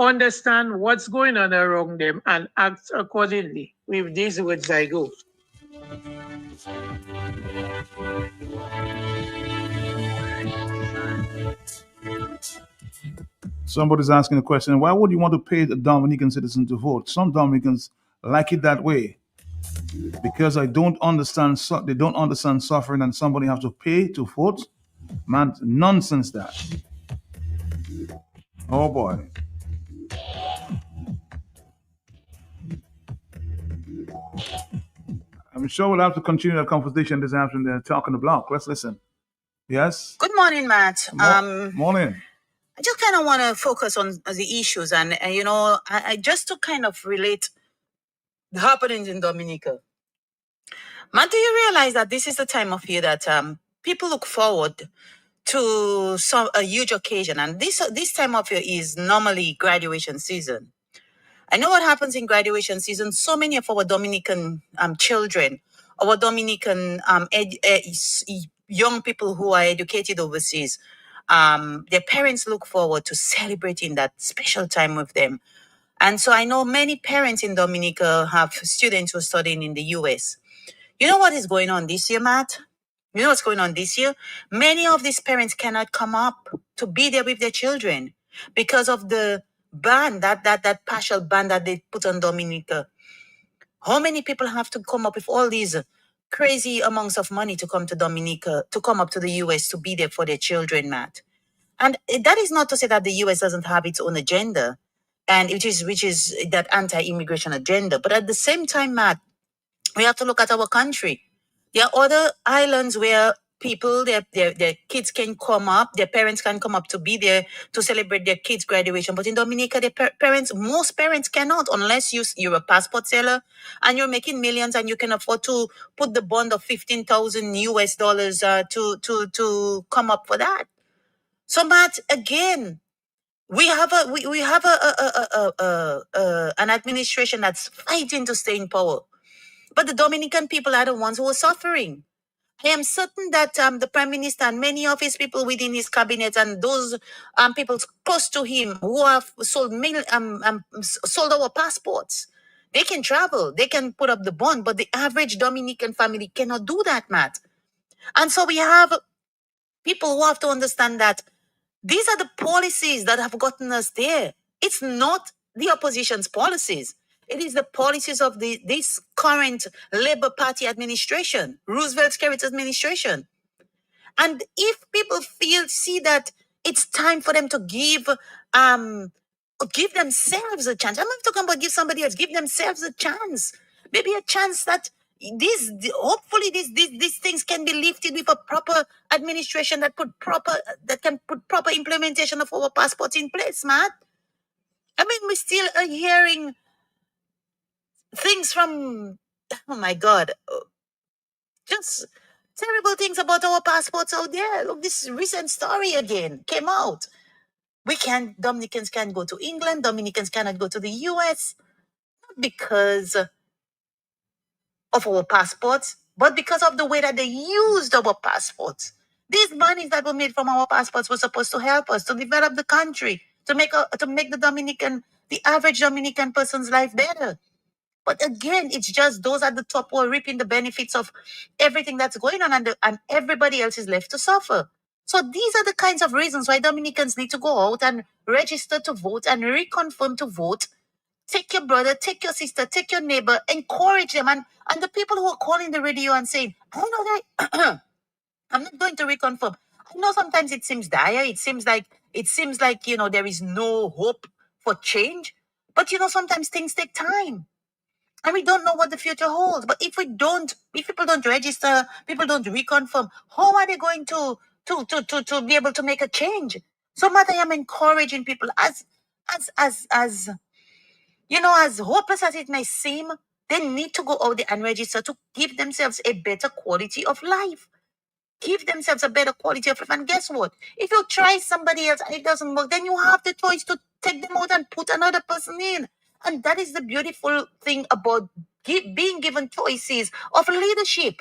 understand what's going on around them and act accordingly. With these words, I go. Somebody's asking a question. Why would you want to pay a Dominican citizen to vote? Some Dominicans like it that way because they don't understand suffering, and somebody have to pay to vote. Man, nonsense that. Oh boy. I'm sure we'll have to continue that conversation this afternoon. Talk on the block. Let's listen. Yes. Good morning, Matt. Morning. I just kind of want to focus on the issues, and you know, I just to kind of relate the happenings in Dominica. Matt, do you realize that this is the time of year that people look forward to a huge occasion, and this time of year is normally graduation season. I know what happens in graduation season. So many of our Dominican children, our Dominican young people who are educated overseas, their parents look forward to celebrating that special time with them. And so I know many parents in Dominica have students who are studying in the US. You know what is going on this year, Matt? You know what's going on this year? Many of these parents cannot come up to be there with their children because of the ban, that partial ban that they put on Dominica. How many people have to come up with all these crazy amounts of money to come to Dominica, to come up to the US to be there for their children, Matt? And that is not to say that the US doesn't have its own agenda, and which is that anti-immigration agenda. But at the same time, Matt, we have to look at our country. There are other islands where people, their kids can come up, their parents can come up to be there to celebrate their kids' graduation. But in Dominica, most parents cannot, unless you're a passport seller and you're making millions and you can afford to put the bond of $15,000 to come up for that. So, Matt, again, we have an administration that's fighting to stay in power. But the Dominican people are the ones who are suffering. I am certain that the Prime Minister and many of his people within his cabinet and those people close to him who have sold our passports, they can travel, they can put up the bond, but the average Dominican family cannot do that, Matt. And so we have people who have to understand that these are the policies that have gotten us there. It's not the opposition's policies. It is the policies of this current Labour Party administration, Roosevelt Skerritt's administration. And if people see that it's time for them to give themselves a chance. I'm not talking about give somebody else, give themselves a chance. Maybe a chance that hopefully these things can be lifted with a proper administration that can put proper implementation of our passports in place, Matt. I mean, we still are hearing things from, oh my God, just terrible things about our passports out there. Look, this recent story again came out. Dominicans can't go to England, Dominicans cannot go to the US, not because of our passports, but because of the way that they used our passports. These monies that were made from our passports were supposed to help us to develop the country, to make the average Dominican person's life better. But again, it's just those at the top who are reaping the benefits of everything that's going on, and everybody else is left to suffer. So these are the kinds of reasons why Dominicans need to go out and register to vote and reconfirm to vote. Take your brother, take your sister, take your neighbor, encourage them. And the people who are calling the radio and saying, I know that I'm not going to reconfirm. I know sometimes it seems dire. It seems like, there is no hope for change. But, sometimes things take time. And we don't know what the future holds. But if people don't register, people don't reconfirm, how are they going to be able to make a change? So, Matt, I am encouraging people as hopeless as it may seem, They need to go out there and register to give themselves a better quality of life. Give themselves a better quality of life. And guess what? If you try somebody else and it doesn't work, then you have the choice to take them out and put another person in. And that is the beautiful thing about being given choices of leadership.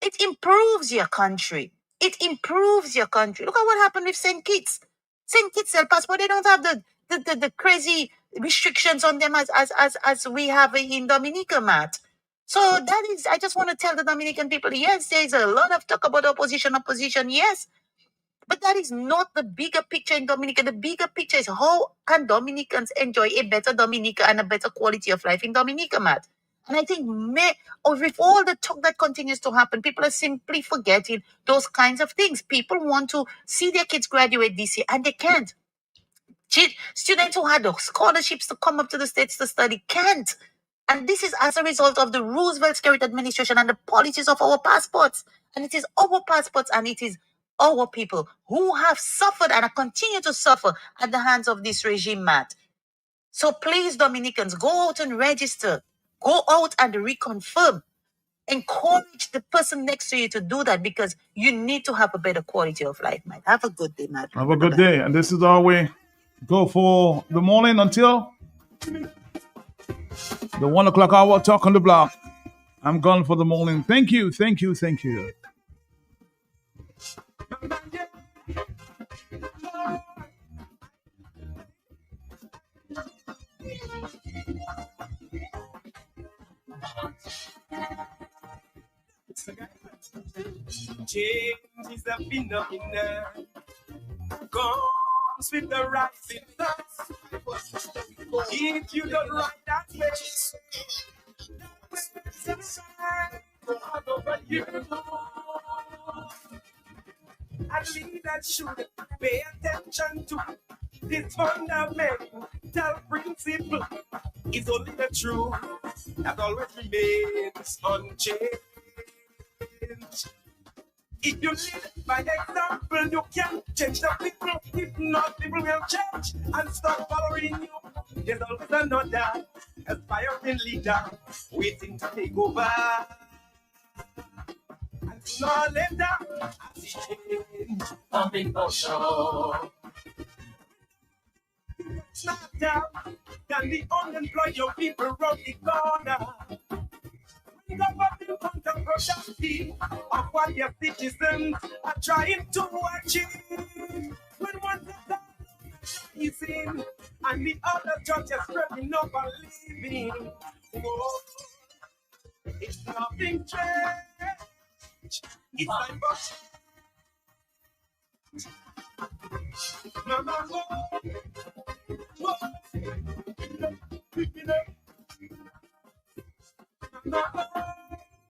It improves your country. It improves your country. Look at what happened with St. Kitts. St. Kitts sell passport. They don't have the crazy restrictions on them as we have in Dominica, Matt. So that is, I just want to tell the Dominican people, yes, there is a lot of talk about opposition, yes, but that is not the bigger picture in Dominica. The bigger picture is how can Dominicans enjoy a better Dominica and a better quality of life in Dominica, Matt. And I think with all the talk that continues to happen, people are simply forgetting those kinds of things. People want to see their kids graduate this year, and they can't. Students who had scholarships to come up to the States to study can't. And this is as a result of the Roosevelt-Skerritt administration and the policies of our passports. And it is our passports and it is our people who have suffered and continue to suffer at the hands of this regime, Matt. So please, Dominicans, go out and register. Go out and reconfirm. Encourage the person next to you to do that because you need to have a better quality of life, Matt. Have a good day, Matt. Have a good day. And this is our way. Go for the morning until the 1 o'clock hour. Talk on the block. I'm gone for the morning. Thank you. Thank you. Thank you. Change is a phenomenon. Comes with the rising sun. If you don't ride that way, over you. And leaders should pay attention to this fundamental principle. It's only the truth that always remains unchanged. If you lead by example, you can change the people. If not, people will change and start following you. There's always another aspiring leader waiting to take over. And sooner or later, I see change coming for sure. It's not down than the unemployed young people round the corner. Government controversy of what their citizens are trying to achieve. When one is in and the other judges spreading up and leaving. Whoa, it's nothing strange. It's like Mama, whoa.